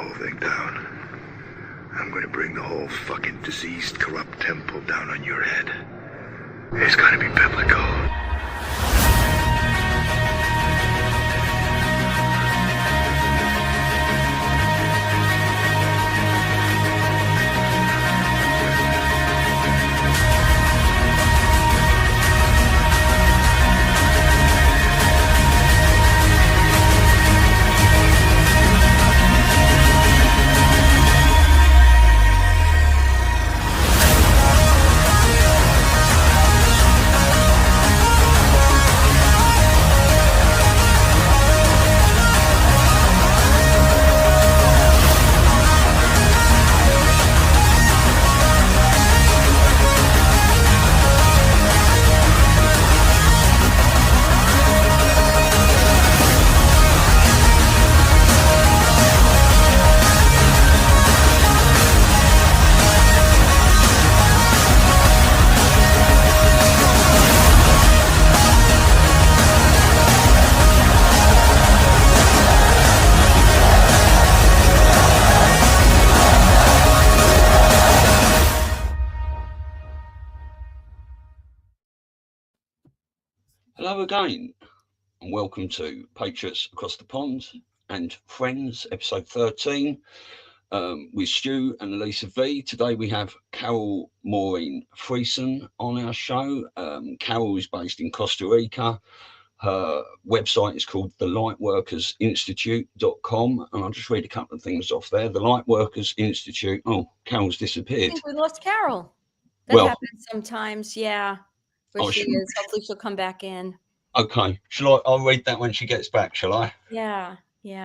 whole thing down. I'm gonna bring the whole fucking diseased, corrupt temple down on your head. It's gonna be biblical. Hello again, and welcome to Patriots Across the Pond and Friends, episode 13, with Stu and Elisa V. Today we have Carole Maureen Friesen on our show. Carole is based in Costa Rica. Her website is called thelightworkersinstitute.com, and I'll just read a couple of things off there. The Lightworkers Institute. Oh, Carole's disappeared. I think we lost Carole. That happens sometimes, yeah. Where she is. Hopefully she'll come back in. Okay. I'll read that when she gets back, shall I? Yeah.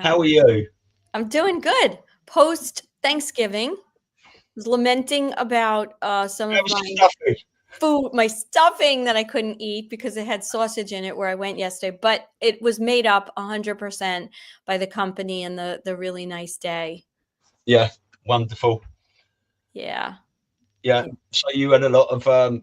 How are you? I'm doing good. Post Thanksgiving. Was lamenting about some of my stuffing that I couldn't eat because it had sausage in it where I went yesterday, but it was made up 100% by the company and the really nice day. Yeah, wonderful. Yeah. So you had a lot of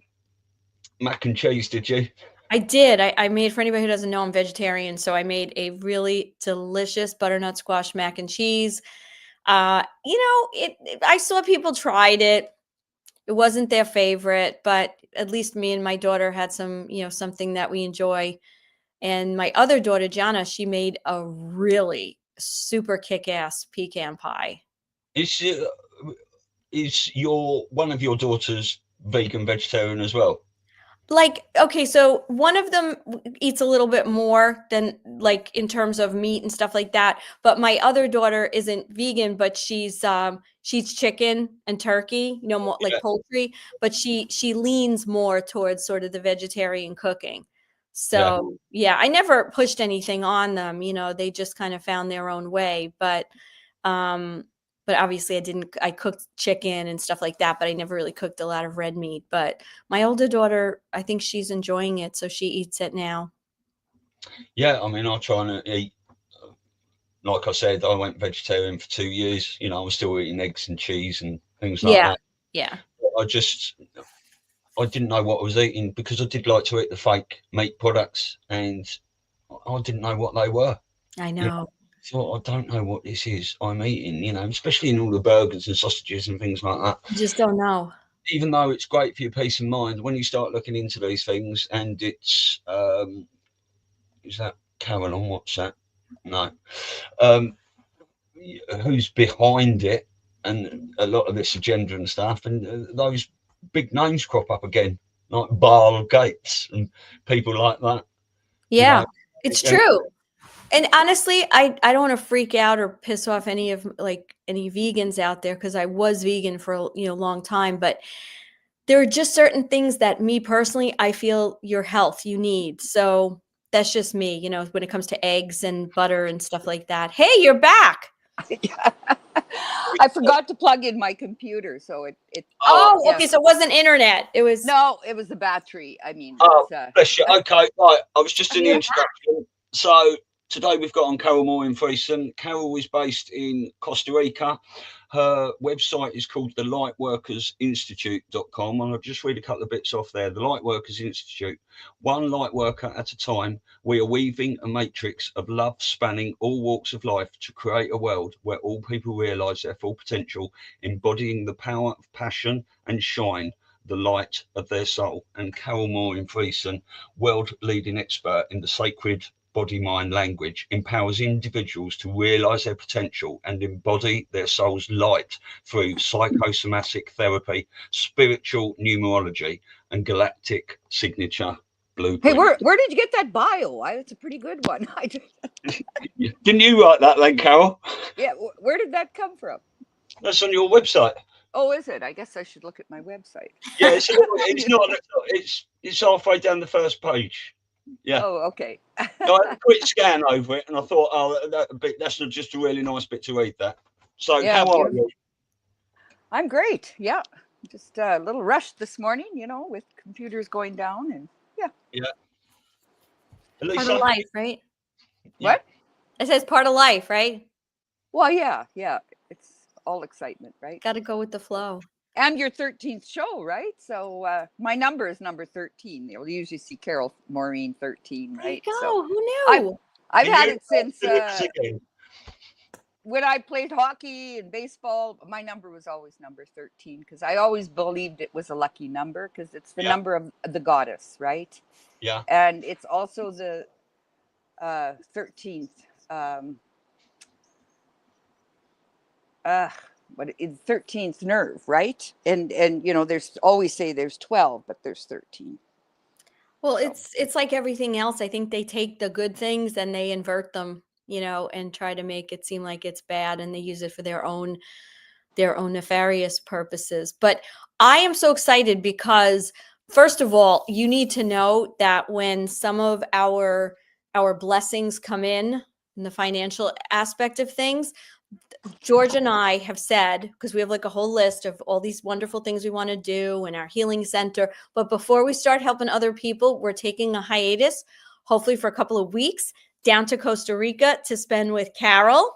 mac and cheese, did you? I did. I made, for anybody who doesn't know, I'm vegetarian, so I made a really delicious butternut squash mac and cheese. I saw people tried it. It wasn't their favorite, but at least me and my daughter had something that we enjoy. And my other daughter, Jana, she made a really super kick-ass pecan pie. Is one of your daughters vegan, vegetarian as well? Okay, so one of them eats a little bit more than in terms of meat and stuff like that. But my other daughter isn't vegan, but she's chicken and turkey, more like poultry, but she leans more towards sort of the vegetarian cooking. So yeah, I never pushed anything on them, they just kind of found their own way. But obviously I cooked chicken and stuff like that, but I never really cooked a lot of red meat. But my older daughter, I think she's enjoying it, so she eats it now. Yeah, I mean, I try and eat, like I said, I went vegetarian for 2 years. I was still eating eggs and cheese and things like that. Yeah. I didn't know what I was eating because I did like to eat the fake meat products, and I didn't know what they were. I know. I don't know what this is I'm eating, especially in all the burgers and sausages and things like that. You just don't know. Even though it's great for your peace of mind, when you start looking into these things, and it's is that Carole on WhatsApp? No. Who's behind it, and a lot of this agenda and stuff, and those big names crop up again, like Bill Gates and people like that. Yeah, it's true. And honestly, I don't want to freak out or piss off any vegans out there, because I was vegan for a long time, but there are just certain things that me personally, I feel your health you need. So that's just me, when it comes to eggs and butter and stuff like that. Hey, you're back. I forgot to plug in my computer, so it. Okay, so it wasn't internet. It was it was the battery. I mean, bless you. Okay, right. I was just in the introduction. So Today we've got on Carole Moore in Friesen. Carole is based in Costa Rica. Her website is called the lightworkersinstitute.com, and I'll just read a couple of bits off there. The Lightworkers Institute, one light worker at a time. We are weaving a matrix of love spanning all walks of life to create a world where all people realise their full potential, embodying the power of passion and shine the light of their soul. And Carole Moore in Friesen, world leading expert in the sacred body-mind language, empowers individuals to realize their potential and embody their soul's light through psychosomatic therapy, spiritual numerology, and galactic signature blueprint. Hey, where did you get that bio? It's a pretty good one. Didn't you write that then, Carole? Yeah, where did that come from? That's on your website. Oh, is it? I guess I should look at my website. Yeah, it's not. It's halfway down the first page. Yeah. Oh, okay. No, I had a quick scan over it, and I thought, that's just a really nice bit to read. That. So, Yeah, how are you? I'm great. Yeah, just a little rushed this morning, with computers going down, and yeah. Part of life, right? What? It says part of life, right? Well, yeah. It's all excitement, right? Got to go with the flow. And your 13th show, right? So my number is number 13. You'll usually see Carole Maureen 13, right? There you go. So who knew? I've had it since when I played hockey and baseball. My number was always number 13 because I always believed it was a lucky number because it's the number of the goddess, right? Yeah. And it's also the 13th. But it's 13th nerve, right? And there's always say there's 12, but there's 13. Well, it's like everything else. I think they take the good things and they invert them, and try to make it seem like it's bad, and they use it for their own nefarious purposes. But I am so excited because, first of all, you need to know that when some of our blessings come in the financial aspect of things, George and I have said, because we have like a whole list of all these wonderful things we want to do in our healing center. But before we start helping other people, we're taking a hiatus, hopefully for a couple of weeks, down to Costa Rica to spend with Carole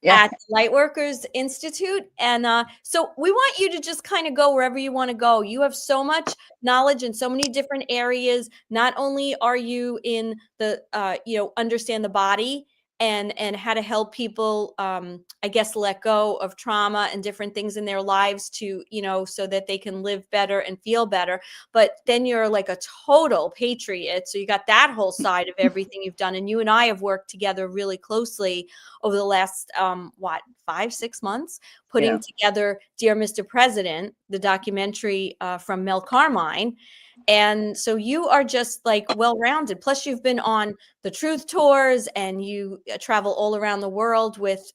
at Lightworkers Institute. And so we want you to just kind of go wherever you want to go. You have so much knowledge in so many different areas. Not only are you in the, understand the body and how to help people, I guess, let go of trauma and different things in their lives to, so that they can live better and feel better. But then you're like a total patriot. So you got that whole side of everything you've done. And you and I have worked together really closely over the last, 5-6 months, putting together Dear Mr. President, the documentary from Mel Carmine. And so you are just like well-rounded. Plus you've been on the Truth Tours and you travel all around the world with,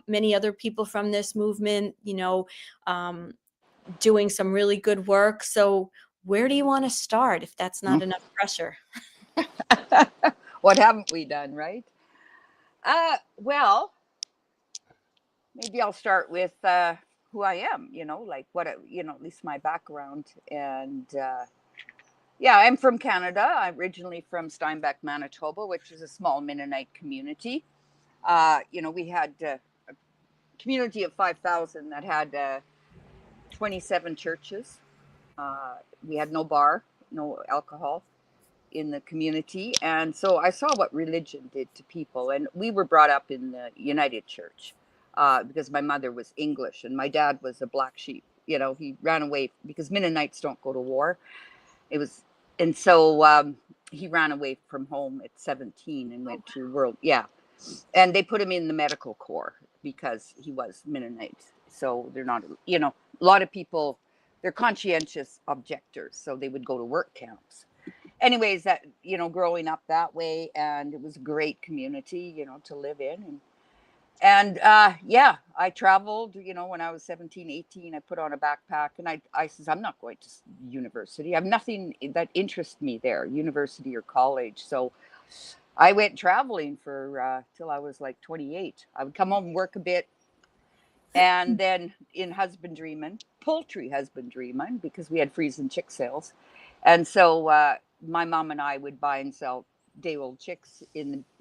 many other people from this movement, doing some really good work. So where do you want to start if that's not enough pressure? What haven't we done, right? Well, maybe I'll start with who I am, like what, at least my background. And I'm from Canada. I'm originally from Steinbach, Manitoba, which is a small Mennonite community. We had a community of 5,000 that had 27 churches. We had no bar, no alcohol in the community. And so I saw what religion did to people. And we were brought up in the United Church. Because my mother was English and my dad was a black sheep. He ran away because Mennonites don't go to war. So he ran away from home at 17 and went to world. Yeah. And they put him in the medical corps because he was Mennonite. So they're not, a lot of people, they're conscientious objectors. So they would go to work camps. Anyways, that, growing up that way, and it was a great community, to live in. And I traveled, when I was 17, 18, I put on a backpack and I says, I'm not going to university. I have nothing that interests me there, university or college. So I went traveling for till I was like 28. I would come home and work a bit. And then in poultry husbandryman, because we had Friesen chick sales. And so my mom and I would buy and sell 5-day-old chicks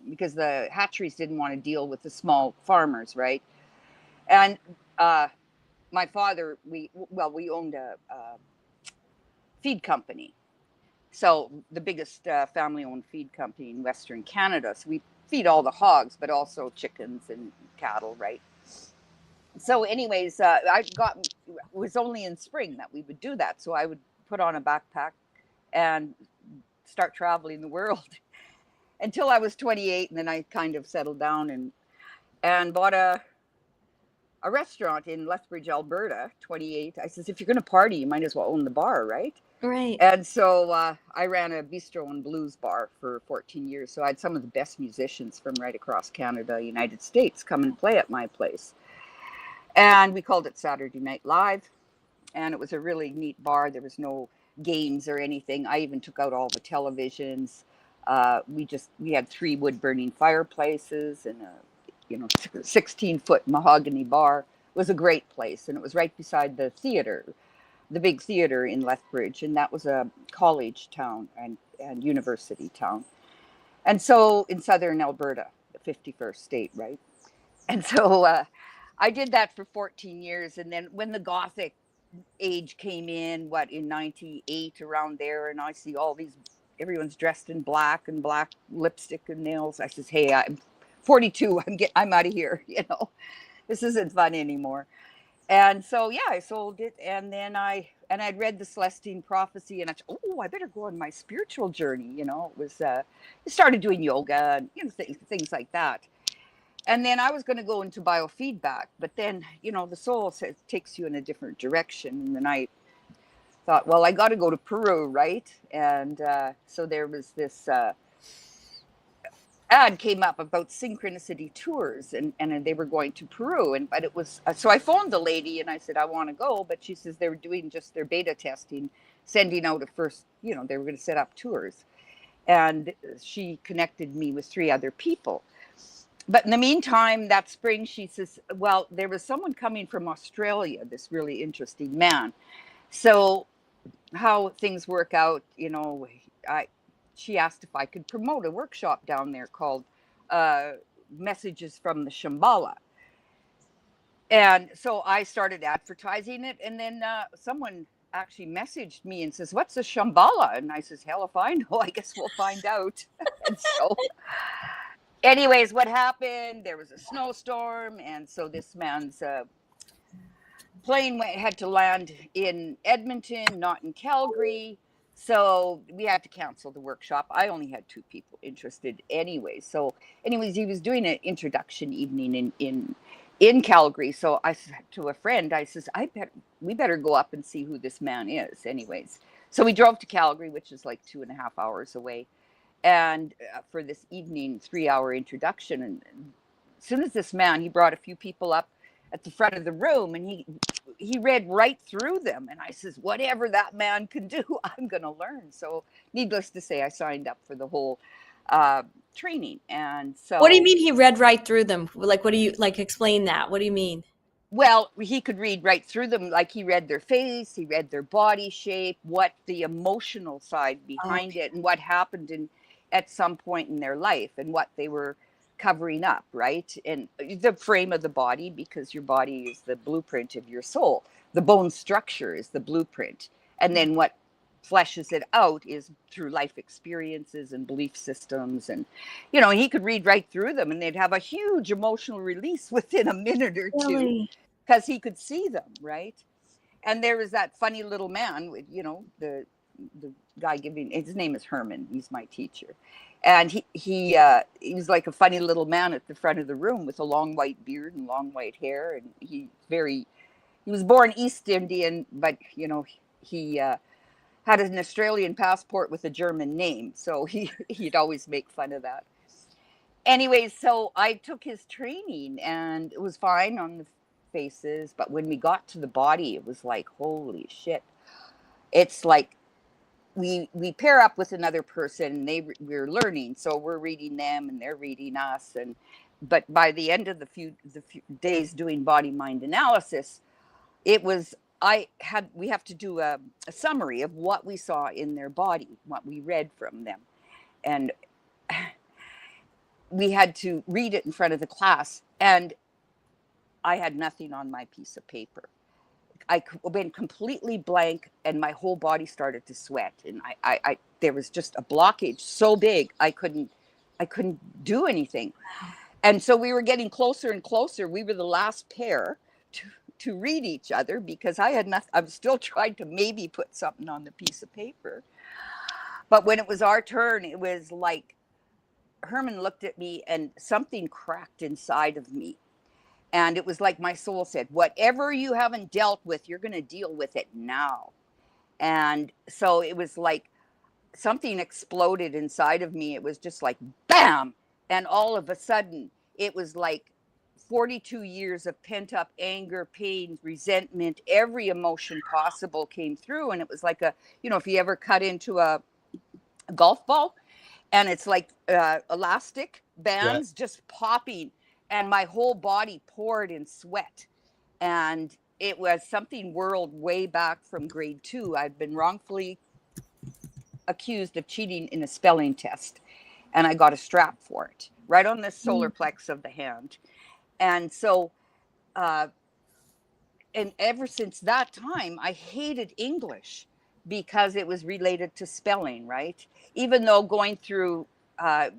because the hatcheries didn't want to deal with the small farmers, right? And my father, we owned a feed company. So the biggest family-owned feed company in Western Canada. So we feed all the hogs, but also chickens and cattle, right? So anyways, it was only in spring that we would do that. So I would put on a backpack and start traveling the world until I was 28. And then I kind of settled down and bought a restaurant in Lethbridge, Alberta, 28. I says, if you're going to party, you might as well own the bar, right? Right. And so I ran a bistro and blues bar for 14 years. So I had some of the best musicians from right across Canada, United States, come and play at my place. And we called it Saturday Night Live. And it was a really neat bar. There was no games or anything. I even took out all the televisions. We had 3 wood-burning fireplaces and a 16-foot mahogany bar. It was a great place. And it was right beside the theater, the big theater in Lethbridge, and that was a college town and university town. And so in southern Alberta, the 51st state, right? And so I did that for 14 years. And then when the Gothic age came in, in 98, around there, and I see everyone's dressed in black and black lipstick and nails. I says, hey, I'm 42. I'm out of here. This isn't fun anymore. And so, yeah, I sold it. And then I'd read the Celestine Prophecy, and I better go on my spiritual journey. It was, I started doing yoga and, things like that. And then I was going to go into biofeedback, but then, the soul takes you in a different direction. And then I thought, well, I got to go to Peru, right? And so there was this ad came up about synchronicity tours, and they were going to Peru, but it was so I phoned the lady and I said I want to go, but she says they were doing just their beta testing, sending out they were going to set up tours, and she connected me with 3 other people. But in the meantime, that spring, she says, well, there was someone coming from Australia, this really interesting man. So how things work out, she asked if I could promote a workshop down there called Messages from the Shambhala. And so I started advertising it. And then someone actually messaged me and says, what's a Shambhala? And I says, hell if I know, I guess we'll find out. And so anyways, what happened? There was a snowstorm. And so this man's plane had to land in Edmonton, not in Calgary. So we had to cancel the workshop. I only had 2 people interested anyway. So anyways, he was doing an introduction evening in Calgary. So I said to a friend, I says, we better go up and see who this man is anyways. So we drove to Calgary, which is like 2.5 hours away. And for this evening, 3-hour introduction. And as soon as this man, he brought a few people up at the front of the room, and he read right through them. And I says, whatever that man can do, I'm going to learn. So needless to say, I signed up for the whole training. And so what do you mean he read right through them? Like, what do you explain that? What do you mean? Well, he could read right through them. Like, he read their face, he read their body shape, what the emotional side behind it, and what happened at some point in their life, and what they were covering up, right? And the frame of the body, because your body is the blueprint of your soul. The bone structure is the blueprint. And then what fleshes it out is through life experiences and belief systems. And, he could read right through them, and they'd have a huge emotional release within a minute or two, because he could see them, right? And there was that funny little man with, the guy giving, his name is Herman. He's my teacher. And he was like a funny little man at the front of the room with a long white beard and long white hair. And he was born East Indian, but, he had an Australian passport with a German name. So he'd always make fun of that. Anyways, so I took his training, and it was fine on the faces. But when we got to the body, it was like, holy shit. It's like, we pair up with another person, and we're learning. So we're reading them and they're reading us. But by the end of the few days doing body mind analysis, it was, we have to do a summary of what we saw in their body, what we read from them. And we had to read it in front of the class, and I had nothing on my piece of paper. I went completely blank, and my whole body started to sweat, and I there was just a blockage so big I couldn't do anything. And so we were getting closer and closer. We were the last pair to read each other, because I had nothing. I was still trying to maybe put something on the piece of paper. But when it was our turn, it was like Herman looked at me and something cracked inside of me. And it was like my soul said, whatever you haven't dealt with, you're going to deal with it now. And so it was like something exploded inside of me. It was just like, bam. And all of a sudden, it was like 42 years of pent up anger, pain, resentment, every emotion possible came through. And it was like if you ever cut into a golf ball, and it's like elastic bands just popping, and my whole body poured in sweat. And it was something whirled way back from grade 2. I'd been wrongfully accused of cheating in a spelling test, and I got a strap for it right on the solar plex of the hand. And so and ever since that time, I hated English, because it was related to spelling, right? Even though going through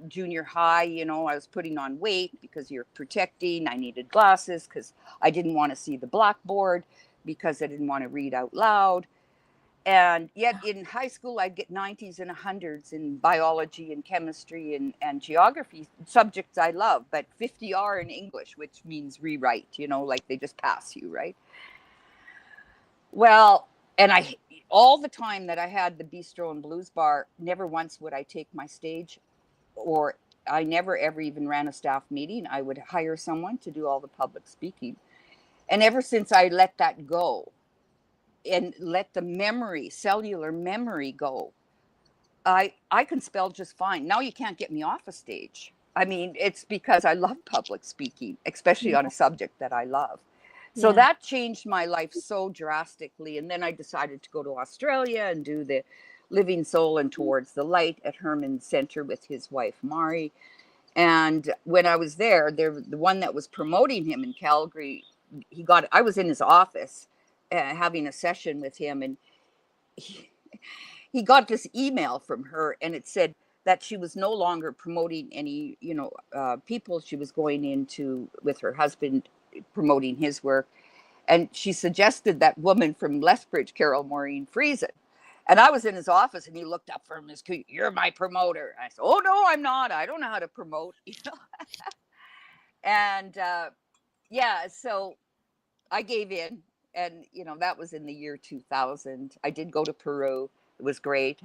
junior high, I was putting on weight because you're protecting. I needed glasses because I didn't want to see the blackboard, because I didn't want to read out loud. And yet in high school, I'd get 90s and 100s in biology and chemistry and geography, subjects I love, but 50R in English, which means rewrite, like they just pass you, right? Well, and all the time that I had the bistro and blues bar, never once would I take my stage, or I never ever even ran a staff meeting. I would hire someone to do all the public speaking. And ever since I let that go and let the cellular memory go, I can spell just fine. Now you can't get me off a stage. I mean, it's because I love public speaking, especially on a subject that I love. So that changed my life so drastically. And then I decided to go to Australia and do the Living Soul and Towards the Light at Herman Center with his wife, Mari. And when I was there, the one that was promoting him in Calgary, I was in his office having a session with him. And he got this email from her, and it said that she was no longer promoting any, people. She was going into with her husband, promoting his work, and she suggested that woman from Lethbridge, Carole Maureen Friesen. And I was in his office, and he looked up from his, "You're my promoter." I said, "Oh no, I'm not. I don't know how to promote." And so I gave in, and that was in the year 2000. I did go to Peru. It was great.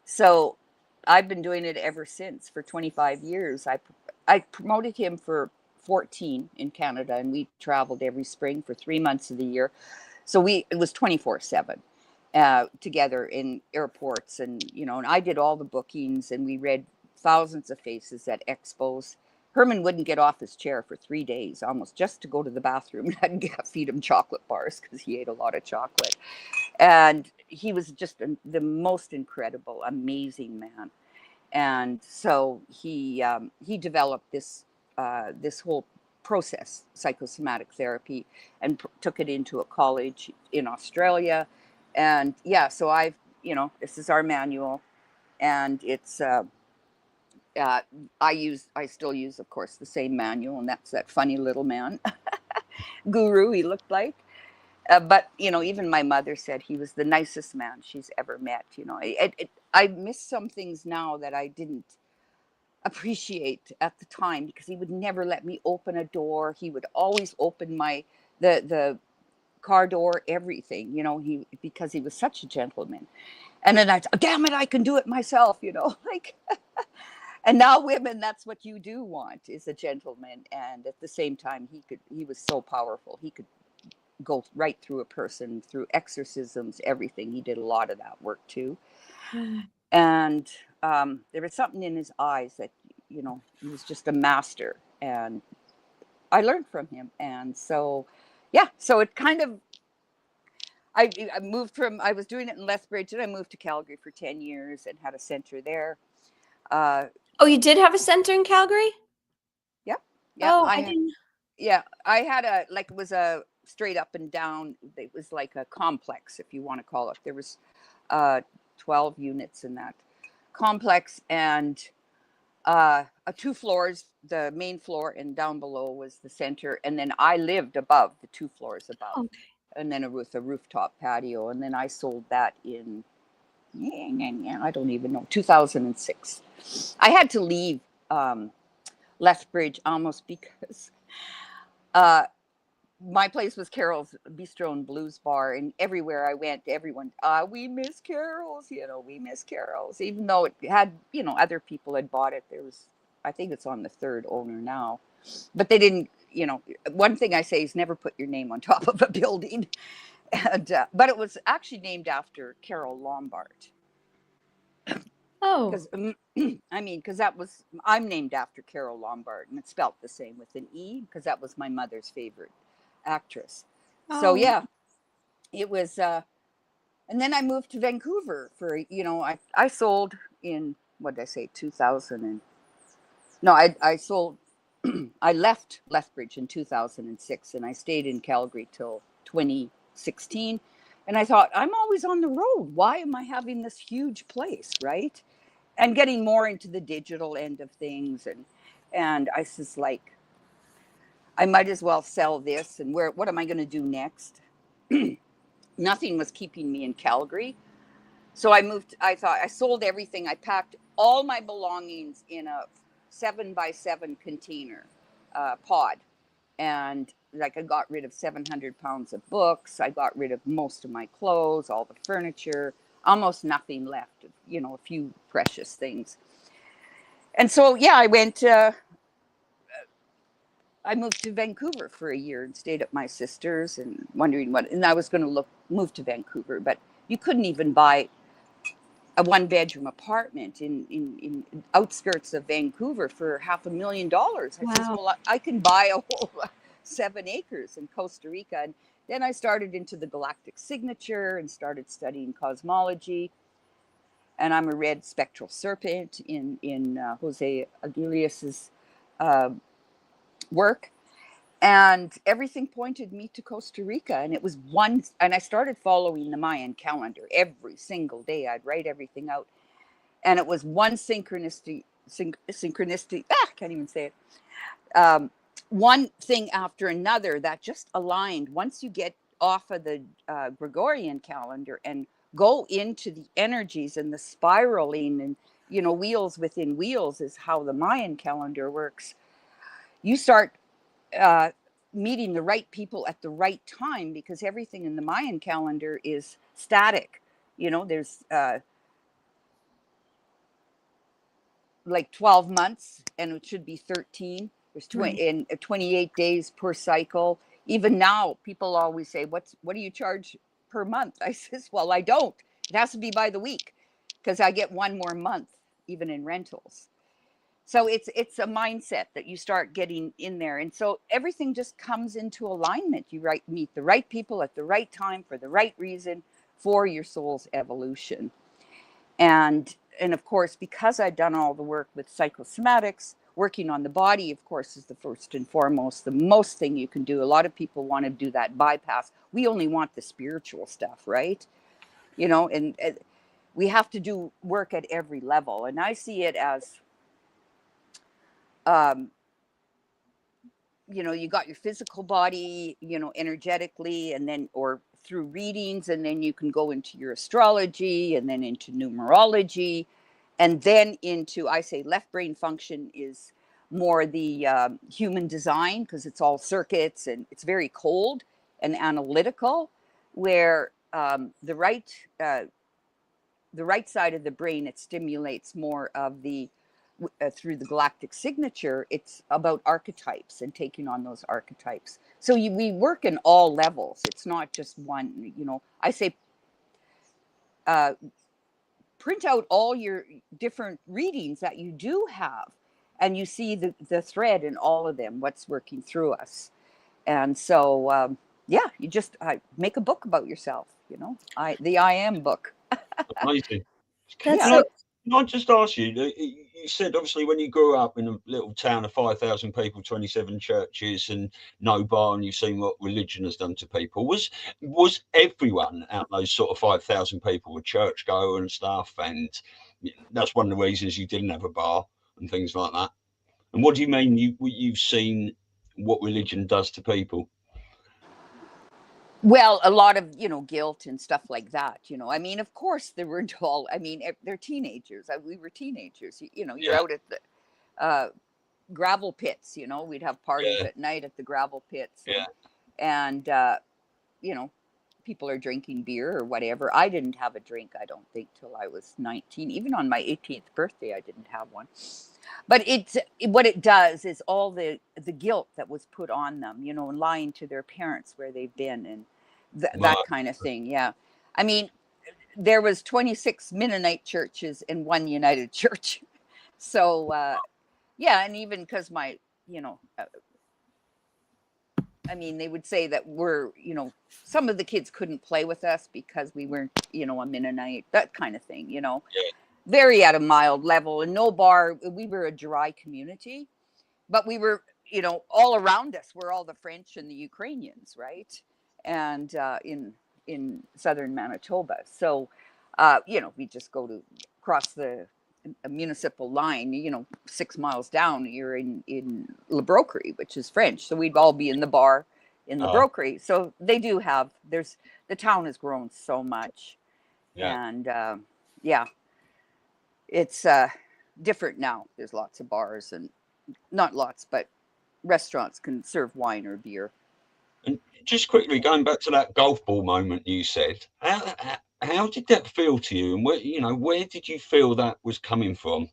So I've been doing it ever since for 25 years. I promoted him for 14 in Canada, and we traveled every spring for 3 months of the year. So it was 24/7 together in airports, and and I did all the bookings, and we read thousands of faces at expos. Herman wouldn't get off his chair for 3 days almost just to go to the bathroom, and I'd feed him chocolate bars because he ate a lot of chocolate. And he was just the most incredible, amazing man. And so he developed this whole process, psychosomatic therapy, and took it into a college in Australia. And so this is our manual, and it's I still use, of course, the same manual, and that's that funny little man, guru he looked like. But even my mother said he was the nicest man she's ever met. I miss some things now that I didn't appreciate at the time, because he would never let me open a door. He would always open the car door, everything, because he was such a gentleman. And then damn it, I can do it myself, like. And now women, that's what you do want, is a gentleman. And at the same time, he was so powerful. He could go right through a person, through exorcisms, everything. He did a lot of that work too. And there was something in his eyes that, he was just a master. And I learned from him. And so, so it kind of, I I was doing it in Lethbridge, and I moved to Calgary for 10 years and had a center there. Oh, you did have a center in Calgary? Yeah. Oh, I didn't. Yeah, I had it was a straight up and down. It was like a complex, if you want to call it. There was 12 units in that complex, and 2 floors, the main floor, and down below was the center. And then I lived above, the 2 floors above, Okay. and then with a rooftop patio. And then I sold that in, I don't even know, 2006. I had to leave Lethbridge almost because my place was Carole's Bistro and Blues Bar, and everywhere I went, everyone, we miss Carole's, we miss Carole's, even though it had, other people had bought it. There was, I think it's on the 3rd owner now, but they didn't, one thing I say is never put your name on top of a building. And, but it was actually named after Carole Lombard. Oh. Because, because I'm named after Carole Lombard, and it's spelt the same with an E, because that was my mother's favorite actress. So yeah, it was, and then I moved to Vancouver for, I sold in, what did I say, 2000 and, no, I sold, I left Lethbridge in 2006, and I stayed in Calgary till 2016. And I thought, I'm always on the road. Why am I having this huge place, right? And getting more into the digital end of things. And I was just like, I might as well sell this. And what am I going to do next? Nothing was keeping me in Calgary. So I thought, I sold everything. I packed all my belongings in a 7x7 container pod. And like I got rid of 700 pounds of books. I got rid of most of my clothes, all the furniture, almost nothing left, a few precious things. And so, yeah, I moved to Vancouver for a year and stayed at my sister's and wondering and I was going to move to Vancouver, but you couldn't even buy a 1-bedroom apartment in outskirts of Vancouver for $500,000. I says, well, I can buy a whole 7 acres in Costa Rica. And then I started into the galactic signature and started studying cosmology. And I'm a red spectral serpent in Jose Aguilius's work. And everything pointed me to Costa Rica. And it was and I started following the Mayan calendar every single day. I'd write everything out. And it was one synchronicity, can't even say it. One thing after another that just aligned. Once you get off of the Gregorian calendar and go into the energies and the spiraling and, wheels within wheels is how the Mayan calendar works. You start meeting the right people at the right time, because everything in the Mayan calendar is static. There's like 12 months and it should be 13. There's 28 days per cycle. Even now, people always say, what do you charge per month? I says, well, I don't. It has to be by the week, because I get one more month, even in rentals. So it's a mindset that you start getting in there. And so everything just comes into alignment. You meet the right people at the right time for the right reason for your soul's evolution. And of course, because I've done all the work with psychosomatics, working on the body, of course, is the first and foremost, the most thing you can do. A lot of people want to do that bypass. We only want the spiritual stuff, right? And we have to do work at every level. And I see it as, you got your physical body, energetically, and then, or through readings, and then you can go into your astrology, and then into numerology, and then into, I say, left brain function is more the human design, because it's all circuits and it's very cold and analytical, where the right side of the brain, it stimulates more of the through the galactic signature. It's about archetypes and taking on those archetypes. So we work in all levels. It's not just one. I say print out all your different readings that you do have, and you see the thread in all of them, what's working through us. And so yeah, you just make a book about yourself. The I Am book. Amazing. That's You know, Can I just ask you, you said obviously when you grew up in a little town of 5,000 people, 27 churches and no bar, and you've seen what religion has done to people, was everyone out those sort of 5,000 people a churchgoer and stuff? And that's one of the reasons you didn't have a bar and things like that. And what do you mean you've seen what religion does to people? Well, a lot of, guilt and stuff like that, I mean, of course there were all, I mean, they're teenagers. We were teenagers. You're Yeah, out at the uh, gravel pits, we'd have parties yeah, at night at the gravel pits, yeah. and you know, people are drinking beer or whatever. I didn't have a drink, I don't think, till I was 19. Even on my 18th birthday, I didn't have one. But what it does is all the guilt that was put on them, lying to their parents where they've been, and that Right. kind of thing. Yeah, I mean, there was 26 Mennonite churches and one United Church. So yeah, and even because my, I mean, they would say that some of the kids couldn't play with us because we weren't, a Mennonite, that kind of thing, Yeah. very at a mild level, and no bar. We were a dry community, but we were, all around us were all the French and the Ukrainians, right? And in southern Manitoba. So, we just go to cross the a municipal line, 6 miles down, you're in Le Broquerie, which is French. So we'd all be in the bar in Le Oh, Broquerie. So they do have, the town has grown so much. yeah. And yeah, it's different now. There's lots of bars, and not lots, but restaurants can serve wine or beer. And just quickly going back to that golf ball moment you said, how did that feel to you? And where did you feel that was coming from?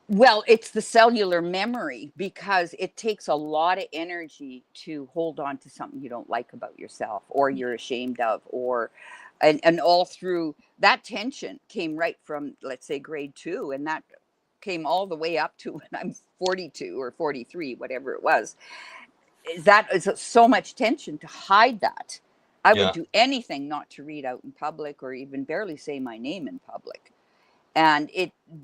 Well, it's the cellular memory, because it takes a lot of energy to hold on to something you don't like about yourself or you're ashamed of, and all through that tension came right from, let's say, grade 2, and that came all the way up to when I'm 42 or 43, whatever it was. That is so much tension to hide that. I would Yeah, do anything not to read out in public or even barely say my name in public. And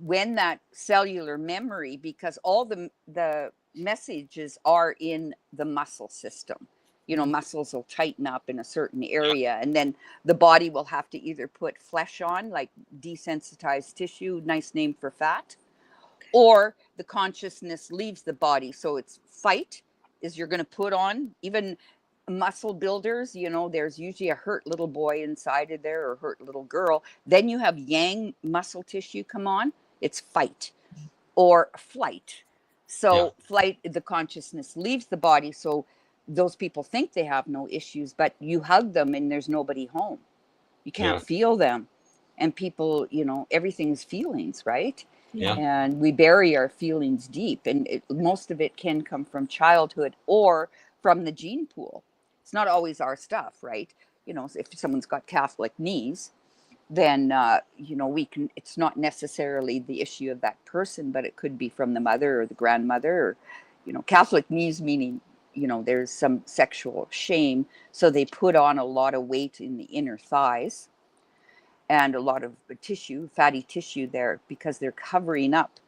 when that cellular memory, because all the messages are in the muscle system, muscles will tighten up in a certain area, and then the body will have to either put flesh on, like desensitized tissue, nice name for fat, or the consciousness leaves the body. So it's fight is you're going to put on, even muscle builders, there's usually a hurt little boy inside of there or hurt little girl. Then you have yang muscle tissue come on. It's fight or flight. yeah, So flight, the consciousness leaves the body. So those people think they have no issues, but you hug them and there's nobody home. You can't yeah, feel them. And people, everything's feelings, right? yeah, And we bury our feelings deep, and most of it can come from childhood or from the gene pool. It's not always our stuff, right? If someone's got Catholic knees, then we can, it's not necessarily the issue of that person, but it could be from the mother or the grandmother, or Catholic knees, meaning there's some sexual shame, so they put on a lot of weight in the inner thighs and a lot of tissue, fatty tissue there, because they're covering up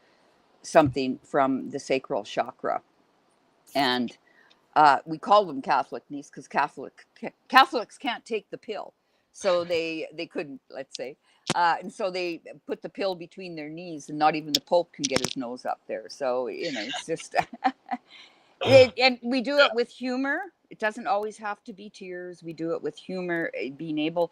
something from the sacral chakra. And we call them Catholic knees because Catholics can't take the pill, so they couldn't, let's say, and so they put the pill between their knees, and not even the Pope can get his nose up there. So it's just, and we do it with humor. It doesn't always have to be tears. We do it with humor, being able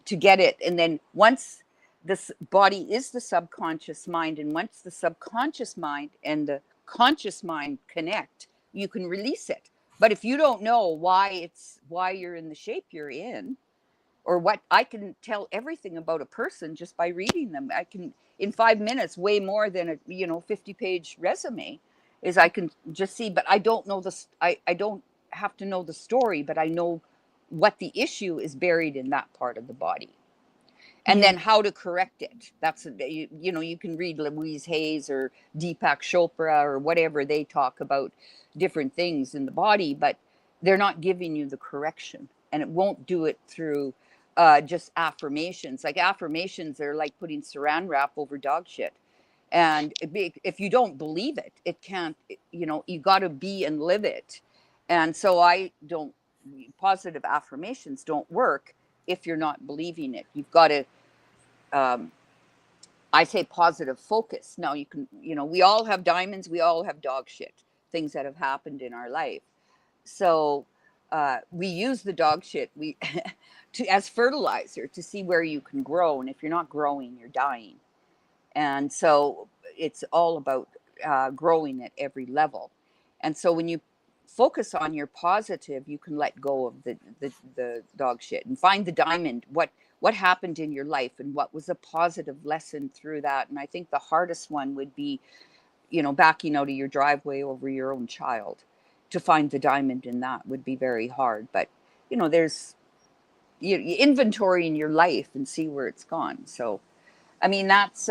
to get it. And then once this body is the subconscious mind, and once the subconscious mind and the conscious mind connect, you can release it. But if you don't know why you're in the shape you're in, or what, I can tell everything about a person just by reading them. I can, in 5 minutes, way more than a 50-page resume, is I can just see. But I don't know I don't have to know the story, but I know what the issue is buried in that part of the body, and then how to correct it. That's, you can read Louise Hayes or Deepak Chopra or whatever. They talk about different things in the body, but they're not giving you the correction, and it won't do it through just affirmations. Like affirmations are like putting saran wrap over dog shit. And if you don't believe it, it can't, you know, you got to be and live it. And so positive affirmations don't work if you're not believing it. You've got to, I say positive focus. Now you can, you know, we all have diamonds, we all have dog shit, things that have happened in our life. So we use the dog shit as fertilizer to see where you can grow. And if you're not growing, you're dying. And so it's all about growing at every level. And so when you focus on your positive, you can let go of the dog shit and find the diamond. What happened in your life and what was a positive lesson through that? And I think the hardest one would be, you know, backing out of your driveway over your own child. To find the diamond in that would be very hard. But, you know, there's you inventory in your life and see where it's gone. So, I mean, that's,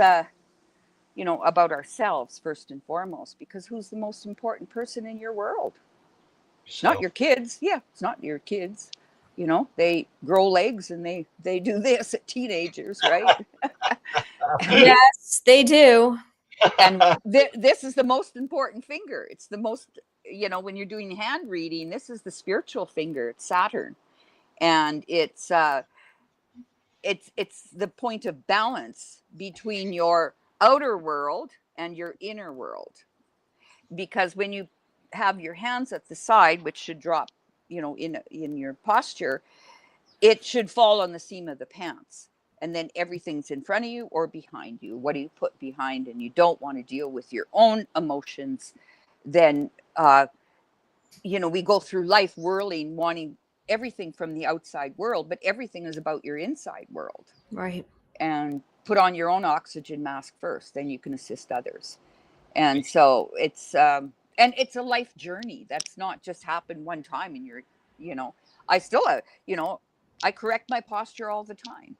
you know, about ourselves first and foremost, because who's the most important person in your world? It's not your kids. Yeah, it's not your kids. You know, they grow legs and they do this at teenagers, right? Yes, they do. And this is the most important finger. It's the most, you know, when you're doing hand reading, this is the spiritual finger. It's Saturn. And it's the point of balance between your outer world and your inner world. Because when you have your hands at the side, which should drop, you know, in your posture, it should fall on the seam of the pants. And then everything's in front of you or behind you. What do you put behind? And you don't want to deal with your own emotions. Then, you know, we go through life whirling, wanting everything from the outside world, but everything is about your inside world. Right. And put on your own oxygen mask first, then you can assist others. And so it's, and it's a life journey. That's not just happened one time in your, you know, I still have, you know, I correct my posture all the time.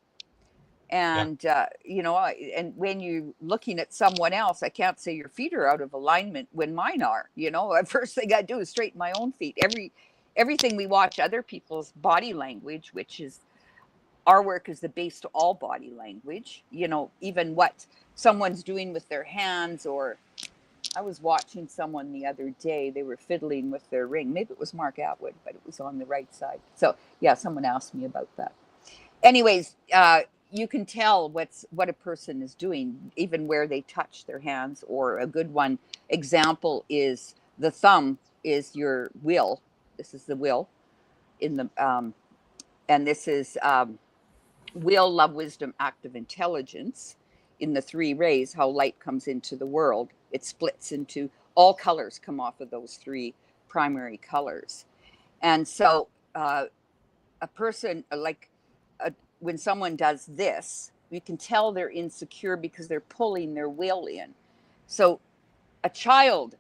And, you know, and when you're looking at someone else, I can't say your feet are out of alignment when mine are, you know. The first thing I do is straighten my own feet. Everything we watch other people's body language, which is, our work is the base to all body language, you know, even what someone's doing with their hands. Or I was watching someone the other day, they were fiddling with their ring. Maybe it was Mark Atwood, but it was on the right side. So yeah, someone asked me about that. Anyways, you can tell what a person is doing, even where they touch their hands. Or a good one example is the thumb is your will. This is the will in the, and this is will, love, wisdom, active intelligence. In the three rays, how light comes into the world, it splits into all colors come off of those three primary colors. And so a person like when someone does this, you can tell they're insecure because they're pulling their will in. So a child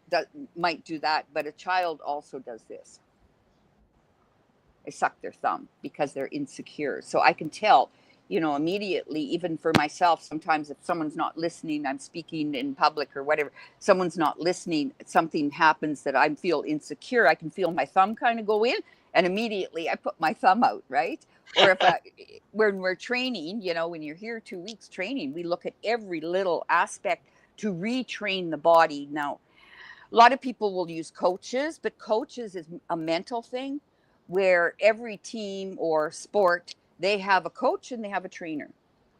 might do that, but a child also does this. They suck their thumb because they're insecure. So I can tell, you know, immediately, even for myself, sometimes if someone's not listening, I'm speaking in public or whatever, someone's not listening, something happens that I feel insecure, I can feel my thumb kind of go in, and immediately I put my thumb out, right? Or if when we're training, you know, when you're here 2 weeks training, we look at every little aspect to retrain the body. Now, a lot of people will use coaches, but coaches is a mental thing where every team or sport, they have a coach and they have a trainer.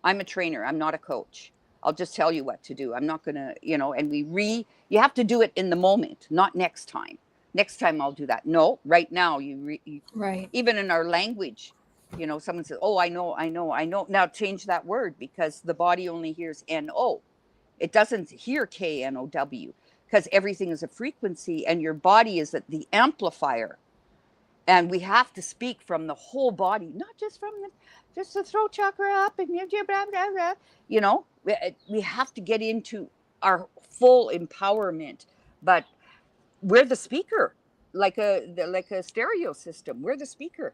I'm a trainer. I'm not a coach. I'll just tell you what to do. I'm not going to, you know, and you have to do it in the moment, not next time. Next time I'll do that. No, right now, right. Even in our language, you know, someone says, oh, I know. Now change that word because the body only hears N-O. It doesn't hear K-N-O-W because everything is a frequency and your body is the amplifier. And we have to speak from the whole body, not just from just the throat chakra up and blah, blah, blah. You know, we have to get into our full empowerment. But we're the speaker, like a stereo system. We're the speaker,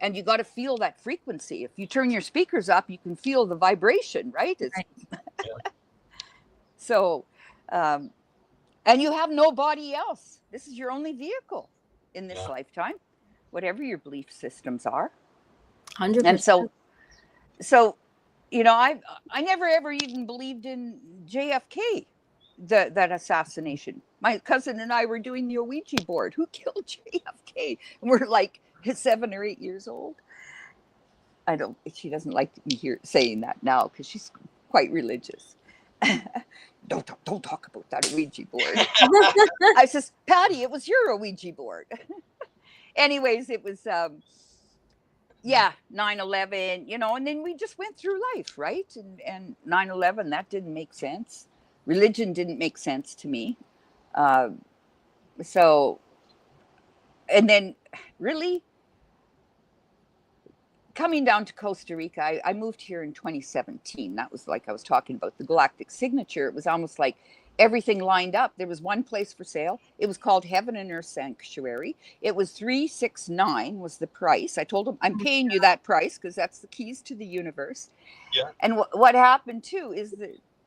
and you got to feel that frequency. If you turn your speakers up, you can feel the vibration, right? Right. So, and you have nobody else. This is your only vehicle in this lifetime, whatever your belief systems are. 100%. And so So, I never ever even believed in JFK, that assassination. My cousin and I were doing the Ouija board. Who killed JFK? And we're like 7 or 8 years old. She doesn't like me saying that now because she's quite religious. Don't talk about that Ouija board. I says, Patty, it was your Ouija board. Anyways, it was 9/11, and then we just went through life, right? And 9/11, that didn't make sense. Religion didn't make sense to me. So, and then really coming down to Costa Rica, I moved here in 2017. That was like I was talking about the galactic signature. It was almost like everything lined up. There was one place for sale. It was called Heaven and Earth Sanctuary. It was $369 was the price. I told him, I'm paying you that price because that's the keys to the universe. Yeah. And what happened too is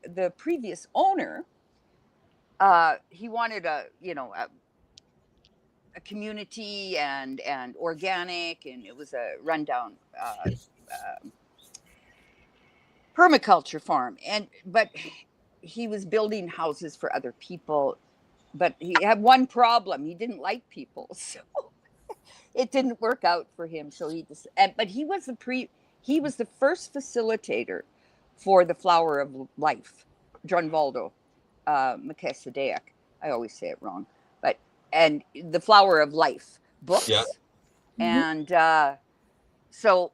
the previous owner, he wanted a community and organic, and it was a rundown permaculture farm, but he was building houses for other people, but he had one problem: he didn't like people, so it didn't work out for him. So but he was the first facilitator for the Flower of Life, Drunvaldo Melchizedek. I always say it wrong, and the Flower of Life books. Yeah. And so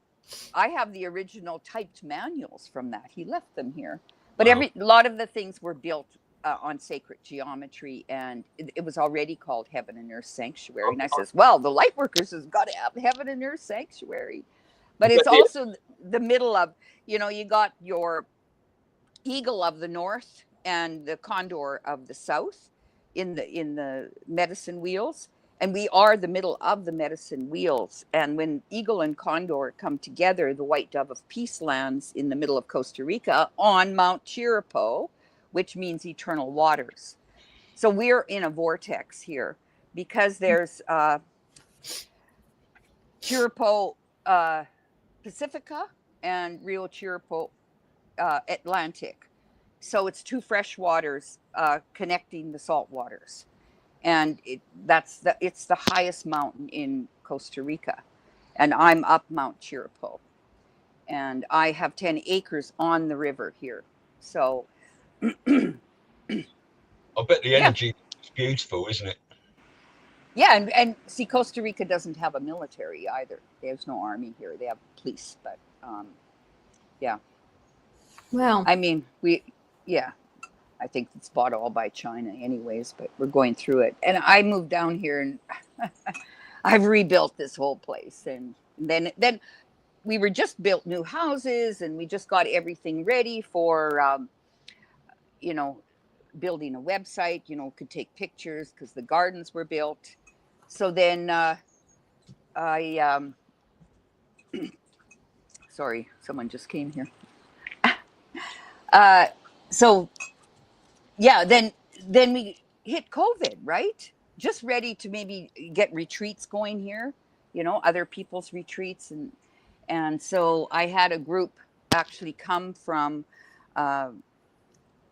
I have the original typed manuals from that. He left them here, but a lot of the things were built on sacred geometry, and it was already called Heaven and Earth Sanctuary. And I says, well, the light workers has got to have Heaven and Earth Sanctuary, but it's also the middle of, you got your eagle of the north and the condor of the south in the medicine wheels, and we are the middle of the medicine wheels. And when eagle and condor come together, the white dove of peace lands in the middle of Costa Rica on Mount Chirripó, which means eternal waters. So we're in a vortex here because there's Chirripó Pacifica and Rio Chirripó Atlantic. So it's two fresh waters connecting the salt waters. And it's the highest mountain in Costa Rica. And I'm up Mount Chirripó. And I have 10 acres on the river here. So I bet the energy is beautiful, isn't it? Yeah, and see, Costa Rica doesn't have a military either. There's no army here. They have police, but yeah. Wow. I mean, I think it's bought all by China anyways, but we're going through it. And I moved down here and I've rebuilt this whole place. And then we were just built new houses, and we just got everything ready for, building a website, could take pictures because the gardens were built. So then sorry, someone just came here. So yeah, then we hit COVID, right? Just ready to maybe get retreats going here, other people's retreats. And so I had a group actually come from,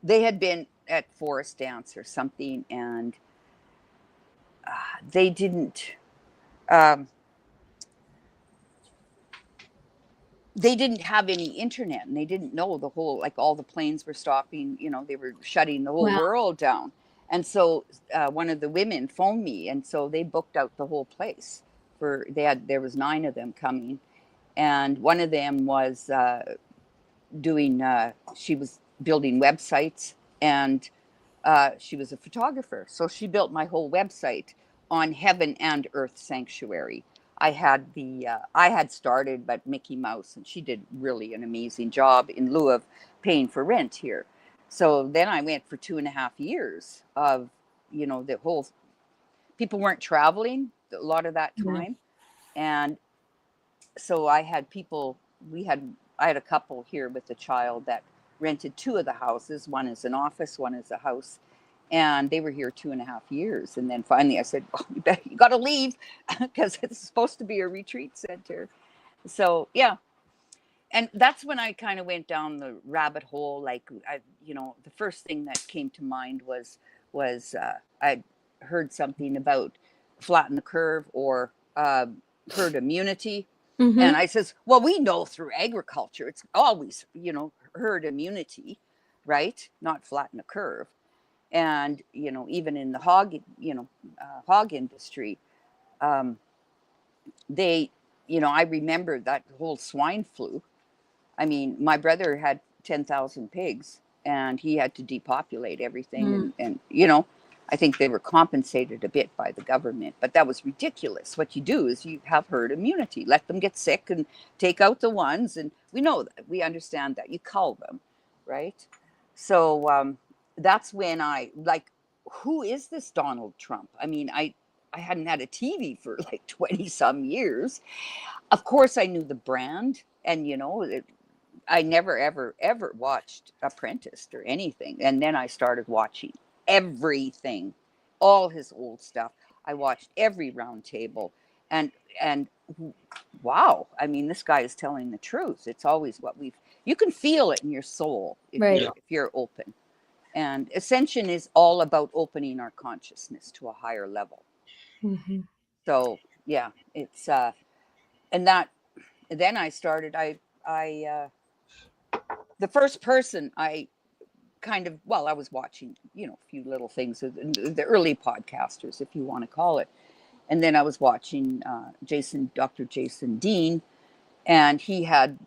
they had been at Forest Dance or something, and they didn't have any internet, and they didn't know the whole, like, all the planes were stopping, they were shutting the whole world down. And so one of the women phoned me, and so they booked out the whole place there was 9 of them coming. And one of them was she was building websites, and she was a photographer. So she built my whole website on Heaven and Earth Sanctuary. I had started, but Mickey Mouse, and she did really an amazing job in lieu of paying for rent here. So then I went for 2.5 years of, the whole, people weren't traveling a lot of that time. And so I had people, I had a couple here with a child that rented 2 of the houses. One is an office, one is a house. And they were here 2.5 years. And then finally I said, well, you got to leave because it's supposed to be a retreat center. So, yeah. and that's when I kind of went down the rabbit hole. Like, the first thing that came to mind was I heard something about flatten the curve or herd immunity. And Mm-hmm. I says, well, we know through agriculture, it's always, herd immunity, right? Not flatten the curve. And, even in the hog industry, they, I remember that whole swine flu. I mean, my brother had 10,000 pigs and he had to depopulate everything. And, I think they were compensated a bit by the government, but that was ridiculous. What you do is you have herd immunity, let them get sick and take out the ones. And we know that, we understand that, you cull them, right? So that's when I like, who is this Donald Trump? I mean, I hadn't had a TV for like 20 some years. Of course, I knew the brand, and I never ever watched Apprenticed or anything. And then I started watching everything, all his old stuff. I watched every round table, and wow, I mean, this guy is telling the truth. It's always you can feel it in your soul if Right. you're open. And Ascension is all about opening our consciousness to a higher level. Mm-hmm. So yeah, it's and that then I started. The first person I I was watching, a few little things, the early podcasters, if you want to call it. And then I was watching Dr. Jason Dean, and he had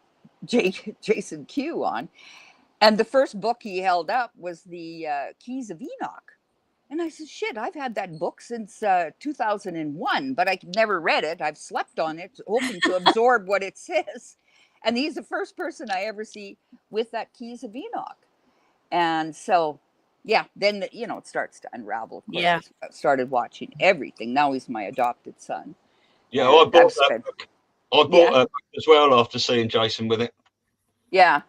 Jason Q on. And the first book he held up was the Keys of Enoch. And I said, shit, I've had that book since 2001, but I never read it. I've slept on it, hoping to absorb what it says. And he's the first person I ever see with that Keys of Enoch. And so, yeah, then, it starts to unravel. Of course, Yeah. I started watching everything. Now he's my adopted son. Yeah, And I bought I've that spent- book. I bought a book as well after seeing Jason with it. Yeah.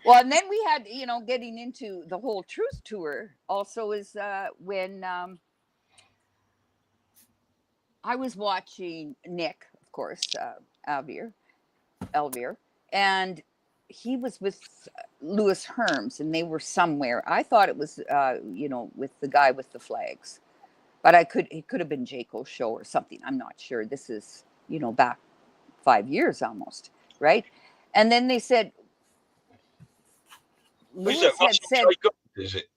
Well, and then we had, getting into the whole Truth Tour also is when I was watching Nick, of course, Elvire, and he was with Louis Herms, and they were somewhere. I thought it was, with the guy with the flags, but it could have been Jaco's show or something. I'm not sure. This is, back 5 years almost, right? And then they said, Who's Louis that? had Russell said, J. Gould, is it?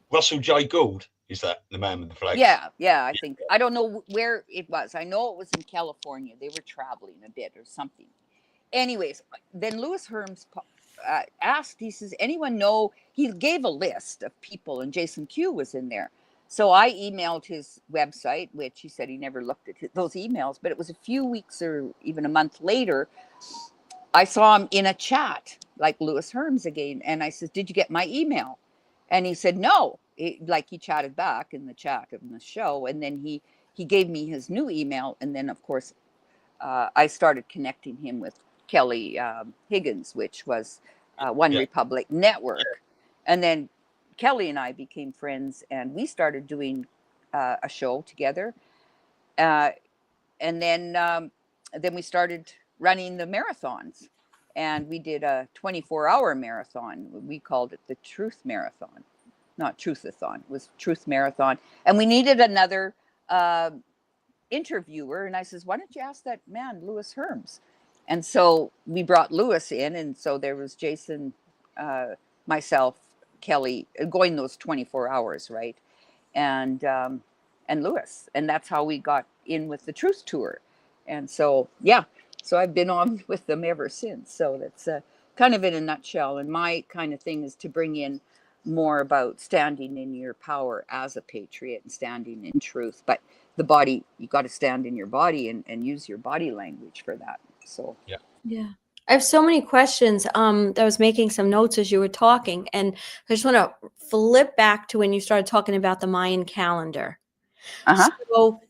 Russell J. Gould, is that the man with the flags? yeah, I think. I don't know where it was. I know it was in California. They were traveling a bit or something. Anyways, then Louis Herms asked, he says, anyone know? He gave a list of people, and Jason Q was in there. So I emailed his website, which he said he never looked at those emails, but it was a few weeks or even a month later. I saw him in a chat, like Louis Herms again. And I said, did you get my email? And he said, no. He chatted back in the chat of the show. And then he gave me his new email. And then, of course, I started connecting him with Kelly Higgins, which was One Republic Network. And then Kelly and I became friends, and we started doing a show together. And then we started running the marathons, and we did a 24-hour marathon. We called it the Truth Marathon, not Truthathon. It was Truth Marathon. And we needed another interviewer, and I says, why don't you ask that man Louis Herms? And so we brought Louis in, and so there was Jason, myself, Kelly, going those 24 hours, right? And Louis, and that's how we got in with the Truth Tour. And so so I've been on with them ever since. So that's kind of in a nutshell. And my kind of thing is to bring in more about standing in your power as a patriot and standing in truth. But the body, you got to stand in your body and use your body language for that. So Yeah. I have so many questions. I was making some notes as you were talking, and I just want to flip back to when you started talking about the Mayan calendar. So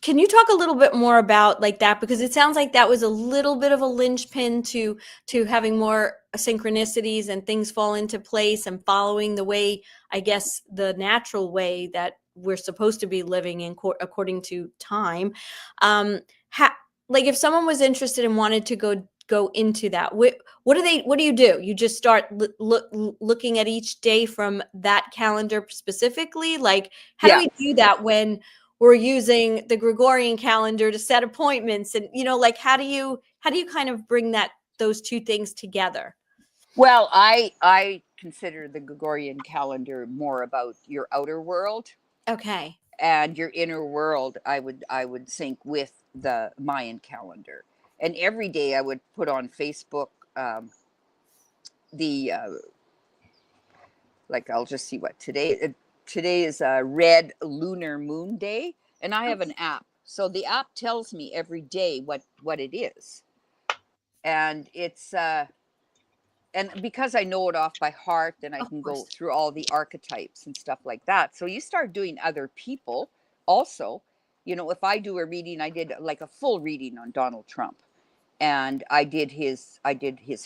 can you talk a little bit more about like that? Because it sounds like that was a little bit of a linchpin to having more synchronicities and things fall into place and following the way, I guess, the natural way that we're supposed to be living in according to time. like if someone was interested and wanted to go into that, what do you do? You just start looking at each day from that calendar specifically? Like how do we do that when we're using the Gregorian calendar to set appointments? And like how do you kind of bring those two things together? Well, I consider the Gregorian calendar more about your outer world. Okay. And your inner world, I would sync with the Mayan calendar. And every day I would put on Facebook the like, I'll just see what today is a red lunar moon day, and I have an app. So the app tells me every day what it is. And it's and because I know it off by heart, then I can go through all the archetypes and stuff like that. So you start doing other people also. If I do a reading, I did like a full reading on Donald Trump, and I did his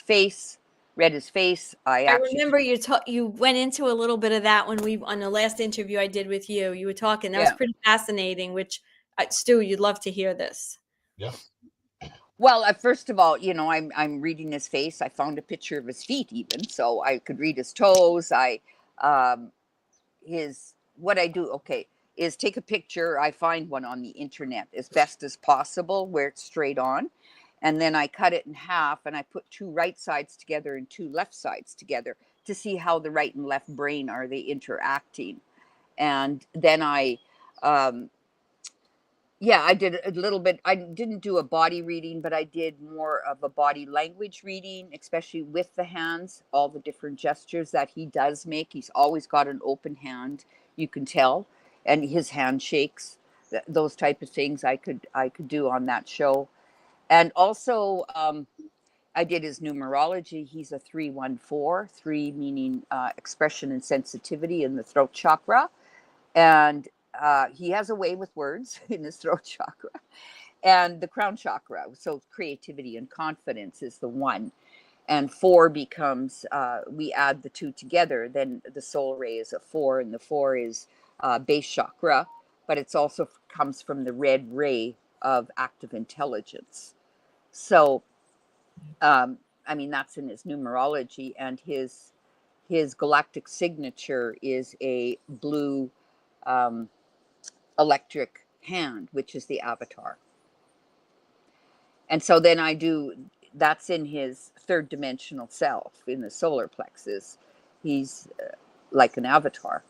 face, read his face. I remember you went into a little bit of that when on the last interview I did with you. You were talking. That was pretty fascinating. Which Stu, you'd love to hear this. Yeah. Well, first of all, I'm reading his face. I found a picture of his feet, even so I could read his toes. What I do, okay, is take a picture. I find one on the internet as best as possible where it's straight on, and then I cut it in half, and I put two right sides together and two left sides together to see how the right and left brain are they interacting, and then I did a little bit. I didn't do a body reading, but I did more of a body language reading, especially with the hands, all the different gestures that he does make. He's always got an open hand, you can tell, and his hand shakes, those type of things I could do on that show. And also, I did his numerology. He's a 314, 3 meaning expression and sensitivity in the throat chakra. And he has a way with words in his throat chakra and the crown chakra. So creativity and confidence is the 1. And 4 becomes, we add the 2 together, then the soul ray is a 4, and the 4 is base chakra, but it's also comes from the red ray of active intelligence. So, that's in his numerology, and his galactic signature is a blue electric hand, which is the avatar. And so then that's in his 3rd dimensional self, in the solar plexus. He's like an avatar.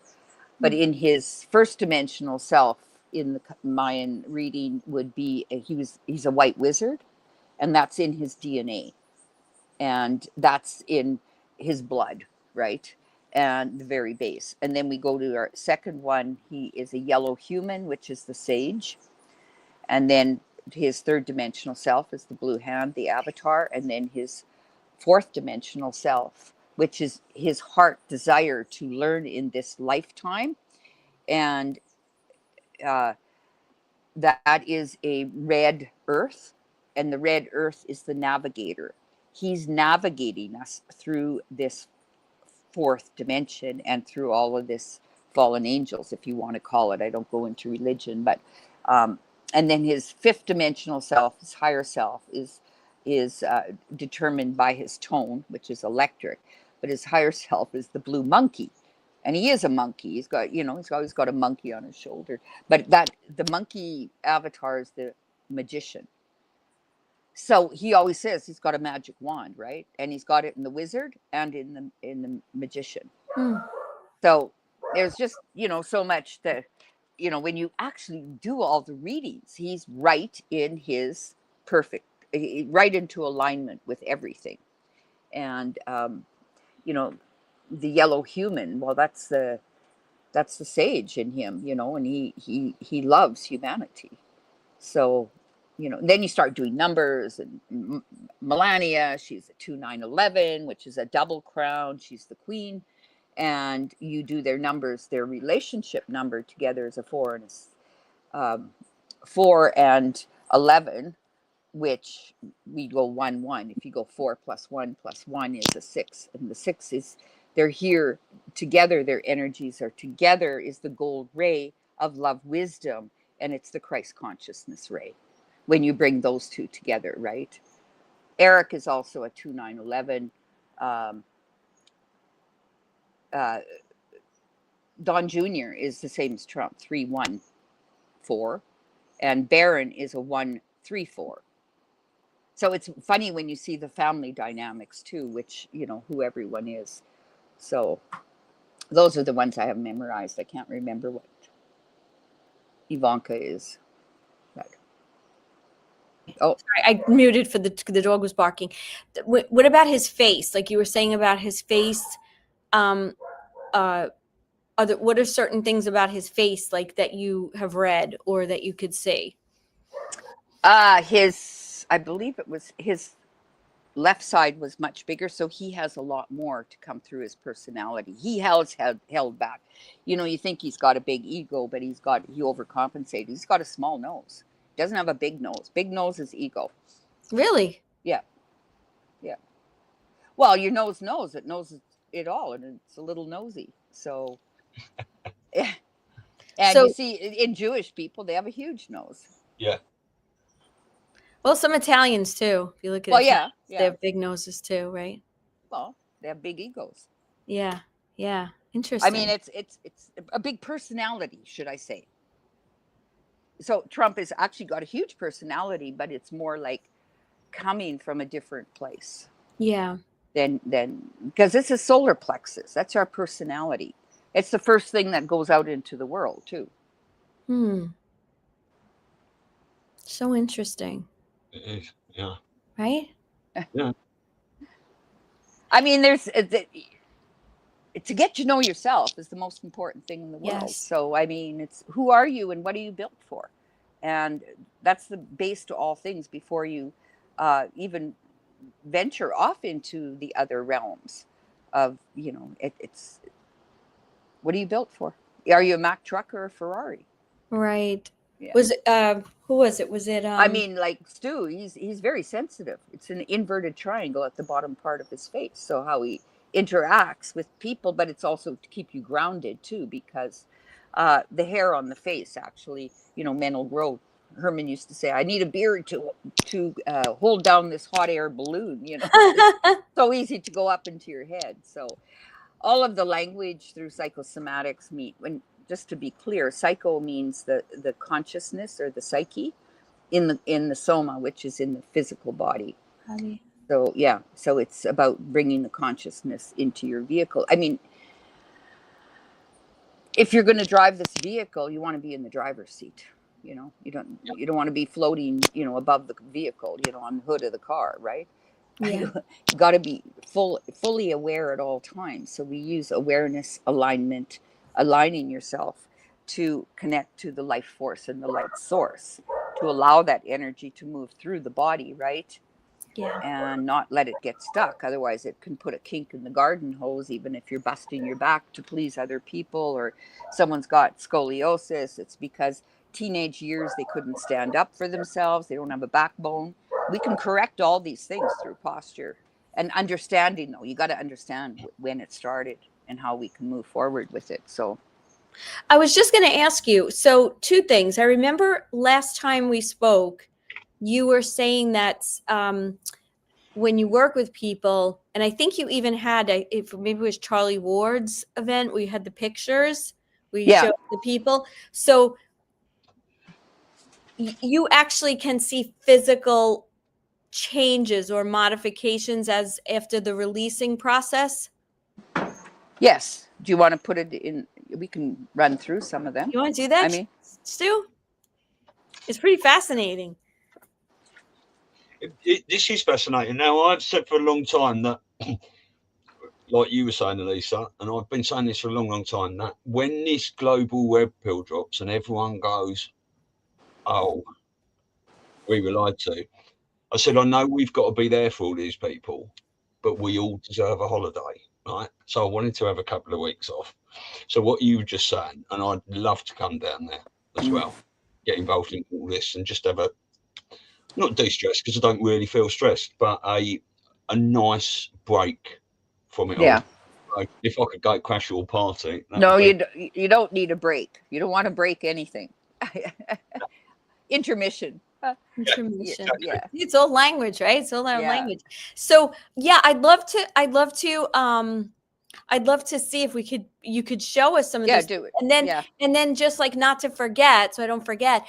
But in his 1st dimensional self, in the Mayan reading, would be he's a white wizard, and that's in his DNA, and that's in his blood, right? And the very base. And then we go to our 2nd one. He is a yellow human, which is the sage. And then his 3rd dimensional self is the blue hand, the avatar. And then his 4th dimensional self, which is his heart desire to learn in this lifetime. And that is a red earth. And the red earth is the navigator. He's navigating us through this 4th dimension and through all of this fallen angels, if you want to call it. I don't go into religion, but and then his 5th dimensional self, his higher self, is determined by his tone, which is electric, but his higher self is the blue monkey, and he is a monkey. He's got he's always got a monkey on his shoulder, but the monkey avatar is the magician. So he always says he's got a magic wand, right? And he's got it in the wizard and in the magician. So there's just, so much that, when you actually do all the readings, he's right in his right into alignment with everything. And, the yellow human, well, that's the sage in him, and he loves humanity. So, then you start doing numbers, and Melania, she's a 2911, which is a double crown. She's the queen, and you do their numbers. Their relationship number together is a 4 and 11, which we go 1 1. If you go 4 plus 1 plus 1 is a 6, and the 6 is they're here together. Their energies are together. Is the gold ray of love, wisdom, and it's the Christ consciousness ray. when you bring those two together, right? Eric is also a 2911. Don Jr. is the same as Trump, 314, and Barron is a 134. So it's funny when you see the family dynamics too, which, you know, who everyone is. So those are the ones I have memorized. I can't remember what Ivanka is. But, oh, I muted for the dog was barking. What about his face? Like you were saying about his face, what are certain things about his face like that you have read or that you could see? I believe it was his left side was much bigger, so he has a lot more to come through his personality. He held back. You know, you think he's got a big ego, but he overcompensated. He's got a small nose. He doesn't have a big nose. Big nose is ego. Really? Yeah. Yeah. Well, your nose knows it all, and it's a little nosy. So, and So- you see, in Jewish people, they have a huge nose. Yeah. Well, some Italians too. If you look at Well, Italians, yeah. they have big noses too, right? Well, they have big egos. Yeah. Interesting. I mean, it's a big personality, should I say? So Trump has actually got a huge personality, but it's more like coming from a different place. Yeah. Than because this is solar plexus. That's our personality. It's the first thing that goes out into the world too. So interesting. It is. Yeah. Right? Yeah. I mean, there's to get to know yourself is the most important thing in the world. Yes. So, I mean, it's who are you and what are you built for? And that's the base to all things before you even venture off into the other realms of, you know, it's what are you built for? Are you a Mack truck or a Ferrari? Right. Yeah. Was it, who was it? Was it, I mean, like Stu, he's very sensitive. It's an inverted triangle at the bottom part of his face. So how he interacts with people, but it's also to keep you grounded too, because the hair on the face actually, you know, mental growth. Herman used to say, I need a beard to hold down this hot air balloon, you know. It's so easy to go up into your head. So all of the language through psychosomatics just to be clear, psycho means the consciousness or the psyche in the soma, which is in the physical body. So yeah, so it's about bringing the consciousness into your vehicle. I mean, if you're going to drive this vehicle, you want to be in the driver's seat. You know, you don't want to be floating, you know, above the vehicle, you know, on the hood of the car, right? Yeah. You got to be fully aware at all times. So we use awareness, alignment, aligning yourself to connect to the life force and the light source, to allow that energy to move through the body, right? Yeah. And not let it get stuck. Otherwise, it can put a kink in the garden hose, even if you're busting your back to please other people, or someone's got scoliosis. It's because teenage years they couldn't stand up for themselves. They don't have a backbone. We can correct all these things through posture and understanding, though. You got to understand when it started and how we can move forward with it. So I was just going to ask you, so two things. I remember last time we spoke, you were saying that when you work with people, and I think you even had, if maybe it was Charlie Ward's event, where you had the pictures, where you showed the people. So you actually can see physical changes or modifications as after the releasing process? yes. Do you want to put it in? We can run through some of them. You want to do that, I mean, Stu? It's pretty fascinating. This is fascinating. Now, I've said for a long time that, like you were saying, Elisa, and I've been saying this for a long, long time, that when this global web pill drops and everyone goes, oh, we were lied to, I said, I know we've got to be there for all these people, but we all deserve a holiday, right? So I wanted to have a couple of weeks off. So what you were just saying, and I'd love to come down there as well, get involved in all this and just have a, not de-stress because I don't really feel stressed, but a nice break from it all. Like if I could go crash your party. No, you don't need a break. You don't want to break anything. Intermission. Information. Yeah. It's all language, right? It's all our Yeah. language. So yeah, I'd love to see if you could show us some of Yeah, this. do it. And then Yeah. just like not to forget, so I don't forget,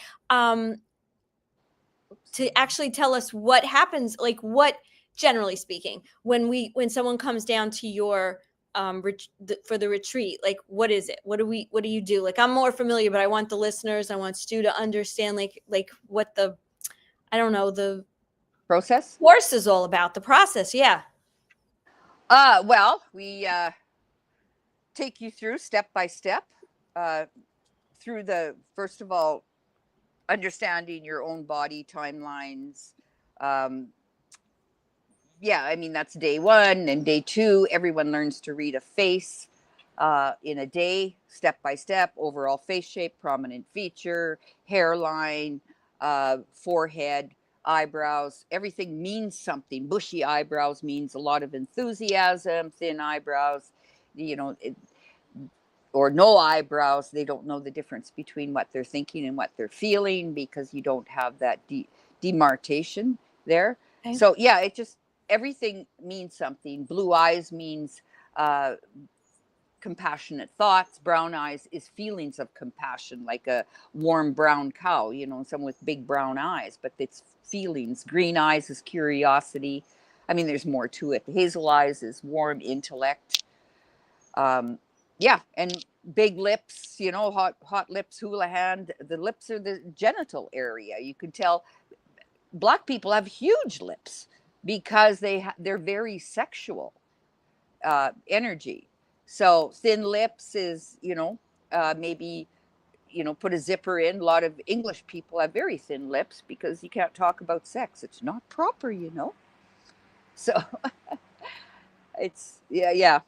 to actually tell us what happens, like what, generally speaking, when someone comes down to your for the retreat, like what is it? What do you do? Like I'm more familiar, but I want the listeners, I want Stu to understand like what the, I don't know, the Process? course is all about, the process. Yeah. Well, we take you through step by step, through the, first of all, understanding your own body timelines. Um, yeah, I mean, that's day one. And day two, everyone learns to read a face in a day, step by step, overall face shape, prominent feature, hairline, forehead, eyebrows. Everything means something. Bushy eyebrows means a lot of enthusiasm, thin eyebrows, you know, or no eyebrows. They don't know the difference between what they're thinking and what they're feeling because you don't have that demarcation there. Okay. So yeah, it just, everything means something. Blue eyes means compassionate thoughts. Brown eyes is feelings of compassion, like a warm brown cow, you know, someone with big brown eyes, but it's feelings. Green eyes is curiosity. I mean, there's more to it. Hazel eyes is warm intellect. Yeah, and big lips, you know, hot lips, hula hand. The lips are the genital area. You can tell Black people have huge lips because they're very sexual energy. So thin lips is, you know, maybe, you know, put a zipper in. A lot of English people have very thin lips because you can't talk about sex. It's not proper, you know. So it's yeah.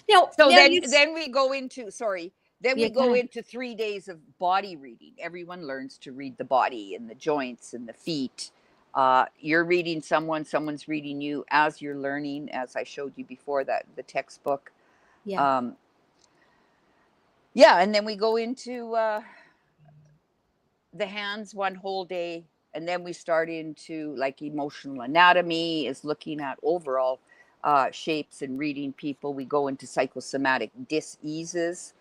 Now, So now you then we go into, sorry, then yeah, we go go ahead. into 3 days of body reading. Everyone learns to read the body and the joints and the feet. You're reading someone's reading you as you're learning, as I showed you before, that the textbook. Yeah. Yeah, and then we go into the hands one whole day, and then we start into like emotional anatomy, is looking at overall shapes and reading people. We go into psychosomatic diseases,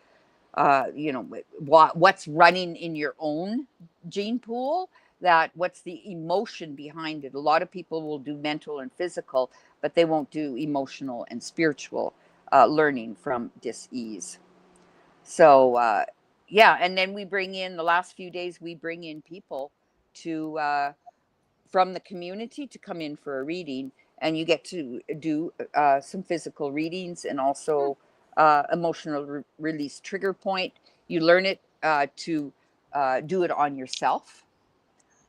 you know, what's running in your own gene pool, that what's the emotion behind it. A lot of people will do mental and physical, but they won't do emotional and spiritual learning from disease. So yeah, and then we bring in, the last few days we bring in people to from the community to come in for a reading, and you get to do some physical readings and also emotional release trigger point. You learn it to do it on yourself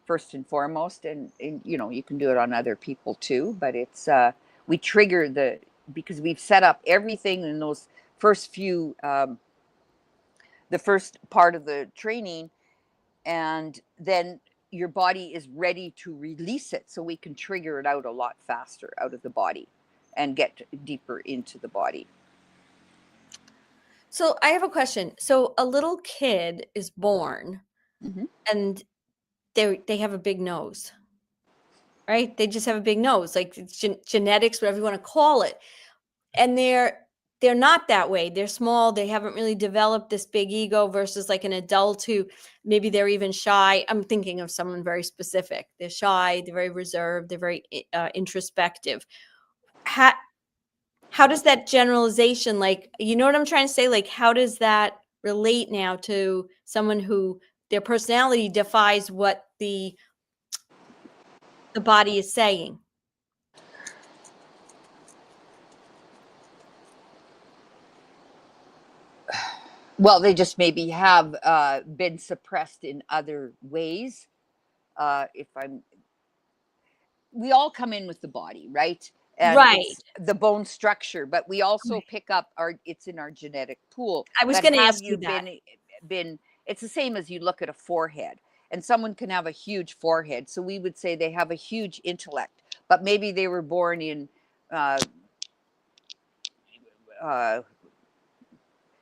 first and foremost, and you know, you can do it on other people too, but it's we trigger the, because we've set up everything in those first few the first part of the training, and then your body is ready to release it, so we can trigger it out a lot faster out of the body and get deeper into the body. So I have a question. So a little kid is born and they have a big nose, right? They just have a big nose, like it's genetics, whatever you want to call it. And they're not that way. They're small. They haven't really developed this big ego versus like an adult who maybe they're even shy. I'm thinking of someone very specific. They're shy. They're very reserved. They're very introspective. How does that generalization, like, you know what I'm trying to say? Like, how does that relate now to someone who their personality defies what the body is saying? Well, they just maybe have been suppressed in other ways. If I'm, we all come in with the body, right? And Right. it's the bone structure, but we also pick up it's in our genetic pool. I was But going to have ask you you that. been, it's the same as you look at a forehead, and someone can have a huge forehead. So we would say they have a huge intellect, but maybe they were born in,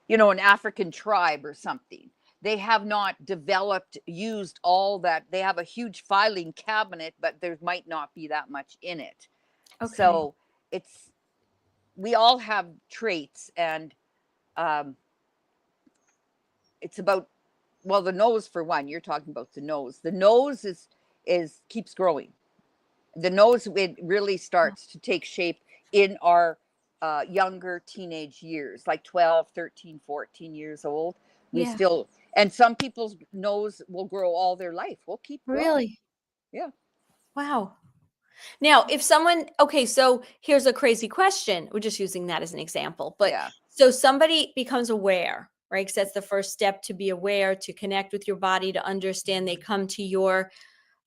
you know, an African tribe or something. they have not developed, used all that. They have a huge filing cabinet, but there might not be that much in it. Okay. So we all have traits, and it's about, well, the nose for one. You're talking about the nose. The nose is keeps growing. The nose, it really starts to take shape in our younger teenage years, like 12, 13, 14 years old. We Yeah. still, and some people's nose will grow all their life. We'll keep growing. Really? Yeah. Wow. Now, if someone, okay, so here's a crazy question. We're just using that as an example. But Yeah. so somebody becomes aware, right? Because that's the first step, to be aware, to connect with your body, to understand. They come to your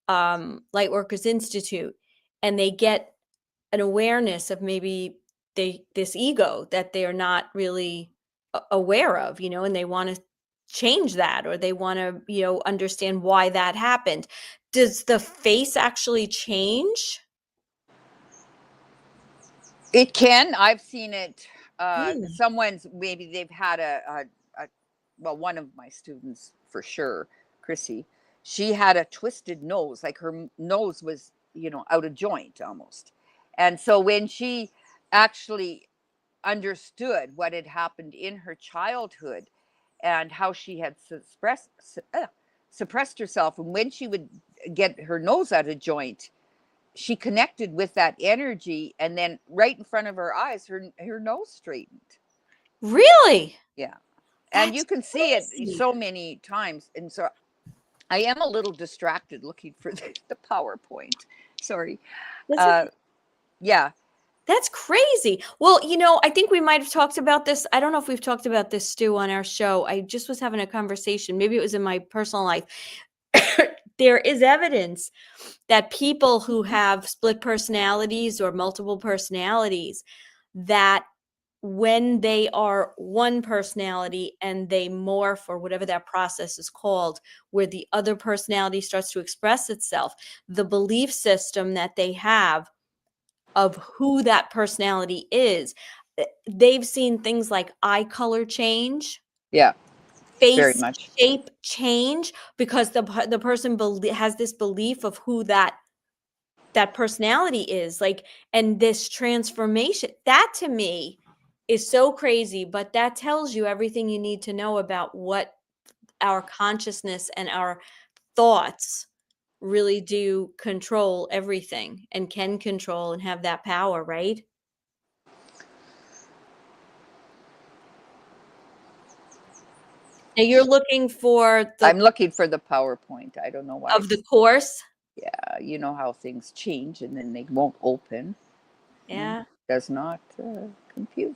Lightworkers Institute, and they get an awareness of maybe this ego that they're not really aware of, and they want to change that, or they want to, understand why that happened. Does the face actually change? It can. I've seen it. Really? Someone's, maybe they've had well, one of my students for sure, Chrissy, she had a twisted nose, like her nose was, out of joint almost. And so when she actually understood what had happened in her childhood and how she had suppressed herself, and when she would get her nose out of joint, she connected with that energy, and then right in front of her eyes, her nose straightened. Really? Yeah. And That's you can see it crazy. so many times. And so I am a little distracted looking for the PowerPoint. Sorry. That's okay. Yeah. That's crazy. Well, I think we might have talked about this. I don't know if we've talked about this, Stu, on our show. I just was having a conversation. Maybe it was in my personal life. There is evidence that people who have split personalities or multiple personalities, that when they are one personality and they morph, or whatever that process is called, where the other personality starts to express itself, the belief system that they have of who that personality is, they've seen things like eye color change. Yeah. Very Face much. shape change, because the person has this belief of who that personality is, like, and this transformation, that to me is so crazy. But that tells you everything you need to know about what our consciousness and our thoughts really do control everything, and can control and have that power, right? Now you're looking for I'm looking for the PowerPoint. I don't know why. of the course. Yeah. You know how things change and then they won't open. Yeah. Does not compute.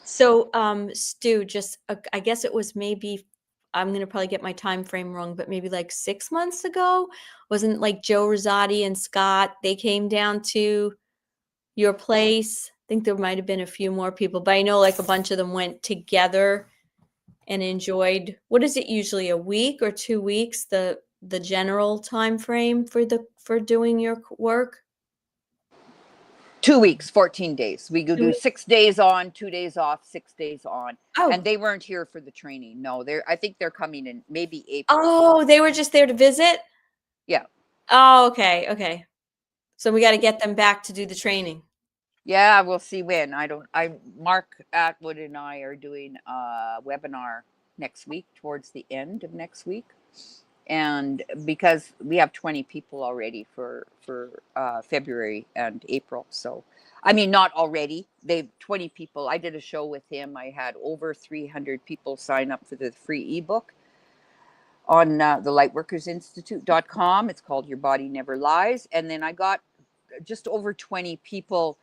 So, Stu, just I guess it was maybe, I'm going to probably get my time frame wrong, but maybe like 6 months ago, wasn't like Joe Rosati and Scott, they came down to your place? I think there might have been a few more people, but I know like a bunch of them went together and enjoyed, what is it usually, a week or 2 weeks, the general time frame for doing your work? 2 weeks, 14 days. We go do 6 days on, 2 days off, 6 days on. Oh. And they weren't here for the training. No, I think they're coming in maybe April. Oh, they were just there to visit? Yeah. Oh, okay. Okay. So we got to get them back to do the training. Yeah, we'll see when. Mark Atwood and I are doing a webinar next week, towards the end of next week. And because we have 20 people already for February and April. So, I mean, not already. They've 20 people. I did a show with him. I had over 300 people sign up for the free ebook on the lightworkersinstitute.com. It's called Your Body Never Lies. And then I got just over 20 people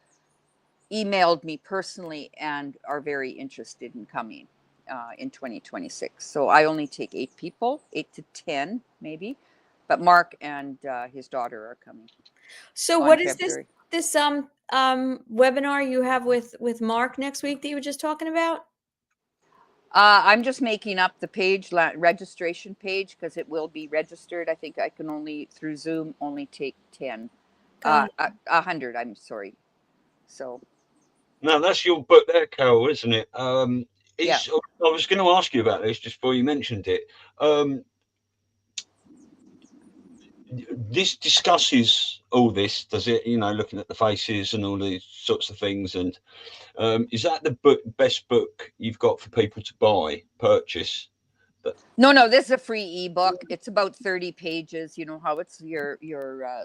emailed me personally and are very interested in coming in 2026. So I only take 8 people, 8 to 10 maybe, but Mark and his daughter are coming. So what is this webinar you have with Mark next week that you were just talking about? I'm just making up the page, registration page, because it will be registered. I think I can only, through Zoom, only take 10, 100. I'm sorry. So. No, that's your book there, Carole, isn't it? It's, I was going to ask you about this just before you mentioned it. This discusses all this, does it? You know, looking at the faces and all these sorts of things. And is that the best book you've got for people to purchase? No, this is a free ebook. It's about 30 pages. You know how it's your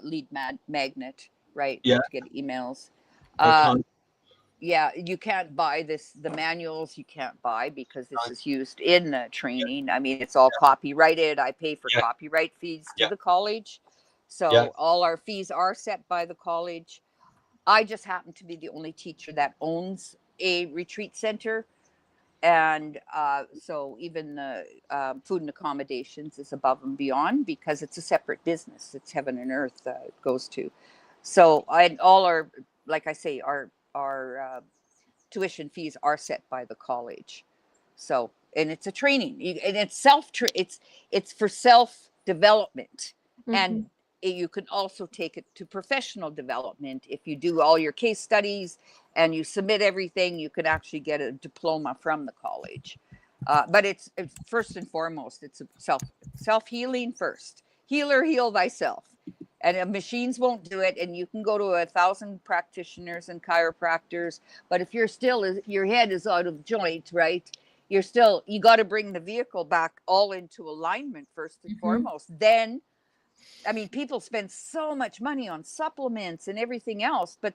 lead magnet, right? Yeah. To get emails. Okay. Yeah, you can't buy this. The manuals you can't buy because this is used in the training. I mean, it's all copyrighted. I pay for copyright fees to the college. So all our fees are set by the college. I just happen to be the only teacher that owns a retreat center. And so even the food and accommodations is above and beyond because it's a separate business. It's heaven and earth it goes to. So all our, like I say, our tuition fees are set by the college. So, and it's a training, and it's it's for self development, and you can also take it to professional development. If you do all your case studies and you submit everything, you could actually get a diploma from the college. But it's first and foremost, it's a self healing first. Heal thyself. And machines won't do it. And you can go to 1,000 practitioners and chiropractors. But if you're still, your head is out of joint, right? You got to bring the vehicle back all into alignment first and foremost. Then, I mean, people spend so much money on supplements and everything else, but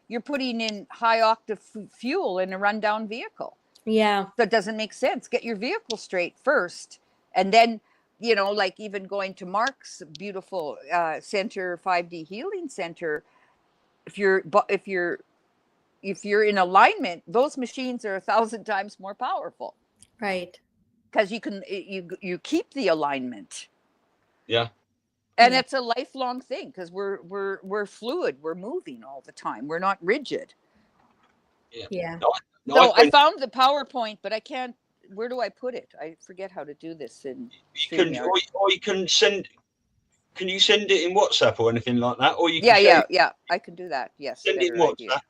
you're putting in high octave fuel in a rundown vehicle. Yeah. That doesn't make sense. Get your vehicle straight first. And then, you know, like even going to Mark's beautiful center, 5D healing center, if you're in alignment, those machines are 1,000 times more powerful. Right. Because you keep the alignment. Yeah. And it's a lifelong thing because we're fluid. We're moving all the time. We're not rigid. Yeah. So I found the PowerPoint, but I can't. Where do I put it? I forget how to do this in StreamYard. Or you can send. Can you send it in WhatsApp or anything like that? Or you can yeah. I can do that. Yes. Send it in WhatsApp. Idea. I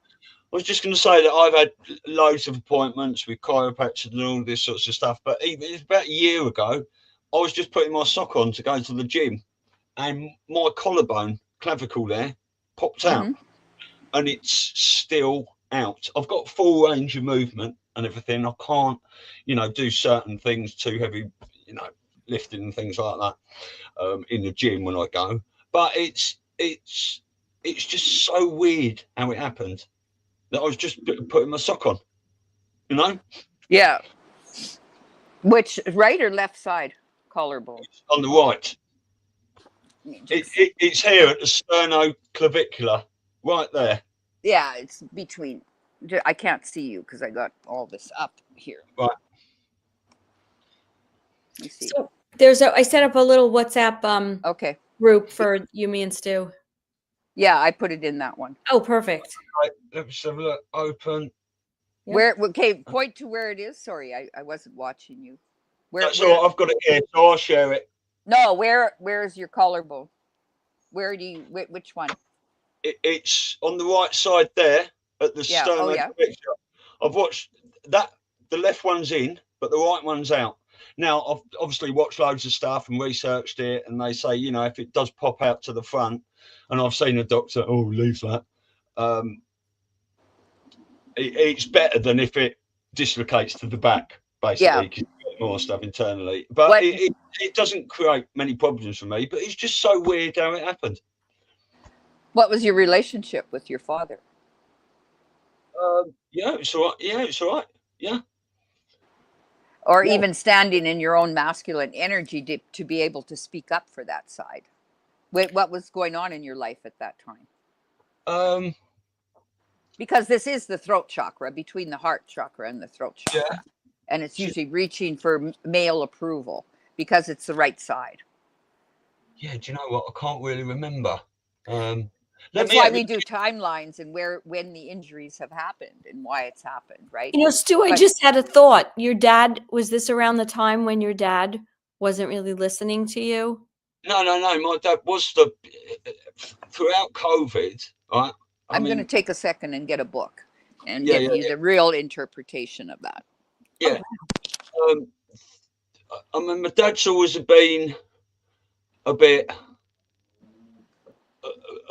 was just going to say that I've had loads of appointments with chiropractors and all this sorts of stuff. But it's about a year ago, I was just putting my sock on to go to the gym, and my collarbone, clavicle there, popped out, and it's still out. I've got full range of movement and everything. I can't, do certain things too heavy, lifting and things like that in the gym when I go. But it's just so weird how it happened that I was just putting my sock on, Yeah. Which right or left side collarbone? It's on the right. It's here at the sternoclavicular, right there. Yeah, it's between. I can't see you because I got all this up here. Right. Let me see. So I set up a little WhatsApp group for you, me, and Stu. Yeah, I put it in that one. Oh, perfect. Right, let's have a look. Open. Yep. Point to where it is. Sorry, I wasn't watching you. That's all. I've got it here, so I'll share it. No, where is your collarbone? Which one? It's on the right side there at the sternum. I've watched that. The left one's in, but the right one's out. Now, I've obviously watched loads of stuff and researched it, and they say, if it does pop out to the front, and I've seen a doctor, leave that. It's better than if it dislocates to the back, basically, because you get more stuff internally. But it doesn't create many problems for me, but it's just so weird how it happened. What was your relationship with your father? It's all right. Yeah, it's all right. Yeah. Or even standing in your own masculine energy to be able to speak up for that side. What was going on in your life at that time? Because this is the throat chakra, between the heart chakra and the throat chakra. Yeah. And it's usually reaching for male approval because it's the right side. Yeah, do you know what? I can't really remember. That's why we do timelines and when the injuries have happened and why it's happened, right? Stu, I just had a thought. Your dad, was this around the time when your dad wasn't really listening to you? No. My dad was throughout COVID, right? I'm going to take a second and get a book and give you the real interpretation of that. Yeah. I mean, my dad's always been a bit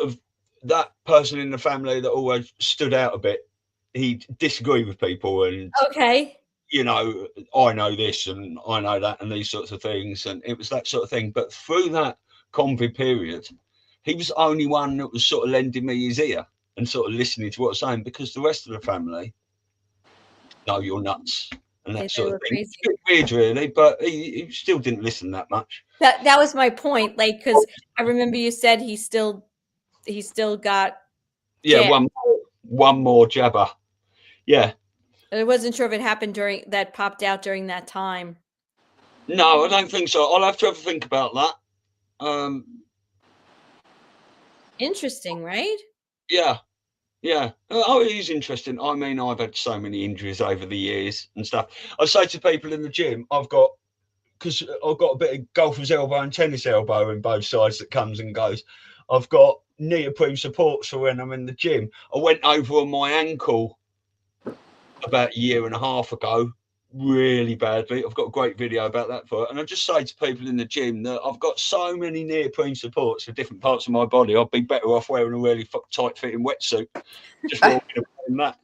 of that person in the family that always stood out a bit. He disagreed with people, and Okay. you know, I know this and I know that, and these sorts of things, and it was that sort of thing. But through that COVID period, he was the only one that was sort of lending me his ear and sort of listening to what I was saying, because the rest of the family, no, you're nuts, and They that sort of were thing. crazy. It's a bit weird, really, but he still didn't listen that much. That was my point. Like, because I remember you said he still got Yeah, jabbed. one more jabber. Yeah. I wasn't sure if it happened during that popped out during that time. No, I don't think so. I'll have to have a think about that. Interesting, right? Yeah. Yeah. Oh, it is interesting. I mean, I've had so many injuries over the years and stuff. I say to people in the gym, because I've got a bit of golfer's elbow and tennis elbow in both sides that comes and goes. I've got neoprene supports for when I'm in the gym. I went over on my ankle about a year and a half ago, really badly. I've got a great video about that for it. And I just say to people in the gym that I've got so many neoprene supports for different parts of my body, I'd be better off wearing a really tight fitting wetsuit, just walking around in that.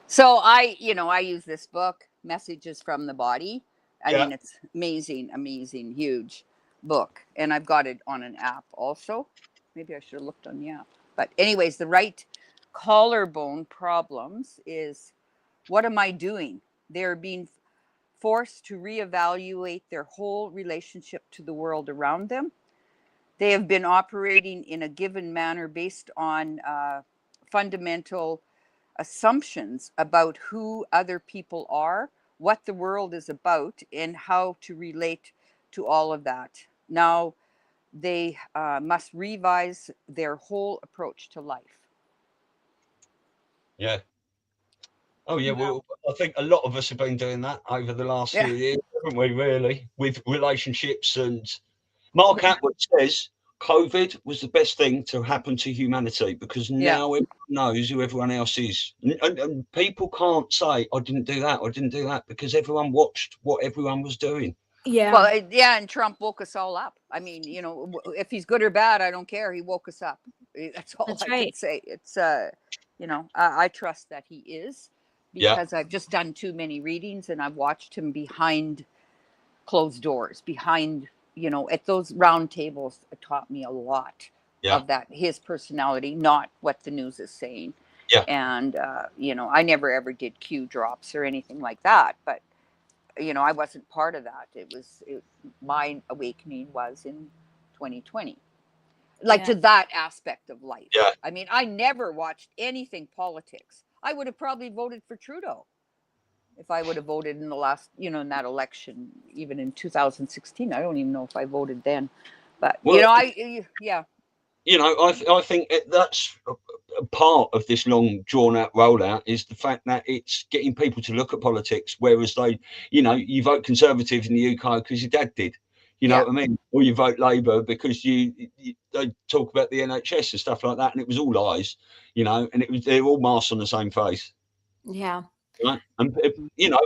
So I use this book, Messages from the Body. I Yeah. mean, it's amazing, huge book. And I've got it on an app also. Maybe I should have looked on the app. But anyways, the right collarbone problems is, what am I doing? They're being forced to reevaluate their whole relationship to the world around them. They have been operating in a given manner based on fundamental assumptions about who other people are, what the world is about, and how to relate to all of that. Now they must revise their whole approach to life. Yeah. Oh, yeah. Well, I think a lot of us have been doing that over the last few Yeah. years, haven't we, really, with relationships. And Mark Atwood says COVID was the best thing to happen to humanity, because Yeah. now everyone knows who everyone else is. And people can't say, I didn't do that, because everyone watched what everyone was doing. Yeah. Well, yeah, and Trump woke us all up. I mean, if he's good or bad, I don't care. He woke us up. That's all That's I right. can say. It's, I trust that he is, Yeah. because I've just done too many readings and I've watched him behind closed doors, at those round tables. It taught me a lot Yeah. of that, his personality, not what the news is saying. Yeah. And, I never ever did Q drops or anything like that, but I wasn't part of that. My awakening was in 2020, Yeah. to that aspect of life. Yeah. I mean, I never watched anything politics. I would have probably voted for Trudeau if I would have voted in the last, in that election, even in 2016. I don't even know if I voted then, but Well, yeah. I think that's a part of this long drawn out rollout, is the fact that it's getting people to look at politics, whereas you vote Conservative in the UK because your dad did, you know what I mean? Or you vote Labour because they talk about the NHS and stuff like that, and it was all lies, and they're all masks on the same face. Yeah. Right. And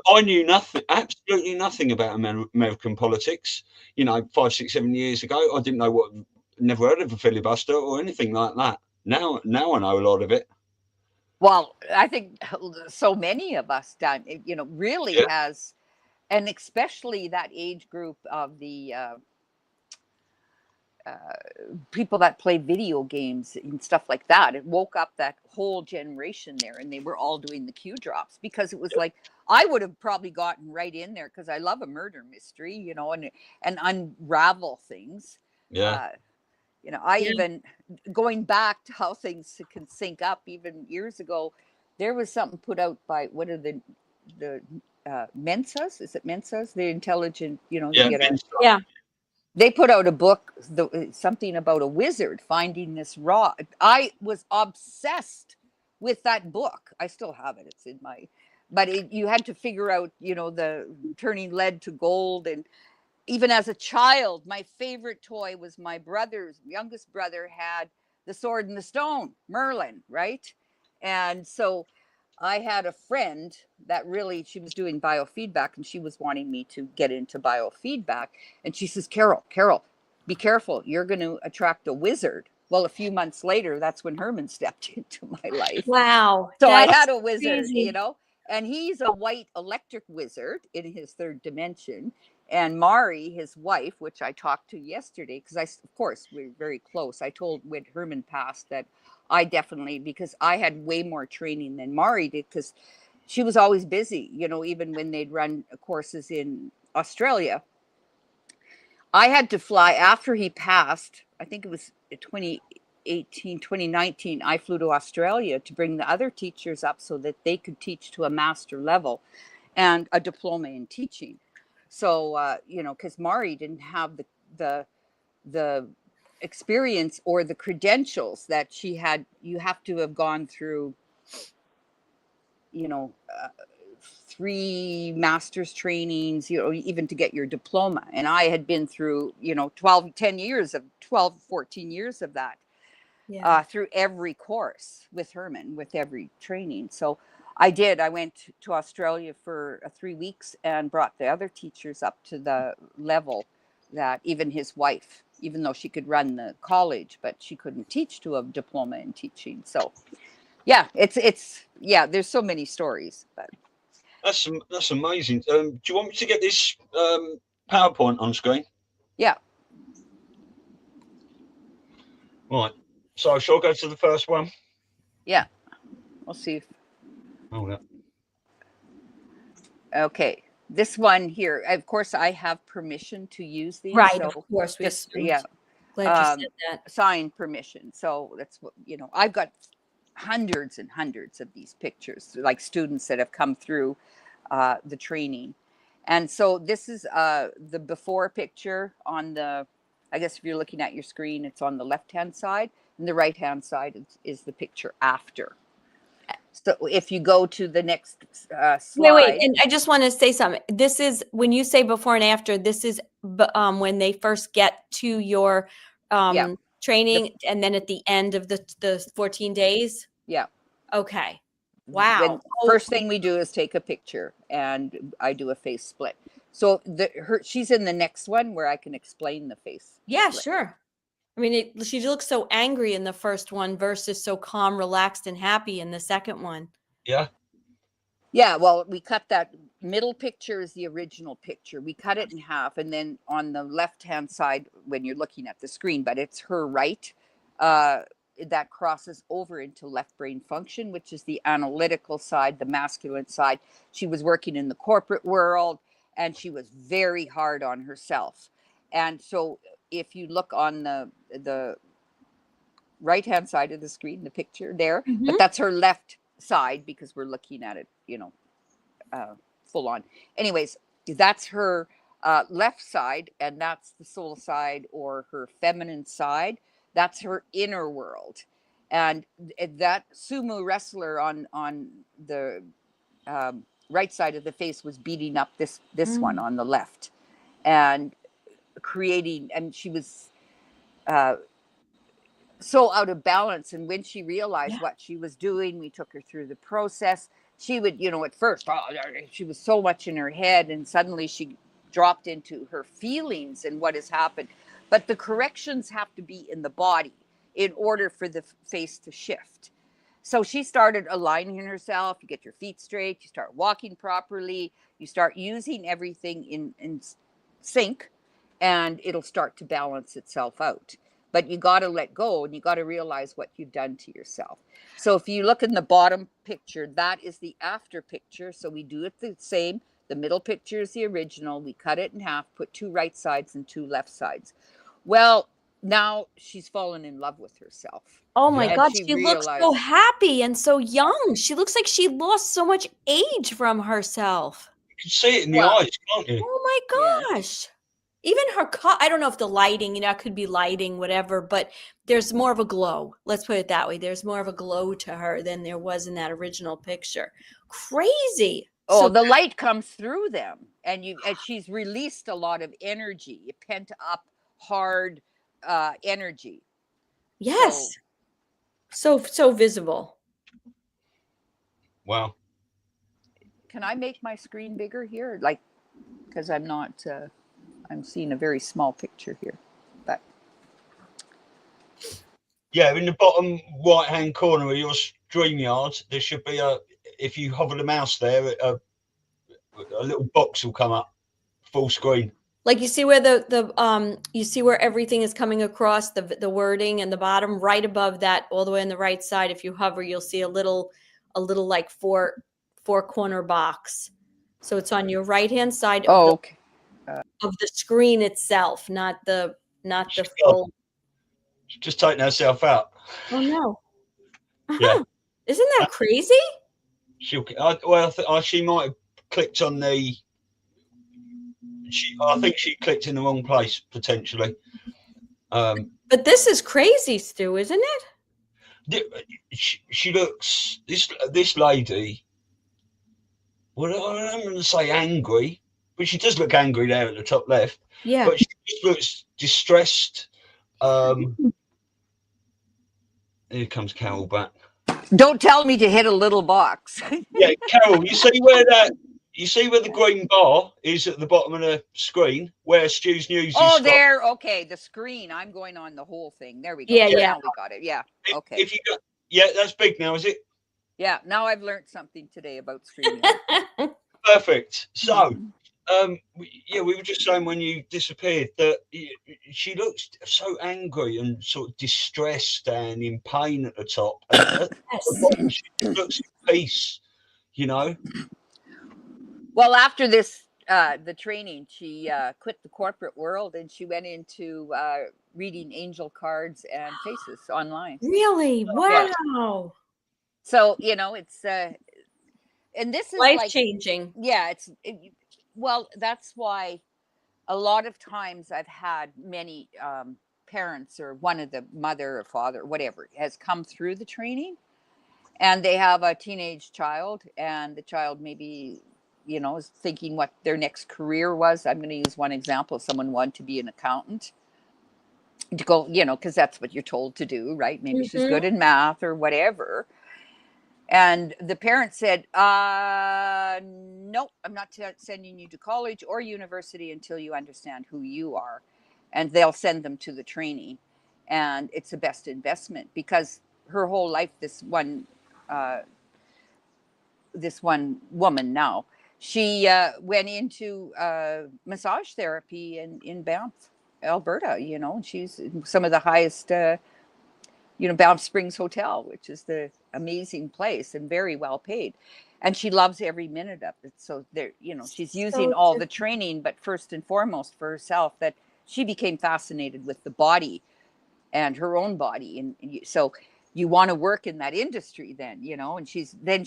I knew absolutely nothing about American politics. 5, 6, 7 years ago, I didn't know never heard of a filibuster or anything like that. Now I know a lot of it. Well, I think so many of us done, really has, and especially that age group of the people that play video games and stuff like that. It woke up that whole generation there, and they were all doing the Q drops, because it was like, I would have probably gotten right in there, because I love a murder mystery, and unravel things. Yeah. Even going back to how things can sync up, even years ago, there was something put out by what are the Mensas? Is it Mensas? The intelligent, Yeah. they put out a book, something about a wizard finding this rock. I was obsessed with that book. I still have it. It's in my, but you had to figure out, the turning lead to gold. And even as a child, my favorite toy was my youngest brother had the Sword and the Stone, Merlin, right? And so I had a friend that really, she was doing biofeedback and she was wanting me to get into biofeedback. And she says, Carole, be careful. You're going to attract a wizard. Well, a few months later, that's when Herman stepped into my life. Wow. So I that's had a wizard, crazy. you know, and he's a white electric wizard in his third dimension. And Mari, his wife, which I talked to yesterday, because of course, we're very close. I told when Herman passed that I definitely, because I had way more training than Mari did, because she was always busy, you know, even when they'd run courses in Australia. I had to fly after he passed. I think it was 2018, 2019. I flew to Australia to bring the other teachers up so that they could teach to a master level and a diploma in teaching. So, you know, because Mari didn't have the experience or the credentials that she had. You have to have gone through, you know, 3 master's trainings, you know, even to get your diploma. And I had been through, you know, 14 years of that. Yeah. Through every course with Herman, with every training. So I went to Australia for 3 weeks and brought the other teachers up to the level that even his wife, even though she could run the college, but she couldn't teach to a diploma in teaching. So yeah, it's yeah, there's so many stories. But That's amazing. Do you want me to get this PowerPoint on screen? yeah. Right. So shall I go to the first one? Yeah. We'll see if Oh, yeah. Okay, this one here, of course, I have permission to use these. Right. So Of course. just, I'm yeah, glad you said that. signed permission. So that's what, you know, I've got hundreds and hundreds of these pictures, like students that have come through the training. And so this is the before picture on the, I guess if you're looking at your screen, it's on the left-hand side, and the right-hand side is the picture after. So if you go to the next slide. Wait, and I just want to say something. This is when you say before and after. This is when they first get to your Yeah. training, and then at the end of the 14 days. Yeah. Okay. Wow. First thing we do is take a picture, and I do a face split. So she's in the next one where I can explain the face. Yeah, split. sure. I mean, she looks so angry in the first one versus so calm, relaxed, and happy in the second one. Yeah. Yeah, well, we cut that middle picture is the original picture. We cut it in half, and then on the left-hand side, when you're looking at the screen, but it's her right, that crosses over into left brain function, which is the analytical side, the masculine side. She was working in the corporate world, and she was very hard on herself. And so if you look on the right-hand side of the screen, the picture there, but that's her left side because we're looking at it, you know, full on. Anyways, that's her left side, and that's the soul side or her feminine side. That's her inner world. And that sumo wrestler on the right side of the face was beating up this one on the left and creating, and she was so out of balance. And when she realized what she was doing, we took her through the process. She would, you know, at first, she was so much in her head, and suddenly she dropped into her feelings and what has happened. But the corrections have to be in the body in order for the face to shift. So she started aligning herself. You get your feet straight, you start walking properly, you start using everything in sync, and it'll start to balance itself out. But you got to let go, and you got to realize what you've done to yourself. So if you look in the bottom picture, that is the after picture. So we do it the same. The middle picture is the original. We cut it in half, put 2 right sides and 2 left sides. Well, now she's fallen in love with herself. Oh my God, she looks so happy and so young. She looks like she lost so much age from herself. You can see it in the eyes, can't you? Oh my gosh. Even her I don't know if the lighting, you know, it could be lighting, whatever, but there's more of a glow. Let's put it that way. There's more of a glow to her than there was in that original picture. Crazy. Oh, the light comes through them, and she's released a lot of energy, pent up, hard energy. Yes. So visible. Wow. Can I make my screen bigger here? Like, because I'm not, I'm seeing a very small picture here. But Yeah, in the bottom right-hand corner of your StreamYard, there should be if you hover the mouse there, a little box will come up, full screen. Like you see where you see where everything is coming across, the wording and the bottom, right above that, all the way on the right side. If you hover, you'll see a little like four corner box. So it's on your right hand side of the screen itself, not the full. She's just taking herself out. Oh no! Yeah, isn't that crazy? She might have clicked on the. I think she clicked in the wrong place potentially. But this is crazy, Stu, isn't it? She looks this lady. Well, I'm going to say angry, but she does look angry there at the top left. Yeah. But she just looks distressed. Here comes Carole back. Don't tell me to hit a little box. Yeah, Carole, you see where the green bar is at the bottom of the screen where Stu's News is? Oh, there. Okay, the screen. I'm going on the whole thing. There we go. Yeah. Now we got it. Yeah. Okay. If you got, yeah, that's big now, is it? Yeah. Now I've learned something today about screen. Perfect. So, we were just saying when you disappeared that she looks so angry and sort of distressed and in pain at the top. And at the bottom, she looks at peace, you know. Well, after this, the training, she quit the corporate world and she went into reading angel cards and faces online. Really? Wow. Yeah. So, it's and this is life changing. Yeah, well, that's why a lot of times I've had many parents or one of the mother or father, whatever, has come through the training and they have a teenage child and the child maybe, is thinking what their next career was. I'm going to use one example. Someone wanted to be an accountant to go, because that's what you're told to do, right? Maybe she's good in math or whatever. And the parent said, nope, I'm not sending you to college or university until you understand who you are. And they'll send them to the training. And it's the best investment because her whole life, this one woman now, she went into massage therapy in Banff, Alberta, and she's some of the highest Banff Springs Hotel, which is the amazing place and very well paid. And she loves every minute of it. So there, she's using all the training, but first and foremost for herself, that she became fascinated with the body and her own body. And so you want to work in that industry then, and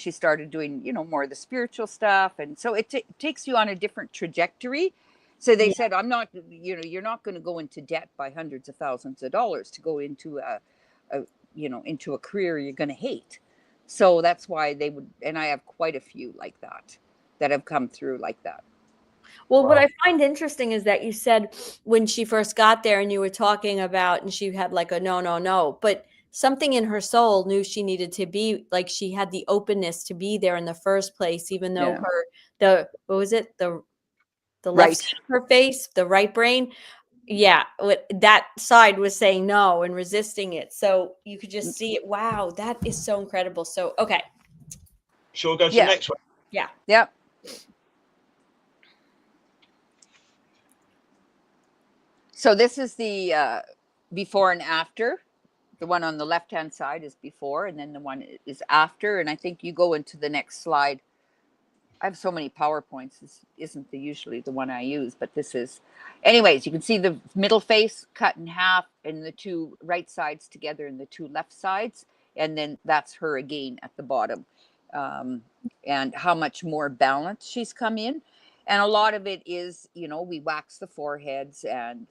she started doing, more of the spiritual stuff. And so it takes you on a different trajectory. So they said, I'm not, you're not going to go into debt by hundreds of thousands of dollars to go into into a career you're going to hate. So that's why they would, and I have quite a few like that have come through like that. Well, what I find interesting is that you said when she first got there and you were talking about, and she had like a no, but something in her soul knew she needed to be, like she had the openness to be there in the first place, even though what was it? The left side of her face, the right brain. Yeah, that side was saying no and resisting it. So you could just see it. Wow, that is so incredible. So, okay. Sure, go to the next one. Yeah. Yep. So this is the before and after. The one on the left-hand side is before, and then the one is after. And I think you go into the next slide. I have so many PowerPoints. This isn't usually the one I use, but this is. Anyways, you can see the middle face cut in half and the two right sides together and the two left sides. And then that's her again at the bottom. And how much more balanced she's come in. And a lot of it is, we wax the foreheads and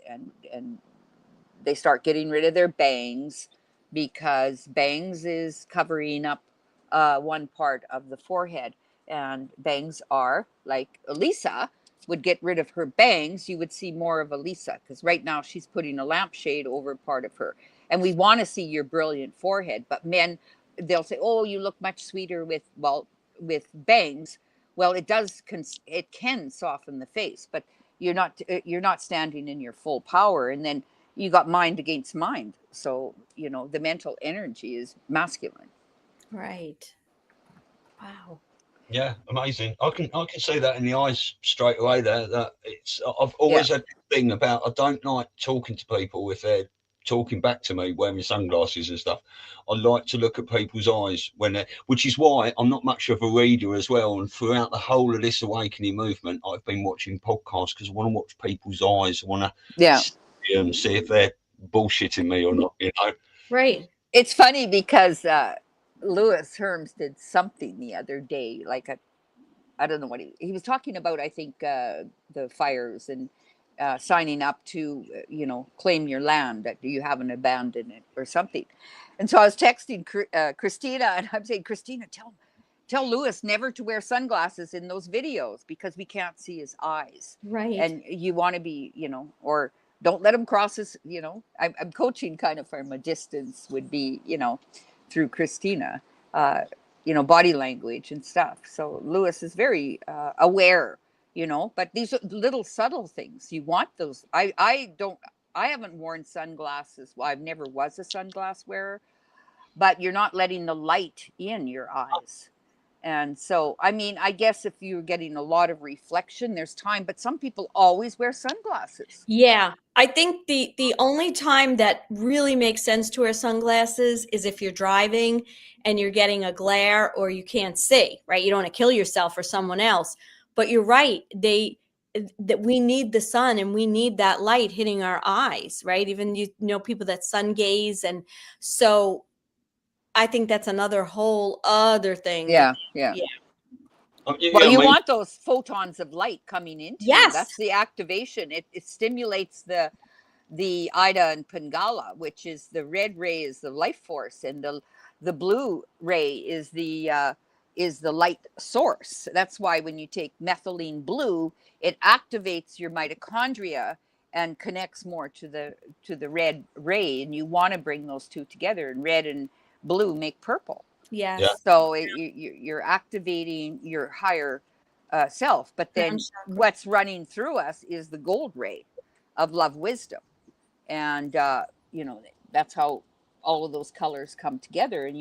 they start getting rid of their bangs because bangs is covering up one part of the forehead. And bangs are like Elisa would get rid of her bangs, you would see more of Elisa because right now she's putting a lampshade over part of her. And we want to see your brilliant forehead. But men, they'll say, oh, you look much sweeter with, well, with bangs, well, it does, it can soften the face, but you're not standing in your full power. And then you got mind against mind. So, the mental energy is masculine. Right. Wow. Yeah, amazing. I can see that in the eyes straight away there. That I've always had this thing about, I don't like talking to people if they're talking back to me wearing sunglasses and stuff. I like to look at people's eyes which is why I'm not much of a reader as well. And throughout the whole of this awakening movement, I've been watching podcasts because I want to watch people's eyes. I want to see if they're bullshitting me or not, Right. It's funny because Lewis Herms did something the other day, like I don't know what he was talking about. I think the fires and signing up to claim your land, that you haven't abandoned it or something. And so I was texting Christina, and I'm saying, Christina, tell Lewis never to wear sunglasses in those videos because we can't see his eyes. Right. And you want to be, or don't let him cross his, I'm coaching kind of from a distance, would be, through Christina, body language and stuff. So Lewis is very aware, but these are little subtle things. You want those. I haven't worn sunglasses. Well, I've never was a sunglass wearer, but you're not letting the light in your eyes. And so, I mean, I guess if you're getting a lot of reflection, there's time, but some people always wear sunglasses. Yeah. I think the only time that really makes sense to wear sunglasses is if you're driving and you're getting a glare or you can't see, right? You don't want to kill yourself or someone else. But you're right. That we need the sun and we need that light hitting our eyes, right? Even, people that sun gaze. And so I think that's another whole other thing. Yeah. Well, you want those photons of light coming into you. That's the activation. It stimulates the Ida and Pingala, which is the red ray is the life force, and the blue ray is the light source. That's why when you take methylene blue, it activates your mitochondria and connects more to the red ray, and you want to bring those two together, and red and blue make purple. Yes. Yeah. So you're activating your higher self, but then what's running through us is the gold ray of love, wisdom, and that's how all of those colors come together. And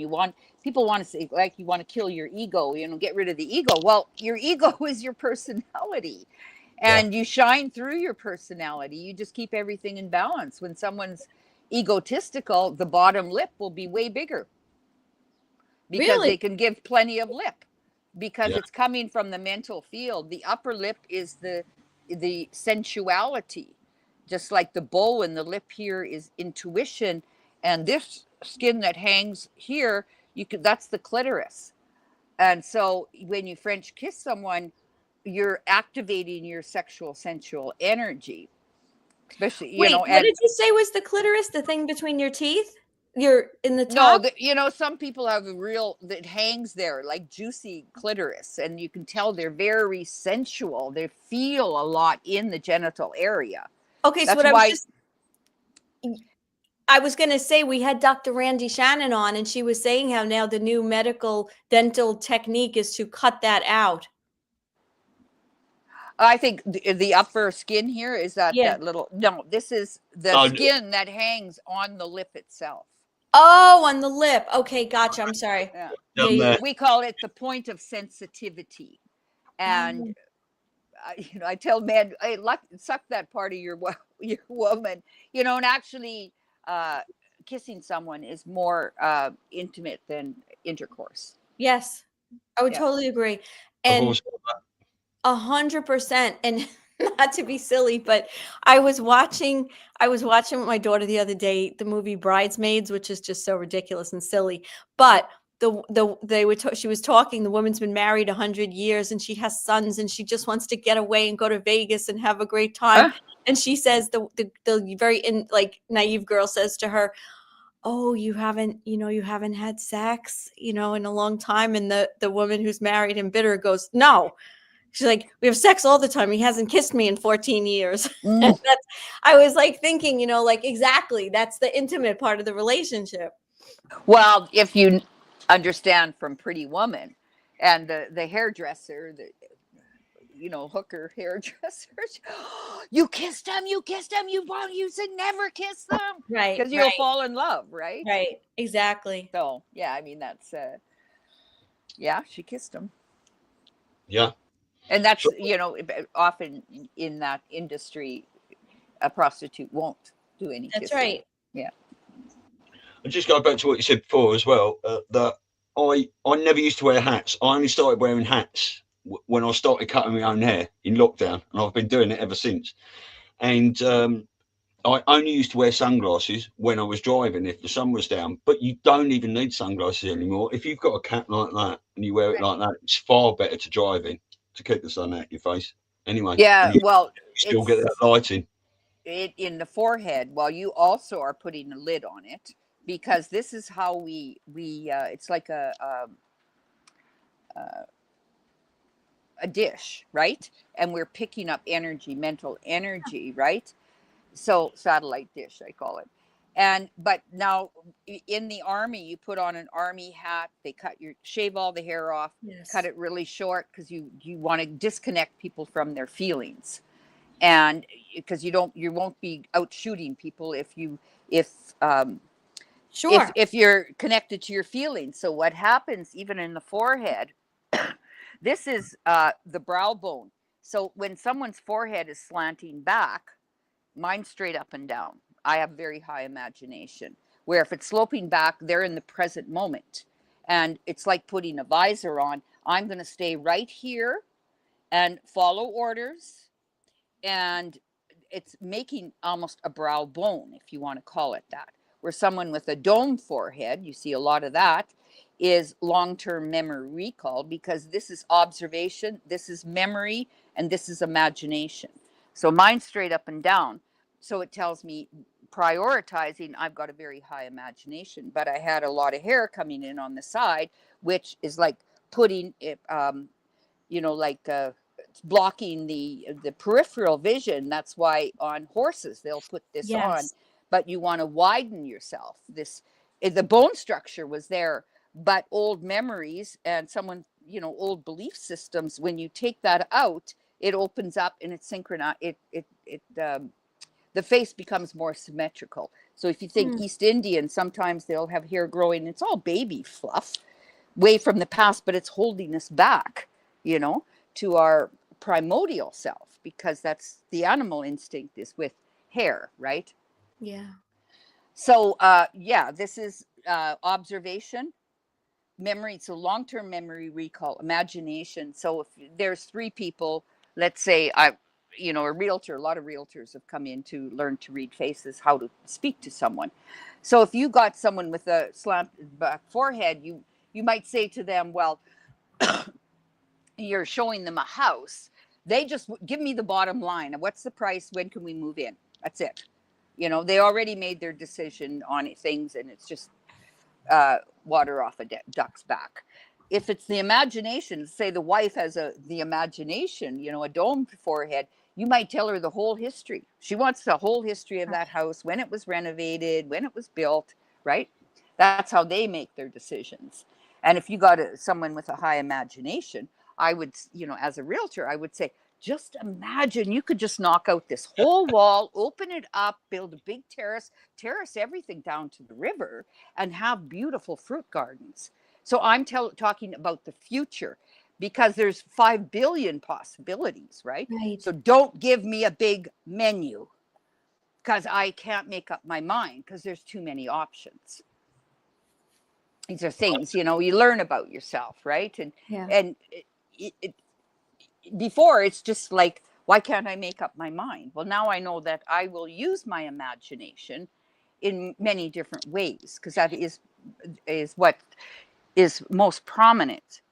people want to say, like, you want to kill your ego, get rid of the ego. Well, your ego is your personality, and you shine through your personality. You just keep everything in balance. When someone's egotistical, the bottom lip will be way bigger because they can give plenty of lip because it's coming from the mental field. The upper lip is the sensuality, just like the bow, and the lip here is intuition, and this skin that hangs here, that's the clitoris. And so when you French kiss someone, you're activating your sexual sensual energy. Especially, Wait, what did you say was the clitoris? The thing between your teeth? You're in the top? No, some people have that hangs there, like juicy clitoris, and you can tell they're very sensual. They feel a lot in the genital area. Okay, so I was going to say, we had Dr. Randy Shannon on, and she was saying how now the new medical dental technique is to cut that out. I think the upper skin here is that little, no, this is the skin that hangs on the lip itself. Oh, on the lip. Okay, gotcha. I'm sorry. Yeah. We call it the point of sensitivity. And, I tell men, hey, suck that part of your woman, and actually kissing someone is more intimate than intercourse. Yes, I would totally agree. And 100%. And not to be silly, but I was watching with my daughter the other day the movie Bridesmaids, which is just so ridiculous and silly. But she was talking. The woman's been married 100 years, and she has sons, and she just wants to get away and go to Vegas and have a great time. And she says the very naive girl says to her, "Oh, you haven't had sex, in a long time." And the woman who's married and bitter goes, "No." She's like, "We have sex all the time. He hasn't kissed me in 14 years. And I was thinking, exactly. That's the intimate part of the relationship. Well, if you understand from Pretty Woman, And the hairdresser, hooker hairdresser, you kissed him, you should never kiss them, Right. because you'll fall in love, right? Right. Exactly. So yeah, I mean, that's yeah, she kissed him. Yeah. And that's, often in that industry, a prostitute won't do any That's kissing. right. Yeah. And just go back to what you said before as well, that I never used to wear hats. I only started wearing hats when I started cutting my own hair in lockdown, and I've been doing it ever since. And I only used to wear sunglasses when I was driving if the sun was down, but you don't even need sunglasses anymore. If you've got a cap like that and you wear it like that, it's far better to drive in to keep the sun out your face. Anyway, Yeah, well, you still get that lighting. It in the forehead, while you also are putting a lid on it, because this is how we it's like a dish, right? And we're picking up energy, mental energy, right? So satellite dish, I call it. But now in the army, you put on an army hat. They shave all the hair off, Yes. cut it really short, because you want to disconnect people from their feelings, and because you won't be out shooting people if Sure. if you're connected to your feelings. So what happens even in the forehead? This is the brow bone. So when someone's forehead is slanting back, mine's straight up and down. I have very high imagination, where if it's sloping back, they're in the present moment. And it's like putting a visor on. I'm going to stay right here and follow orders. And it's making almost a brow bone, if you want to call it that. Where someone with a dome forehead, you see a lot of that, is long-term memory recall, because this is observation, this is memory, and this is imagination. So mine's straight up and down. So it tells me prioritizing, I've got a very high imagination, but I had a lot of hair coming in on the side, which is like putting it, it's blocking the peripheral vision. That's why on horses, they'll put this on, but you want to widen yourself. The bone structure was there, but old memories and old belief systems, when you take that out, it opens up and it's synchronized. The face becomes more symmetrical. So if you think East Indian, sometimes they'll have hair growing. It's all baby fluff, way from the past, but it's holding us back, to our primordial self, because that's the animal instinct is with hair, right? Yeah. So, this is observation, memory. So long-term memory recall, imagination. So if there's three people, let's say a realtor, a lot of realtors have come in to learn to read faces, how to speak to someone. So if you got someone with a slanted back forehead, you might say to them, well, you're showing them a house. They just give me the bottom line. What's the price? When can we move in? That's it. They already made their decision on things, and it's just water off a duck's back. If it's the imagination, say the wife has the imagination, a dome forehead, you might tell her the whole history. She wants the whole history of that house, when it was renovated, when it was built, right? That's how they make their decisions. And if you got someone with a high imagination, I would, as a realtor, I would say, just imagine you could just knock out this whole wall, open it up, build a big terrace everything down to the river, and have beautiful fruit gardens. So I'm talking about the future, because there's 5 billion possibilities, right? So don't give me a big menu, because I can't make up my mind, because there's too many options. These are things, you learn about yourself, right? And before, it's just like, why can't I make up my mind? Well, now I know that I will use my imagination in many different ways, because that is what is most prominent.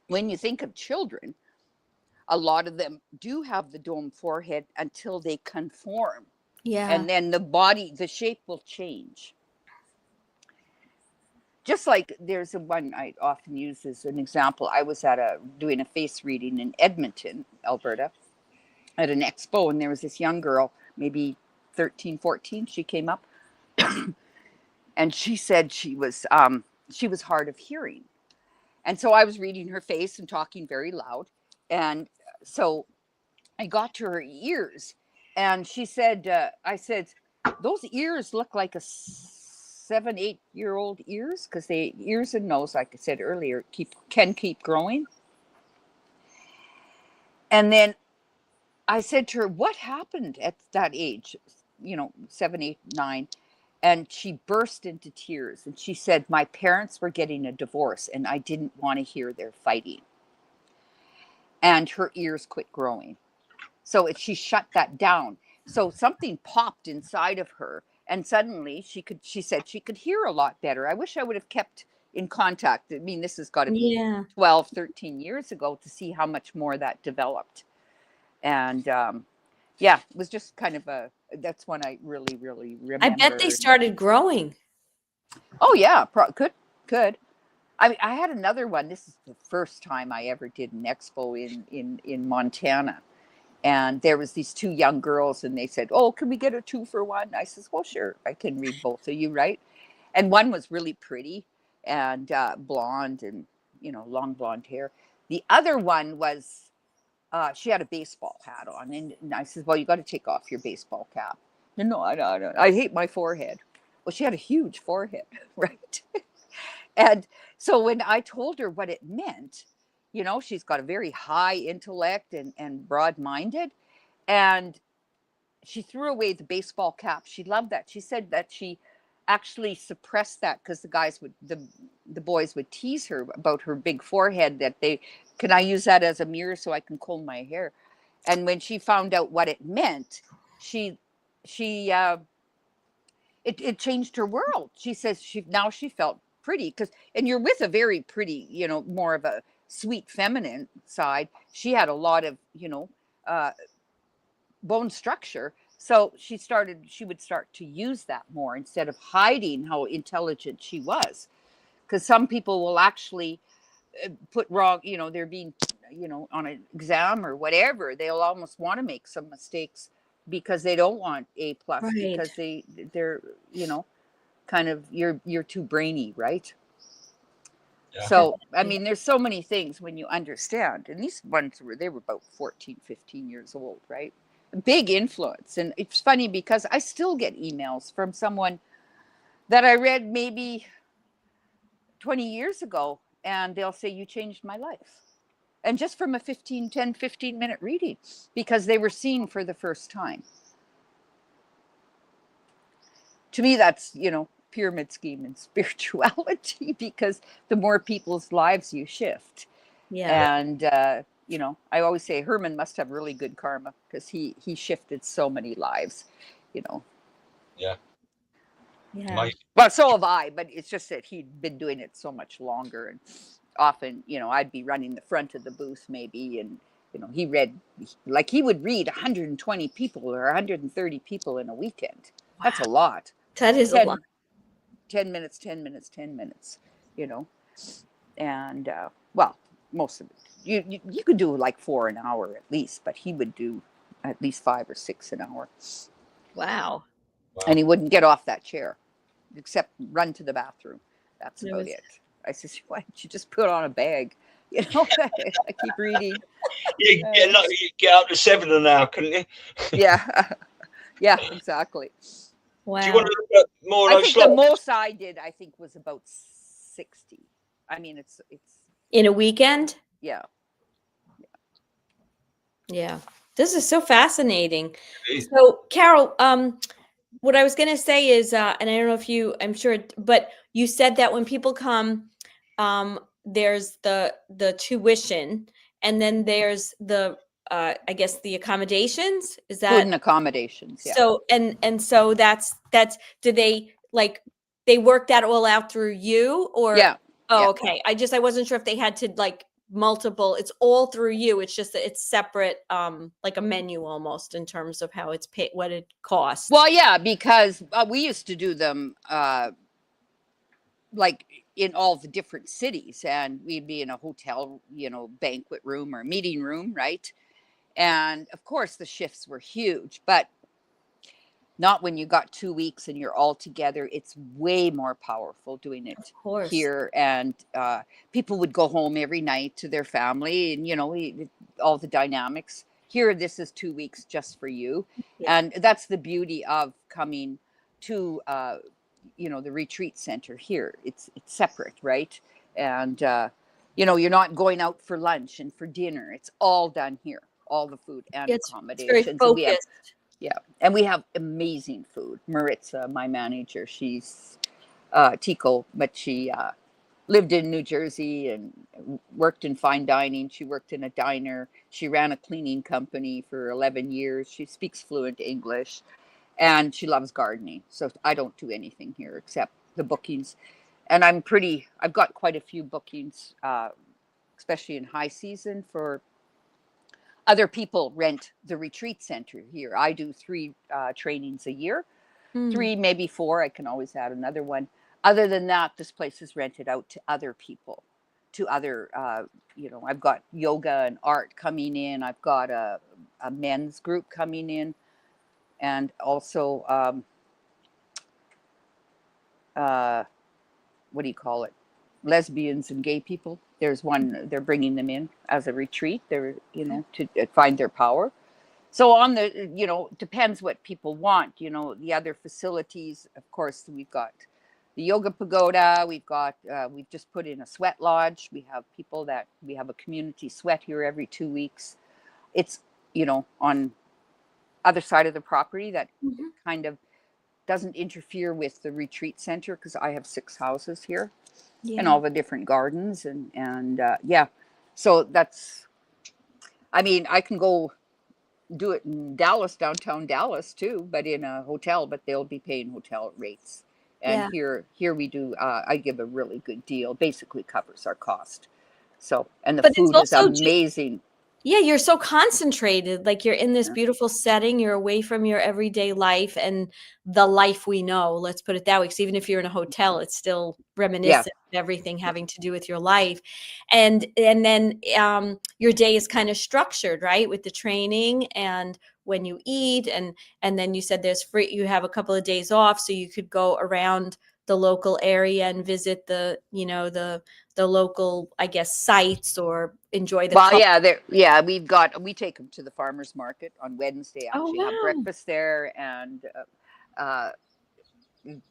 When you think of children, a lot of them do have the dome forehead until they conform. Yeah. And then the shape will change. Just like there's one I often use as an example. I was doing a face reading in Edmonton, Alberta, at an expo, and there was this young girl, maybe 13, 14. She came up and she said she was, she was hard of hearing. And so I was reading her face and talking very loud. And so I got to her ears, and she said, I said, those ears look like a 7-8-year-old ears, because the ears and nose, like I said earlier, can keep growing. And then I said to her, what happened at that age, 7, 8, 9? And she burst into tears, and she said, my parents were getting a divorce and I didn't want to hear their fighting. And her ears quit growing. So she shut that down. So something popped inside of her, and suddenly she said she could hear a lot better. I wish I would have kept in contact. I mean, this has got to be 12, 13 years ago to see how much more that developed. And it was just kind of that's one I really, really remember. I bet they started growing. Oh yeah, could. I mean, I had another one. This is the first time I ever did an expo in Montana. And there was these 2 young girls, and they said, oh, can we get a 2 for 1? I says, well, sure, I can read both of you, right? And one was really pretty and blonde and, long blonde hair. The other one was, she had a baseball hat on. And I said, well, you got to take off your baseball cap. No, I don't. I hate my forehead. Well, she had a huge forehead, right? And so when I told her what it meant, she's got a very high intellect and broad-minded. And she threw away the baseball cap. She loved that. She said that she actually suppressed that because the boys would tease her about her big forehead, that can I use that as a mirror so I can comb my hair? And when she found out what it meant, it changed her world. She says she felt pretty, and you're with a very pretty, more of a sweet feminine side. She had a lot of, bone structure. So she would start to use that more instead of hiding how intelligent she was. Because some people will actually put wrong, they're being, on an exam or whatever, they'll almost want to make some mistakes because they don't want A+, right, because they're, kind of, you're too brainy, right? Yeah. So, I mean, there's so many things when you understand. And these ones they were about 14, 15 years old, right? Big influence. And it's funny because I still get emails from someone that I read maybe 20 years ago, and they'll say, you changed my life. And just from a 15 minute reading, because they were seen for the first time. To me, that's, pyramid scheme and spirituality, because the more people's lives you shift. Yeah. And, I always say Herman must have really good karma because he shifted so many lives, Yeah. Yeah. Well, so have I, but it's just that he'd been doing it so much longer. And often, I'd be running the front of the booth maybe. And, he would read 120 people or 130 people in a weekend. Wow. That's a lot. That is a lot. 10 minutes, 10 minutes, 10 minutes, and most of it, you could do like 4 an hour at least, but he would do at least 5 or 6 an hour. Wow. And he wouldn't get off that chair except run to the bathroom. That's about it. I said, why don't you just put on a bag? I keep reading. You get up to 7 an hour, couldn't you? Yeah. Yeah, exactly. Wow. Do you want to look at more of those slots? The most I did, I think, was about 60. I mean, it's in a weekend. Yeah. Yeah. This is so fascinating. So, Carole, what I was going to say is, and I don't know if I'm sure, but you said that when people come, there's the tuition, and then there's the I guess the accommodations. Is that food and accommodations? Yeah. So and so that's do they they work that all out through you, or yeah? Oh, yeah. Okay. I wasn't sure if they had to multiple. It's all through you. It's just that it's separate, like a menu almost in terms of how it's paid, what it costs. Well, yeah, because we used to do them in all the different cities, and we'd be in a hotel, banquet room or meeting room, right? And of course the shifts were huge, but Not when you got 2 weeks and you're all together. It's way more powerful doing it Of course. here. And people would go home every night to their family, and all the dynamics. Here, this is 2 weeks just for you. Yeah. And that's the beauty of coming to the retreat center here. It's separate, right? And you're not going out for lunch and for dinner. It's all done here, all the food and It's very accommodations. And we have, focused. yeah, and we have amazing food. Maritza, my manager, she's Tico, but she lived in New Jersey and worked in fine dining. She worked in a diner. She ran a cleaning company for 11 years. She speaks fluent English, and she loves gardening. So I don't do anything here except the bookings. And I've got quite a few bookings, especially in high season, for other people rent the retreat center here. I do 3 trainings a year, 3, maybe 4. I can always add another one. Other than that, this place is rented out to other people, to other, I've got yoga and art coming in. I've got a men's group coming in, and also, what do you call it? Lesbians and gay people. There's one, they're bringing them in as a retreat. They're, to find their power. So on the, depends what people want. The other facilities, of course, we've got the yoga pagoda. We've just put in a sweat lodge. We have a community sweat here every 2 weeks. It's, on other side of the property that kind of doesn't interfere with the retreat center, because I have 6 houses here. Yeah. And all the different gardens and so that's, I can go do it in Dallas, downtown Dallas too, but in a hotel, but they'll be paying hotel rates. And here we do, I give a really good deal, basically covers our cost. So, and the food is amazing. You're so concentrated, like you're in this beautiful setting, you're away from your everyday life and the life we know, let's put it that way. Because even if you're in a hotel, it's still reminiscent of everything having to do with your life. And then your day is kind of structured, right? With the training and when you eat, and then you said you have a couple of days off, so you could go around the local area and visit the local, I guess, sites, or enjoy the we take them to the farmers market on Wednesday. Have breakfast there, and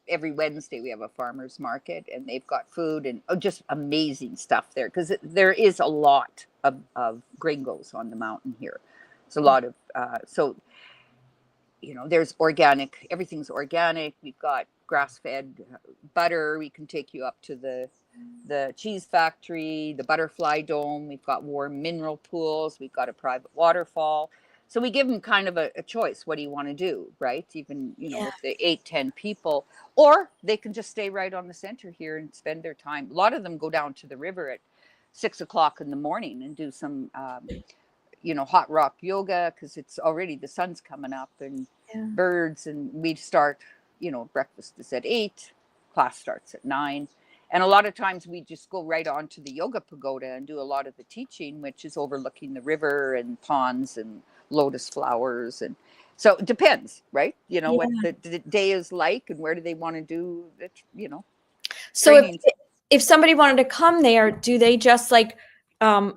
every Wednesday we have a farmers market, and they've got food and just amazing stuff there, because there is a lot of gringos on the mountain here. It's a lot of there's organic, everything's organic. We've got grass-fed butter. We can take you up to the cheese factory, the butterfly dome. We've got warm mineral pools. We've got a private waterfall. So we give them kind of a choice. What do you want to do, right? Even, if they 8-10 people, or they can just stay right on the center here and spend their time. A lot of them go down to the river at 6 o'clock in the morning and do some, hot rock yoga, because it's already, the sun's coming up, and birds, and we start, breakfast is at 8, class starts at 9. And a lot of times we just go right on to the yoga pagoda and do a lot of the teaching, which is overlooking the river and ponds and lotus flowers. And so it depends, right? What the day is like, and where do they want to do it, So if somebody wanted to come there, do they just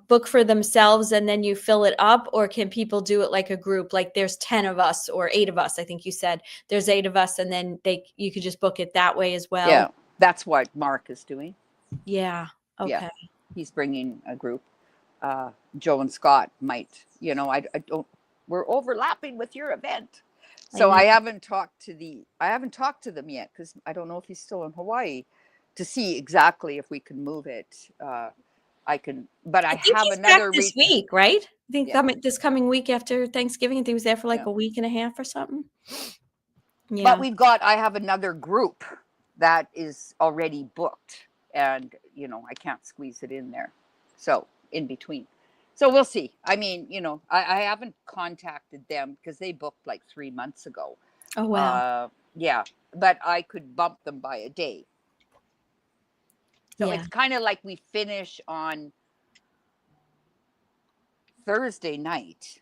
book for themselves and then you fill it up, or can people do it like a group? Like there's 10 of us or 8 of us. I think you said there's 8 of us, and then you could just book it that way as well. Yeah, that's what Mark is doing. Yeah. Okay. Yeah, he's bringing a group. Joe and Scott might, I don't. We're overlapping with your event, so I haven't talked to them yet, because I don't know if he's still in Hawaii, to see exactly if we can move it. I can, but I have another back this week, right? I think this coming week after Thanksgiving. I think he was there for a week and a half or something. Yeah. But I have another group that is already booked, and I can't squeeze it in there, so in between. So we'll see. I haven't contacted them because they booked 3 months ago. Oh wow. But I could bump them by a day. So it's kind of like we finish on Thursday night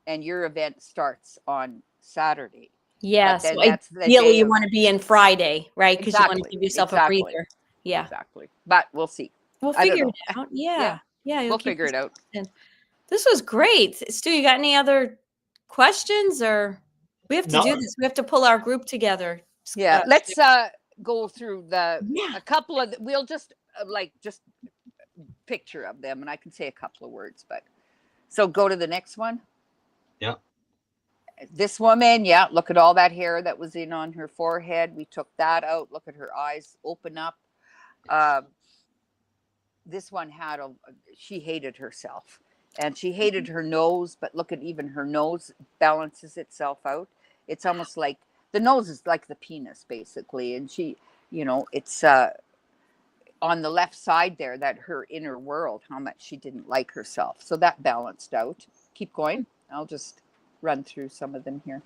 and your event starts on Saturday. Yeah. But So then that's the ideally, day you of want to be in Friday, right? Because you want to exactly, give yourself a exactly, breather. Yeah. exactly. But we'll see. We'll I don't figure know. it out. Yeah, Yeah. Yeah. You'll we'll keep figure us it out. posted. This was great. Stu, you got any other questions, or we have to do No. this? We have to pull our group together. Yeah, let's go through Yeah. a couple of we'll just just picture of them, and I can say a couple of words. But so go to the next one. Yeah. This woman, yeah, look at all that hair that was in on her forehead. We took that out. Look at her eyes open up. This one had she hated herself, and she hated her nose, but look at even her nose balances itself out. It's almost like the nose is like the penis basically, and she, it's on the left side there, that her inner world, how much she didn't like herself. So that balanced out. Keep going. I'll just run through some of them here.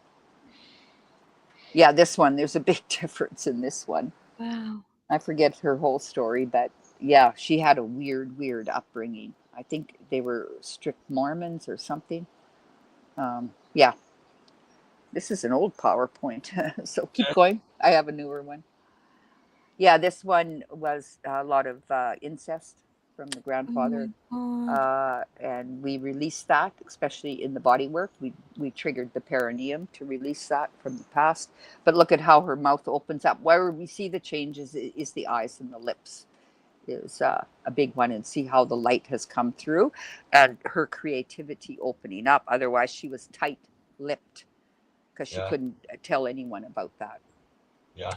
Yeah, this one, there's a big difference in this one. Wow. I forget her whole story, but yeah, she had a weird upbringing. I think they were strict Mormons or something. Yeah, this is an old PowerPoint, so keep going. I have a newer one. Yeah, this one was a lot of incest from the grandfather. And we released that, especially in the body work. We triggered the perineum to release that from the past. But look at how her mouth opens up. Where we see the changes is the eyes and the lips is a big one, and see how the light has come through and her creativity opening up. Otherwise, she was tight-lipped because she couldn't tell anyone about that. Yeah.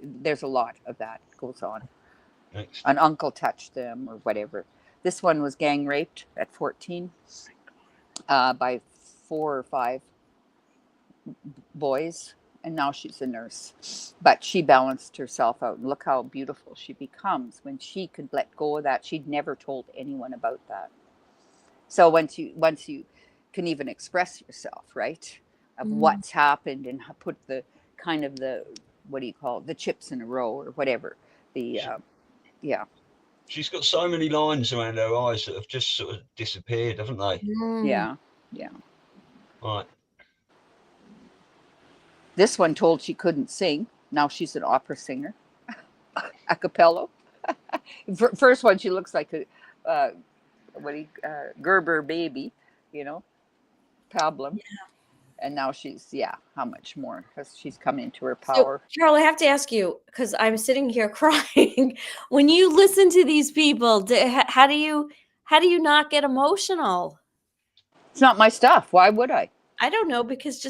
There's a lot of that goes on. Next. An uncle touched them or whatever. This one was gang raped at 14 by 4 or 5 boys, and now she's a nurse. But she balanced herself out, and look how beautiful she becomes when she could let go of that. She'd never told anyone about that. So once you can even express yourself, right, of what's happened, and put the kind of what do you call it, the chips in a row or whatever. Yeah. She's got so many lines around her eyes that have just sort of disappeared, haven't they? Yeah. Right. This one told she couldn't sing. Now she's an opera singer, a cappella. First one, she looks like a Gerber baby, pablum. Yeah. And now she's, how much more? Because she's come into her power. So, Carole, I have to ask you, because I'm sitting here crying. When you listen to these people, how do you not get emotional? It's not my stuff. Why would I? I don't know, because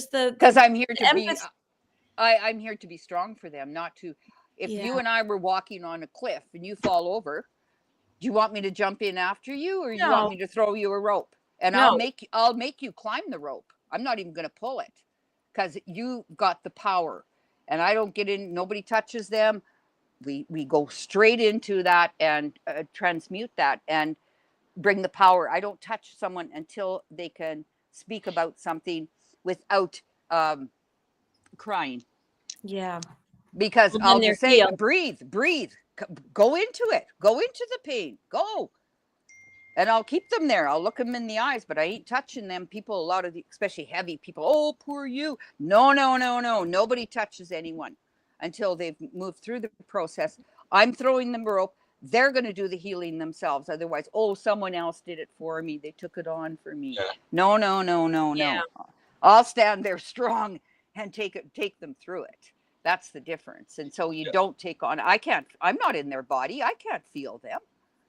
I'm here to be. I'm here to be strong for them, not to. If you and I were walking on a cliff and you fall over, do you want me to jump in after you, or you want me to throw you a rope? And I'll make you climb the rope. I'm not even going to pull it, because you got the power, and I don't get in. Nobody touches them. We go straight into that and transmute that and bring the power. I don't touch someone until they can speak about something without crying. Yeah. Because I'll just say, breathe, go into it, go into the pain, go. And I'll keep them there. I'll look them in the eyes, but I ain't touching them. People, a lot of especially heavy people, oh, poor you. No. Nobody touches anyone until they've moved through the process. I'm throwing them a rope. They're going to do the healing themselves. Otherwise, someone else did it for me. They took it on for me. Yeah. No. I'll stand there strong and take them through it. That's the difference. And so you don't take on. I'm not in their body. I can't feel them.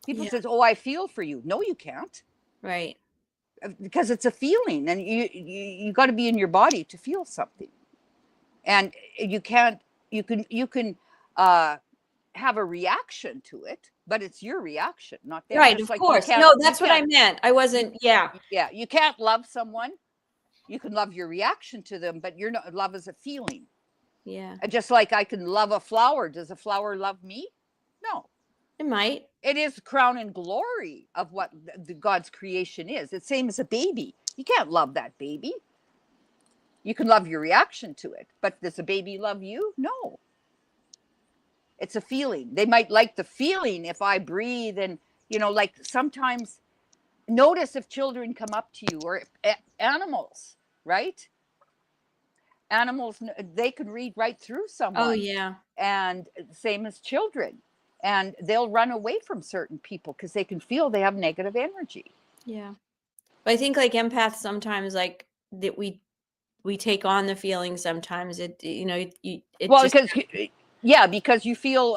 People says, "Oh, I feel for you." No, you can't. Right. Because it's a feeling, and you got to be in your body to feel something. And you can't. You can have a reaction to it, but it's your reaction, not theirs. Right, of course. No, that's what I meant. I wasn't. Yeah. Yeah, you can't love someone. You can love your reaction to them, but love is a feeling. Yeah. Just like I can love a flower. Does a flower love me? No. It might. It is the crown and glory of what God's creation is. It's same as a baby. You can't love that baby. You can love your reaction to it, but does a baby love you? No. It's a feeling. They might like the feeling if I breathe, and like sometimes notice if children come up to you, or animals, right? Animals, they can read right through someone. Oh yeah. And same as children. And they'll run away from certain people because they can feel they have negative energy. Yeah. But I think like empaths sometimes like that we take on the feelings sometimes. It it Well, just because you feel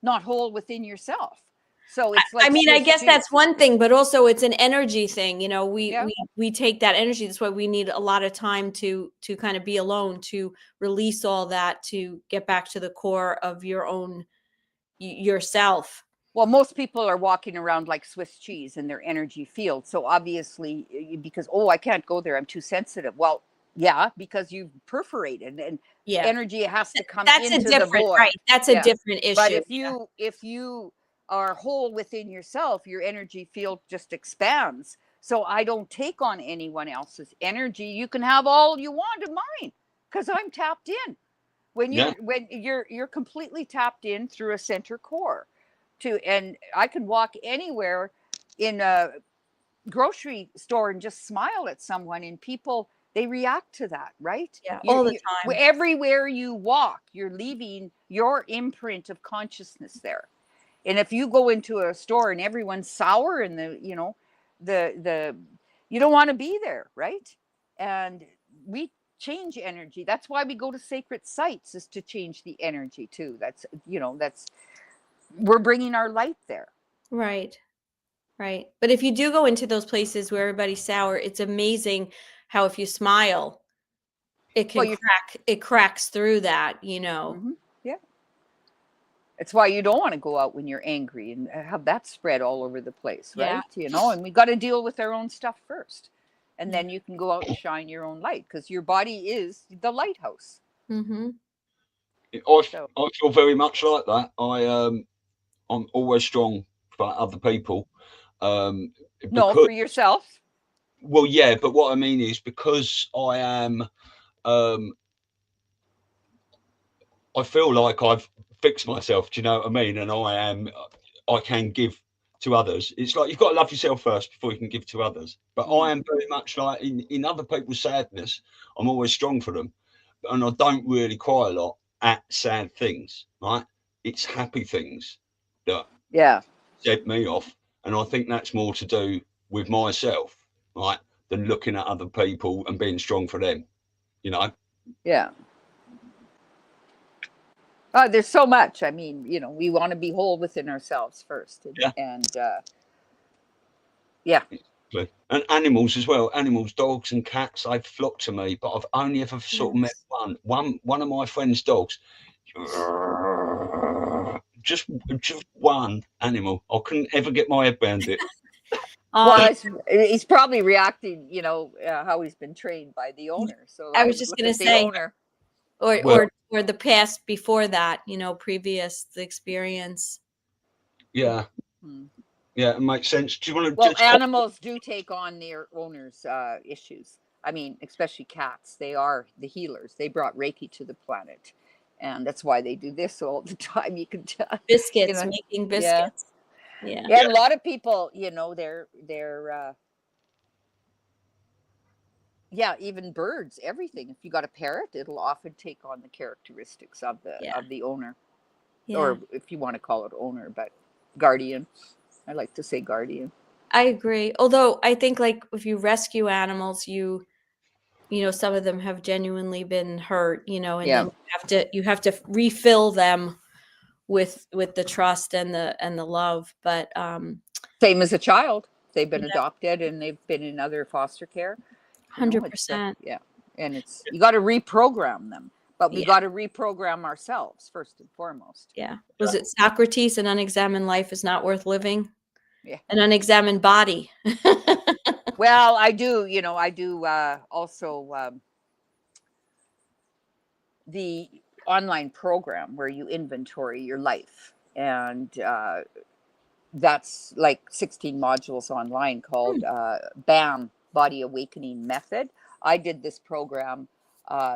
not whole within yourself. So it's I like mean, I Swiss guess that's cheese. one thing, but also it's an energy thing. Yeah. We take that energy. That's why we need a lot of time to kind of be alone, to release all that, to get back to the core of your own yourself. Well, most people are walking around like Swiss cheese in their energy field. So obviously, because, oh, I can't go there, I'm too sensitive. Well, yeah, because you've perforated and Yeah. energy has to come That's a into the different, void. right. That's a different issue. But if you are whole within yourself, your energy field just expands. So I don't take on anyone else's energy. You can have all you want of mine because I'm tapped in. When you're completely tapped in through a center core. And I can walk anywhere in a grocery store and just smile at someone, and people, they react to that, right? Yeah, all the time. Everywhere you walk, you're leaving your imprint of consciousness there. And if you go into a store and everyone's sour and the you don't want to be there, right? And we change energy. That's why we go to sacred sites, is to change the energy too. That's we're bringing our light there. Right. Right. But if you do go into those places where everybody's sour, it's amazing how if you smile, it can it cracks through that, Mm-hmm. Yeah. It's why you don't want to go out when you're angry and have that spread all over the place, right? Yeah. And we got to deal with our own stuff first. And then you can go out and shine your own light, because your body is the lighthouse. Mm-hmm. I feel very much like that. I'm always strong for other people. No, for yourself. Well, yeah, but what I mean is because I am, I feel like I've fixed myself. Do you know what I mean? And I can give to others. It's like you've got to love yourself first before you can give to others. But I am very much like in other people's sadness, I'm always strong for them. And I don't really cry a lot at sad things, right? It's happy things that set me off. And I think that's more to do with myself, right, than looking at other people and being strong for them, Yeah. There's so much. I mean, we want to be whole within ourselves first. And And animals as well. Animals, dogs and cats, they flock to me, but I've only ever sort of met one of my friend's dogs. Just one animal. I couldn't ever get my head around it. Well, he's probably reacting, how he's been trained by the owner. So I was just going to say, owner. Or the past before that, previous the experience. Yeah. Yeah, it makes sense. Do you want to? Well, animals do take on their owners' issues. I mean, especially cats. They are the healers. They brought Reiki to the planet, and that's why they do this all the time. You can tell. Biscuits, making biscuits. Yeah. And a lot of people, they're even birds, everything. If you got a parrot, it'll often take on the characteristics of the owner, or if you want to call it owner, but guardian. I like to say guardian. I agree. Although I think like if you rescue animals, some of them have genuinely been hurt, and then you have to refill them with the trust and the love. But same as a child. They've been adopted and they've been in other foster care. 100%. Yeah. And you got to reprogram them. But we got to reprogram ourselves first and foremost. Yeah. Was it Socrates, an unexamined life is not worth living? Yeah. An unexamined body. Well, I do also the online program where you inventory your life. And that's like 16 modules online called BAM, Body Awakening Method. I did this program,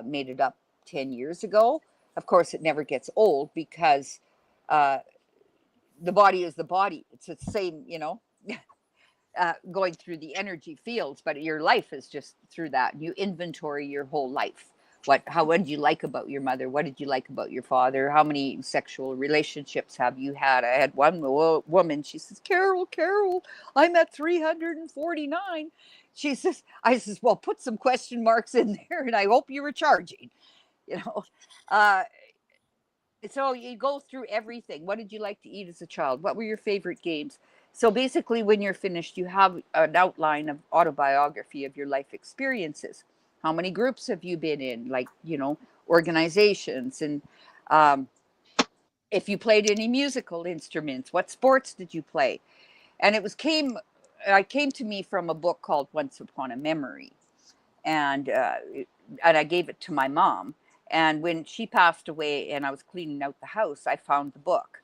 made it up 10 years ago. Of course, it never gets old because the body is the body. It's the same, going through the energy fields, but your life is just through that. You inventory your whole life. what did you like about your mother? What did you like about your father? How many sexual relationships have you had? I had one woman, she says, Carole, I'm at 349. She says, I says, well, put some question marks in there and I hope you were charging, you know. So you go through everything. What did you like to eat as a child? What were your favorite games? So basically, when you're finished, you have an outline of autobiography of your life experiences. How many groups have you been in? Like, organizations. And if you played any musical instruments, what sports did you play? And it came to me from a book called Once Upon a Memory. And I gave it to my mom. And when she passed away and I was cleaning out the house, I found the book.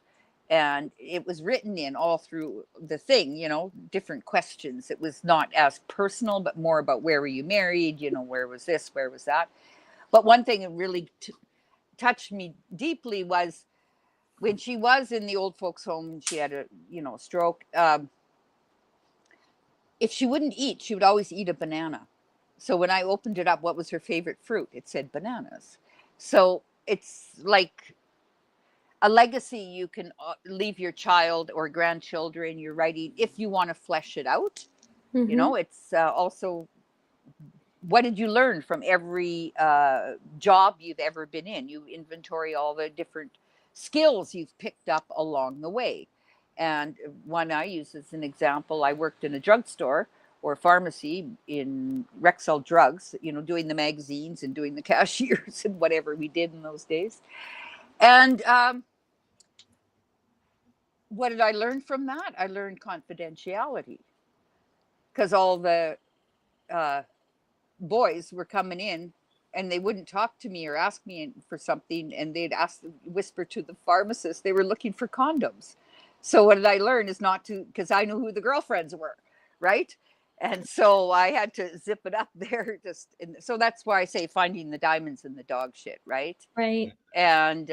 And it was written in all through the thing, different questions. It was not as personal, but more about where were you married, where was this, where was that. But one thing that really touched me deeply was when she was in the old folks home and she had a stroke. If she wouldn't eat, she would always eat a banana. So when I opened it up, what was her favorite fruit? It said bananas. So it's like a legacy you can leave your child or grandchildren. You're writing, if you want to flesh it out. It's also, what did you learn from every job you've ever been in? You inventory all the different skills you've picked up along the way. And one I use as an example, I worked in a drugstore or pharmacy in Rexall Drugs, doing the magazines and doing the cashiers and whatever we did in those days. And what did I learn from that? I learned confidentiality, because all the boys were coming in and they wouldn't talk to me or ask me for something, and they'd whisper to the pharmacist they were looking for condoms. So what did I learn is not to, because I knew who the girlfriends were, right? And so I had to zip it up there. So that's why I say finding the diamonds in the dog shit, right? Right. And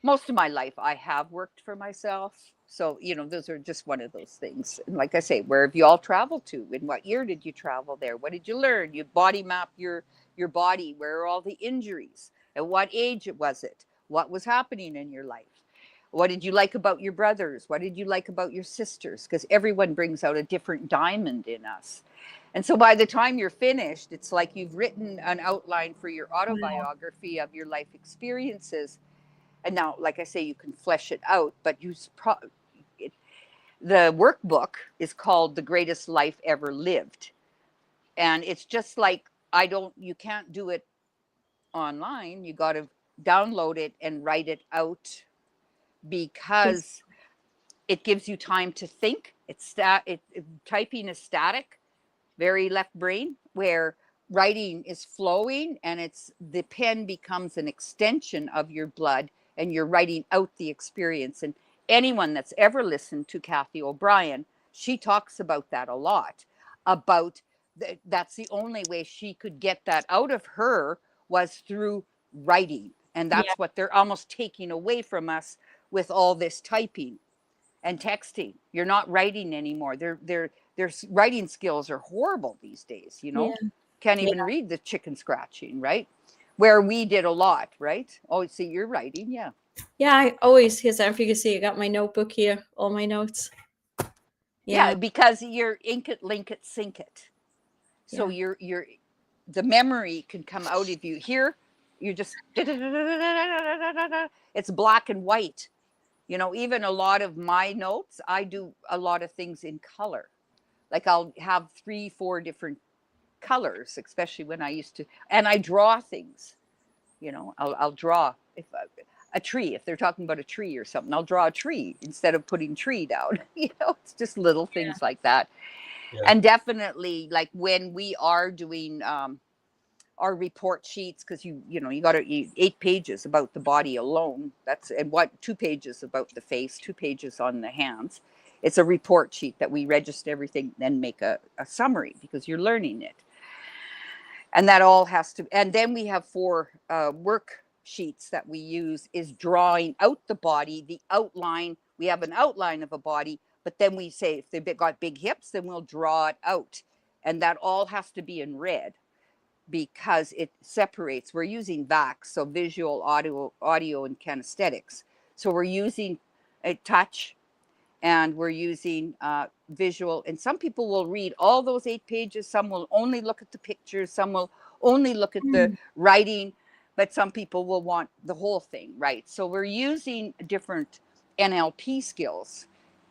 most of my life I have worked for myself. So, those are just one of those things. And like I say, where have you all traveled to? In what year did you travel there? What did you learn? You body map your body. Where are all the injuries? At what age was it? What was happening in your life? What did you like about your brothers? What did you like about your sisters? Because everyone brings out a different diamond in us. And so by the time you're finished, it's like you've written an outline for your autobiography of your life experiences. And now, like I say, you can flesh it out, but the workbook is called The Greatest Life Ever Lived. And it's just like, you can't do it online. You got to download it and write it out, because it gives you time to think. Typing is static, very left brain, where writing is flowing, and the pen becomes an extension of your blood, and you're writing out the experience. And anyone that's ever listened to Kathy O'Brien, she talks about that a lot, about that's the only way she could get that out of her was through writing. And that's what they're almost taking away from us with all this typing and texting. You're not writing anymore. Their writing skills are horrible these days, Can't even read the chicken scratching, right? Where we did a lot, right? Oh, see, you're writing, yeah. Yeah, I always, because if you can see, I got my notebook here, all my notes. Yeah, because you're ink it, link it, sync it. So the memory can come out of you. Here, you're just, it's black and white. Even a lot of my notes, I do a lot of things in color. Like I'll have 3-4 different colors, especially when I used to, and I draw things. I'll draw a tree. If they're talking about a tree or something, I'll draw a tree instead of putting tree down. It's just little things like that. Yeah. And definitely, like when we are doing our report sheets, because you got 8 pages about the body alone. And 2 pages about the face, 2 pages on the hands. It's a report sheet that we register everything, then make a summary, because you're learning it. And that all has to, and then we have 4 worksheets that we use, is drawing out the body, the outline. We have an outline of a body, but then we say if they've got big hips, then we'll draw it out. And that all has to be in red. because it separates. We're using VAX, so visual, audio, and kinesthetics. So we're using a touch, and we're using visual. And some people will read all those 8 pages. Some will only look at the pictures. Some will only look at the writing. But some people will want the whole thing, right? So we're using different NLP skills.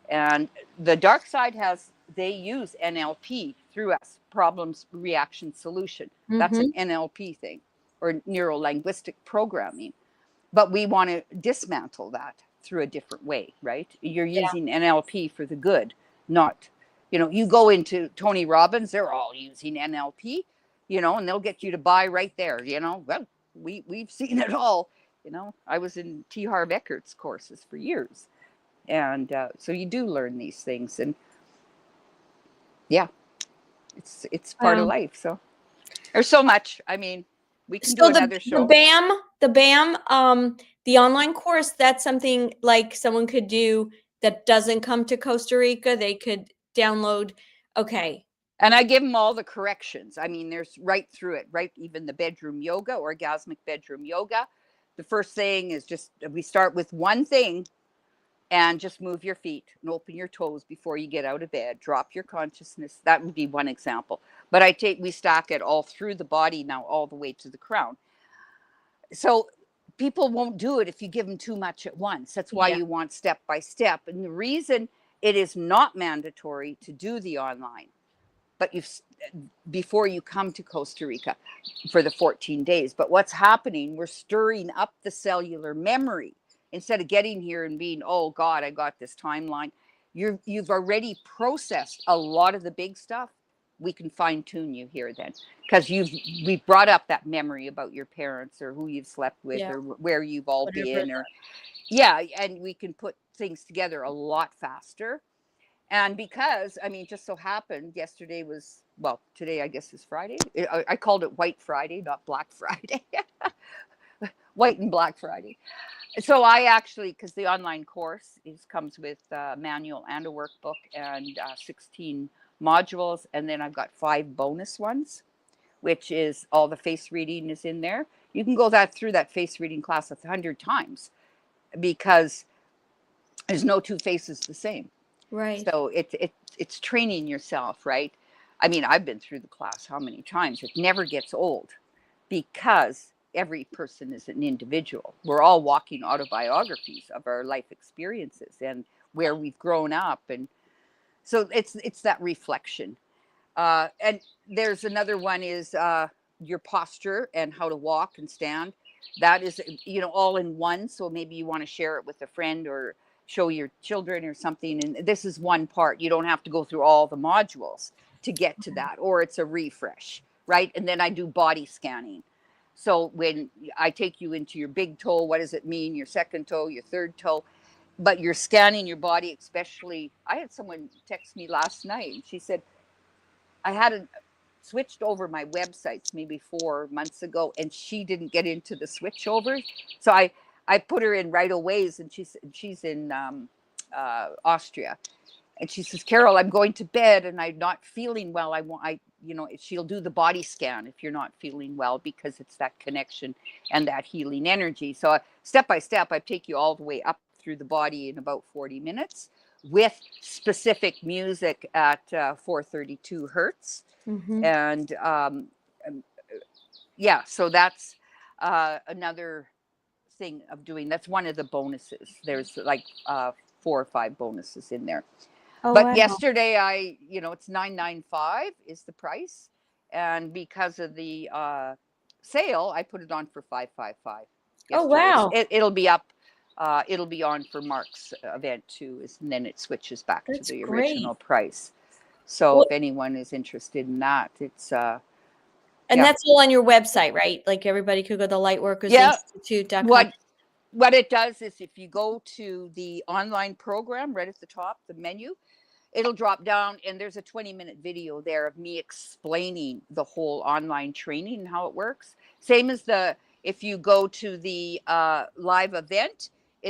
And the dark side they use NLP through us, problems, reaction, solution. That's an NLP thing, or neuro linguistic programming. But we want to dismantle that through a different way, right? You're using NLP for the good, not, you go into Tony Robbins, they're all using NLP, and they'll get you to buy right there, well, we've seen it all, I was in T. Harv Eckert's courses for years. And so you do learn these things, and it's part of life. So there's so much. I mean, we can do another show. The BAM, the online course, that's something like someone could do that doesn't come to Costa Rica. They could download. Okay. And I give them all the corrections. I mean, there's right through it, right? Even the bedroom yoga, orgasmic bedroom yoga. The first thing is we start with one thing, and just move your feet and open your toes before you get out of bed. Drop your consciousness. That would be one example. But we stack it all through the body now, all the way to the crown. So people won't do it if you give them too much at once. That's why you want step by step. And the reason it is not mandatory to do the online, but before you come to Costa Rica for the 14 days. But what's happening, we're stirring up the cellular memory. Instead of getting here and being, oh God, I got this timeline, you've already processed a lot of the big stuff. We can fine tune you here then, because we've brought up that memory about your parents, or who you've slept with, or where you've all been, or and we can put things together a lot faster. And because, I mean, just so happened yesterday was, today I guess is Friday. I called it White Friday, not Black Friday. White and Black Friday. So I actually, because the online course comes with a manual and a workbook and 16 modules. And then I've got 5 bonus ones, which is all the face reading is in there. You can go through that face reading class 100 times, because there's no 2 faces the same. Right. So it's training yourself, right? I mean, I've been through the class how many times? It never gets old, because every person is an individual. We're all walking autobiographies of our life experiences and where we've grown up. And so it's that reflection. And there's another one is your posture and how to walk and stand. That is, all in one. So maybe you want to share it with a friend or show your children or something. And this is one part. You don't have to go through all the modules to get to that, or it's a refresh, right? And then I do body scanning. So when I take you into your big toe, what does it mean? Your second toe, your third toe, but you're scanning your body, especially. I had someone text me last night, and she said, I hadn't switched over my websites maybe 4 months ago, and she didn't get into the switch over. So I put her in Right Aways, and she's in Austria. And she says, Carole, I'm going to bed and I'm not feeling well. She'll do the body scan if you're not feeling well, because it's that connection and that healing energy. So step by step, I take you all the way up through the body in about 40 minutes with specific music at 432 hertz. And so that's another thing of doing. That's one of the bonuses. There's like 4 or 5 bonuses in there. But yesterday it's $995 is the price, and because of the sale, I put it on for $555. Oh wow! It'll be up. It'll be on for Mark's event too, and then it switches back to the original price. So if anyone is interested in that, it's and that's all on your website, right? Like everybody could go to lightworkersinstitute.com. What it does is, if you go to the online program right at the top, the menu, it'll drop down, and there's a 20-minute video there of me explaining the whole online training and how it works. Same as if you go to the live event,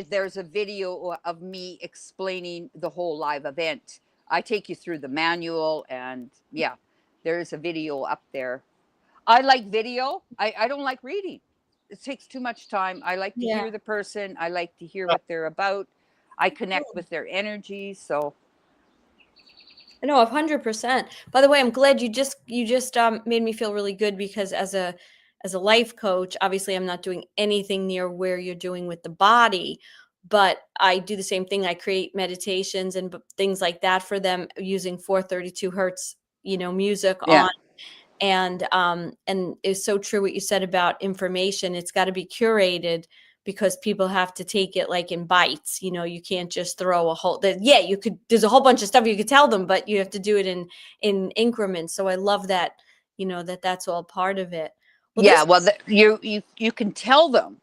there's a video of me explaining the whole live event. I take you through the manual, and there is a video up there. I like video. I don't like reading. It takes too much time. I like to Yeah. hear the person. I like to hear what they're about. I connect with their energy. So No, 100%. By the way, I'm glad you just made me feel really good because as a life coach, obviously I'm not doing anything near where you're doing with the body, but I do the same thing. I create meditations and things like that for them using 432 hertz, music yeah, on. And it's so true what you said about information. It's got to be curated because people have to take it like in bites. You can't just throw a whole yeah, you could, there's a whole bunch of stuff you could tell them, but you have to do it in increments. So I love that, that's all part of it. Well, yeah. this Well, you can tell them,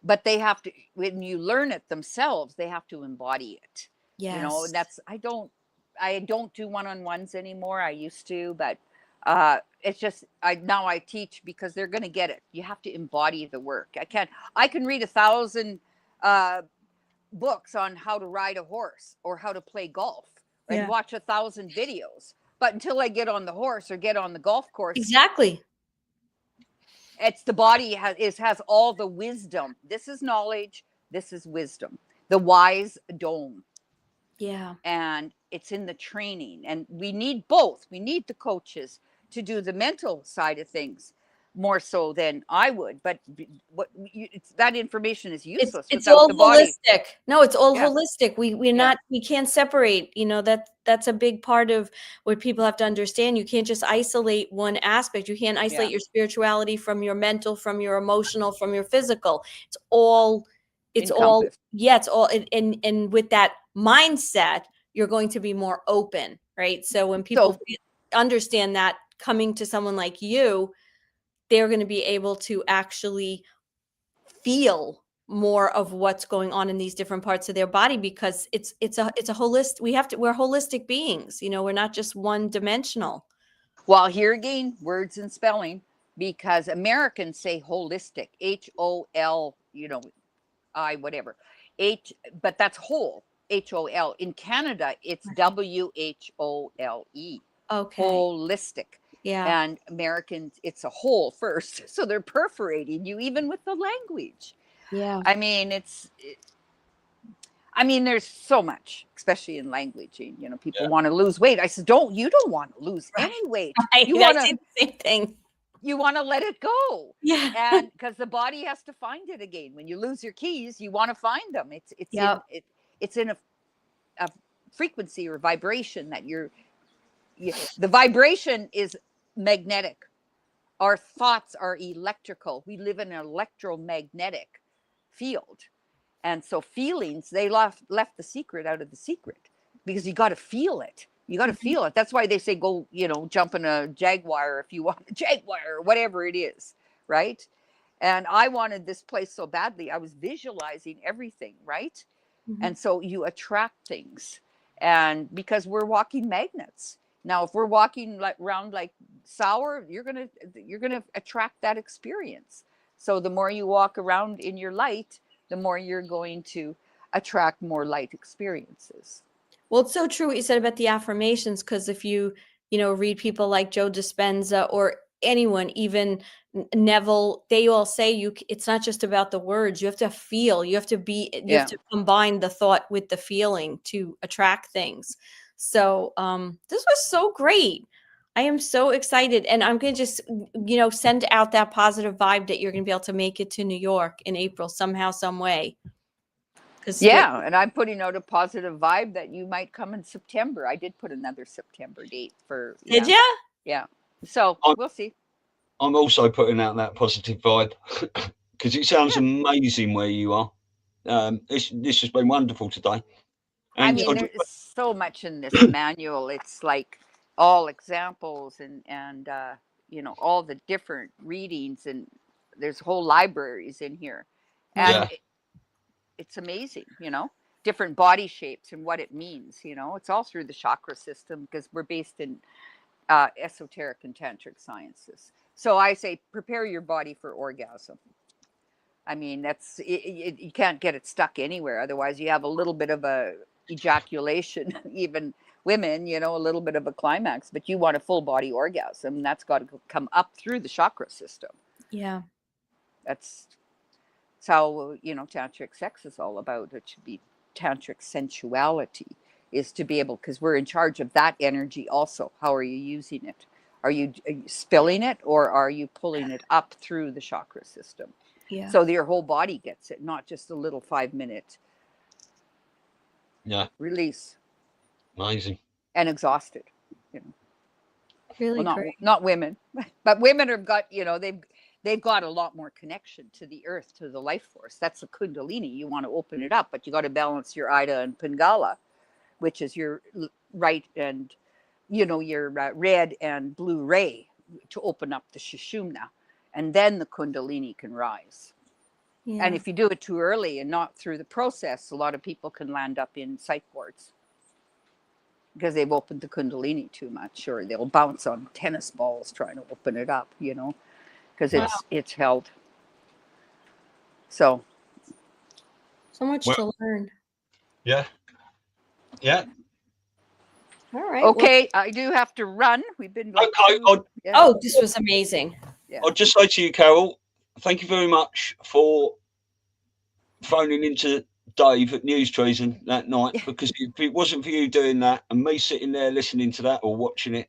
but they have to, when you learn it themselves, they have to embody it. yes. And that's, I don't do one-on-ones anymore. I used to, but it's just now I teach because they're going to get it. You have to embody the work. I can read 1,000 books on how to ride a horse or how to play golf and Yeah. watch 1,000 videos, but until I get on the horse or get on the golf course, Exactly. it's the body has all the wisdom. This is knowledge. This is wisdom. The wise dome. Yeah. And it's in the training. And we need both. We need the coaches to do the mental side of things more so than I would. But that information is useless It's without all the body. holistic. No, it's all Yeah. holistic. We're Yeah. not, we can't separate, that's a big part of what people have to understand. You can't just isolate one aspect. You can't isolate Yeah. your spirituality from your mental, from your emotional, from your physical. It's all, Encompassed. yeah, it's all, and with that mindset, you're going to be more open, right? So when people understand that, coming to someone like you, they're going to be able to actually feel more of what's going on in these different parts of their body, because it's a holistic, we're holistic beings, we're not just one dimensional. Well, here again, words and spelling, because Americans say holistic, HOL, I whatever. But that's whole, HOL. In Canada, it's WHOLE. Okay. Holistic. Yeah. And Americans, it's a whole first. So they're perforating you even with the language. Yeah. I mean, there's so much, especially in language. People want to lose weight. I said, you don't want to lose any weight. You want I say the same thing. You want to let it go. Yeah. And because the body has to find it again. When you lose your keys, you want to find them. It's in a frequency or vibration that the vibration is magnetic. Our thoughts are electrical. We live in an electromagnetic field. And so feelings, they left the secret out of the secret, because you got to feel it. You got to feel it. That's why they say go, jump in a Jaguar if you want a Jaguar or whatever it is, right? And I wanted this place so badly. I was visualizing everything, right? Mhm. And so you attract things, and because we're walking magnets. Now, if we're walking around like sour, you're gonna attract that experience. So the more you walk around in your light, the more you're going to attract more light experiences. Well, it's so true what you said about the affirmations, because if you read people like Joe Dispenza or anyone, even Neville, they all say it's not just about the words. You have to feel, you have to combine the thought with the feeling to attract things. So this was so great. I am so excited, and I'm going to just send out that positive vibe that you're going to be able to make it to New York in April somehow, some way. And I'm putting out a positive vibe that you might come in September. I did put another September date for. Did you? Yeah. So we'll see. I'm also putting out that positive vibe because it sounds amazing where you are. This has been wonderful today. And there's so much in this manual. It's like all examples and all the different readings, and there's whole libraries in here. And it's amazing, different body shapes and what it means. It's all through the chakra system, because we're based in esoteric and tantric sciences. So I say, prepare your body for orgasm. That's you can't get it stuck anywhere. Otherwise, you have a little bit of a ejaculation, even women, you know, a little bit of a climax, but you want a full body orgasm. That's got to come up through the chakra system. Yeah. That's how, you know, tantric sex is all about. It should be tantric sensuality, is to be able, because we're in charge of that energy also. How are you using it? Are you spilling it, or are you pulling it up through the chakra system? Yeah. So that your whole body gets it, not just a little 5-minute release. Amazing. And exhausted, you know. Really Well, great. not women, but women have got, you know, they've got a lot more connection to the earth, to the life force. That's the Kundalini. You want to open it up, but you got to balance your Ida and Pingala, which is your right and, you know, your red and blue ray, to open up the Sushumna, and then the Kundalini can rise. Yeah. And if you do it too early and not through the process, a lot of people can land up in psych wards because they've opened the Kundalini too much, or they'll bounce on tennis balls trying to open it up, you know, because it's held. So much to learn. Yeah. All right. Okay, I do have to run. We've been like Oh, this was amazing. Yeah. I'll just say to you, Carole, thank you very much for phoning into Dave at News Treason that night, because if it wasn't for you doing that and me sitting there listening to that or watching it,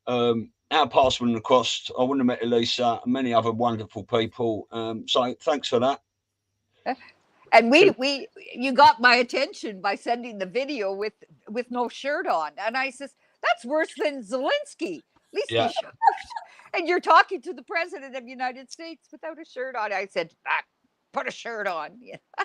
our paths wouldn't have crossed. I wouldn't have met Elisa and many other wonderful people. So thanks for that. And you got my attention by sending the video with no shirt on, and I says, that's worse than Zelensky. At least he should. And you're talking to the president of the United States without a shirt on. I said, put a shirt on.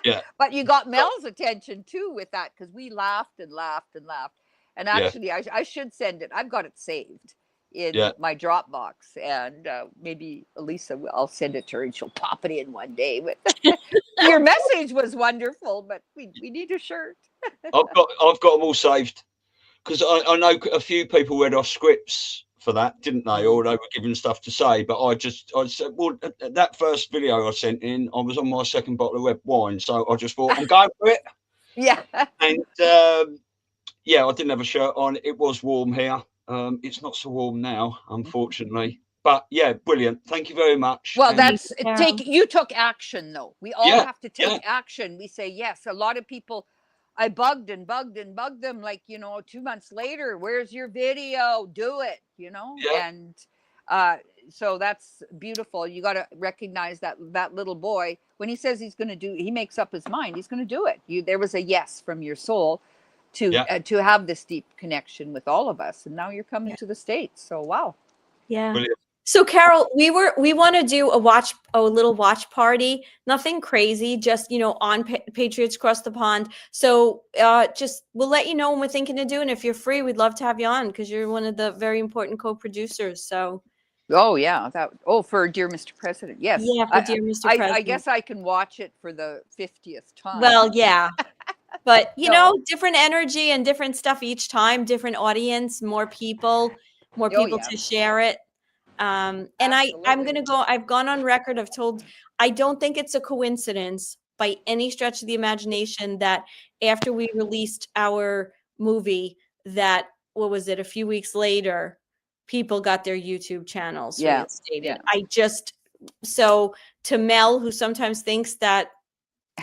Yeah. But you got Mel's attention too with that, because we laughed and laughed and laughed. And actually, I should send it. I've got it saved in my Dropbox, and maybe Elisa, I'll send it to her and she'll pop it in one day. But your message was wonderful, but we need a shirt. I've got them all saved, because I know a few people read off scripts for that, didn't they? Or they were given stuff to say, but I said, well, that first video I sent in, I was on my second bottle of red wine, so I just thought, I'm going for it. Yeah. And I didn't have a shirt on. It was warm here. It's not so warm now, unfortunately. But yeah, brilliant. Thank you very much. Well, you took action though. We all have to take action. We say yes. A lot of people, I bugged and bugged and bugged them, like, you know, 2 months later, where's your video? Do it, you know? Yeah. And so that's beautiful. You got to recognize that little boy, when he says he makes up his mind, he's going to do it. There was a yes from your soul to have this deep connection with all of us. And now you're coming to the States. So, wow. Yeah. Brilliant. So Carole, we want to do a little watch party, nothing crazy, just, you know, on Patriots Across the Pond. So we'll let you know when we're thinking of doing. If you're free, we'd love to have you on, because you're one of the very important co-producers. So. Oh yeah, for Dear Mr. President, yes. Yeah, for Dear Mr. President. I guess I can watch it for the 50th time. Well, yeah. But you know, different energy and different stuff each time, different audience, more people to share it. And I've gone on record. I don't think it's a coincidence by any stretch of the imagination that after we released our movie, that, what was it, a few weeks later, people got their YouTube channels reinstated. So to Mel, who sometimes thinks that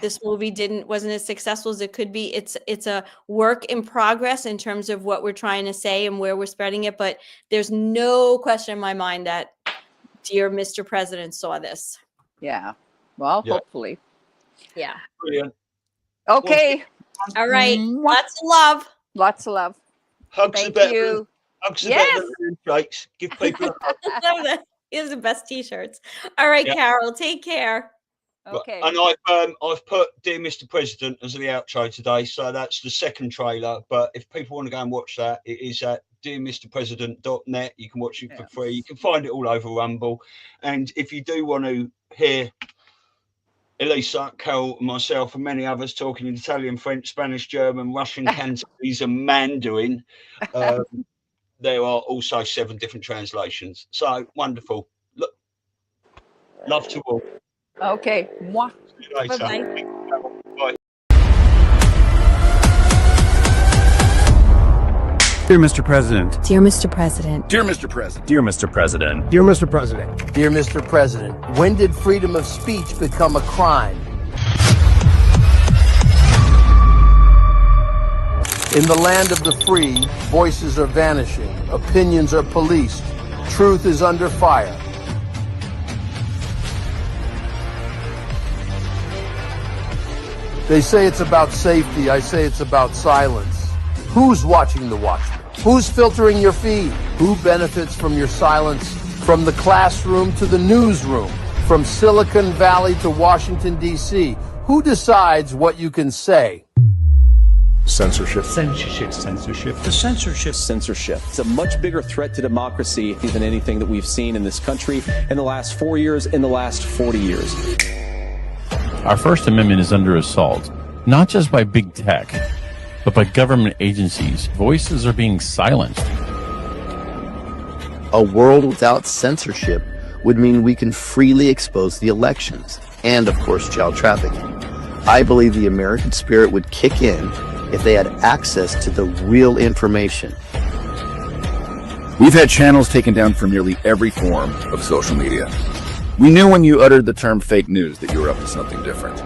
this movie wasn't as successful as it could be, it's a work in progress in terms of what we're trying to say and where we're spreading it. But there's no question in my mind that Dear Mr. President saw this. Yeah. Well, hopefully. Yeah. Brilliant. Okay. All right. Lots of love. Lots of love. Hugs Thank are better. you. Hugs are better than handshakes. Give people a hug. These are the best T-shirts. All right, Carole, take care. Okay. And I've put Dear Mr. President as the outro today, so that's the second trailer. But if people want to go and watch that, it is at dearmrpresident.net. You can watch it for free. You can find it all over Rumble. And if you do want to hear Elisa, Carole, myself, and many others talking in Italian, French, Spanish, German, Russian, Cantonese, and Mandarin, there are also 7 different translations. So wonderful. Look, love to all. Okay. Mwah. See you later. Bye-bye. Bye. Dear Mr. President. Dear Mr. President. Dear Mr. President. Dear Mr. President. Dear Mr. President. Dear Mr. President, when did freedom of speech become a crime? In the land of the free, voices are vanishing, opinions are policed, truth is under fire. They say it's about safety, I say it's about silence. Who's watching the watchmen? Who's filtering your feed? Who benefits from your silence? From the classroom to the newsroom, from Silicon Valley to Washington, D.C., who decides what you can say? Censorship. Censorship. Censorship. The censorship. Censorship. It's a much bigger threat to democracy than anything that we've seen in this country in the last 4 years, in the last 40 years. Our First Amendment is under assault, not just by big tech, but by government agencies. Voices are being silenced. A world without censorship would mean we can freely expose the elections and, of course, child trafficking. I believe the American spirit would kick in if they had access to the real information. We've had channels taken down from nearly every form of social media. We knew when you uttered the term fake news that you were up to something different.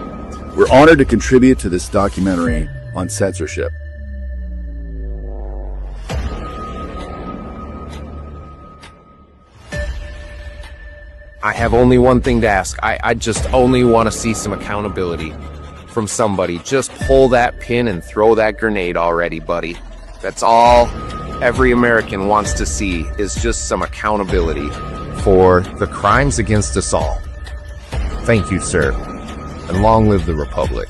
We're honored to contribute to this documentary on censorship. I have only one thing to ask. I just only want to see some accountability from somebody. Just pull that pin and throw that grenade already, buddy. That's all every American wants to see, is just some accountability for the crimes against us all. Thank you, sir, and long live the Republic.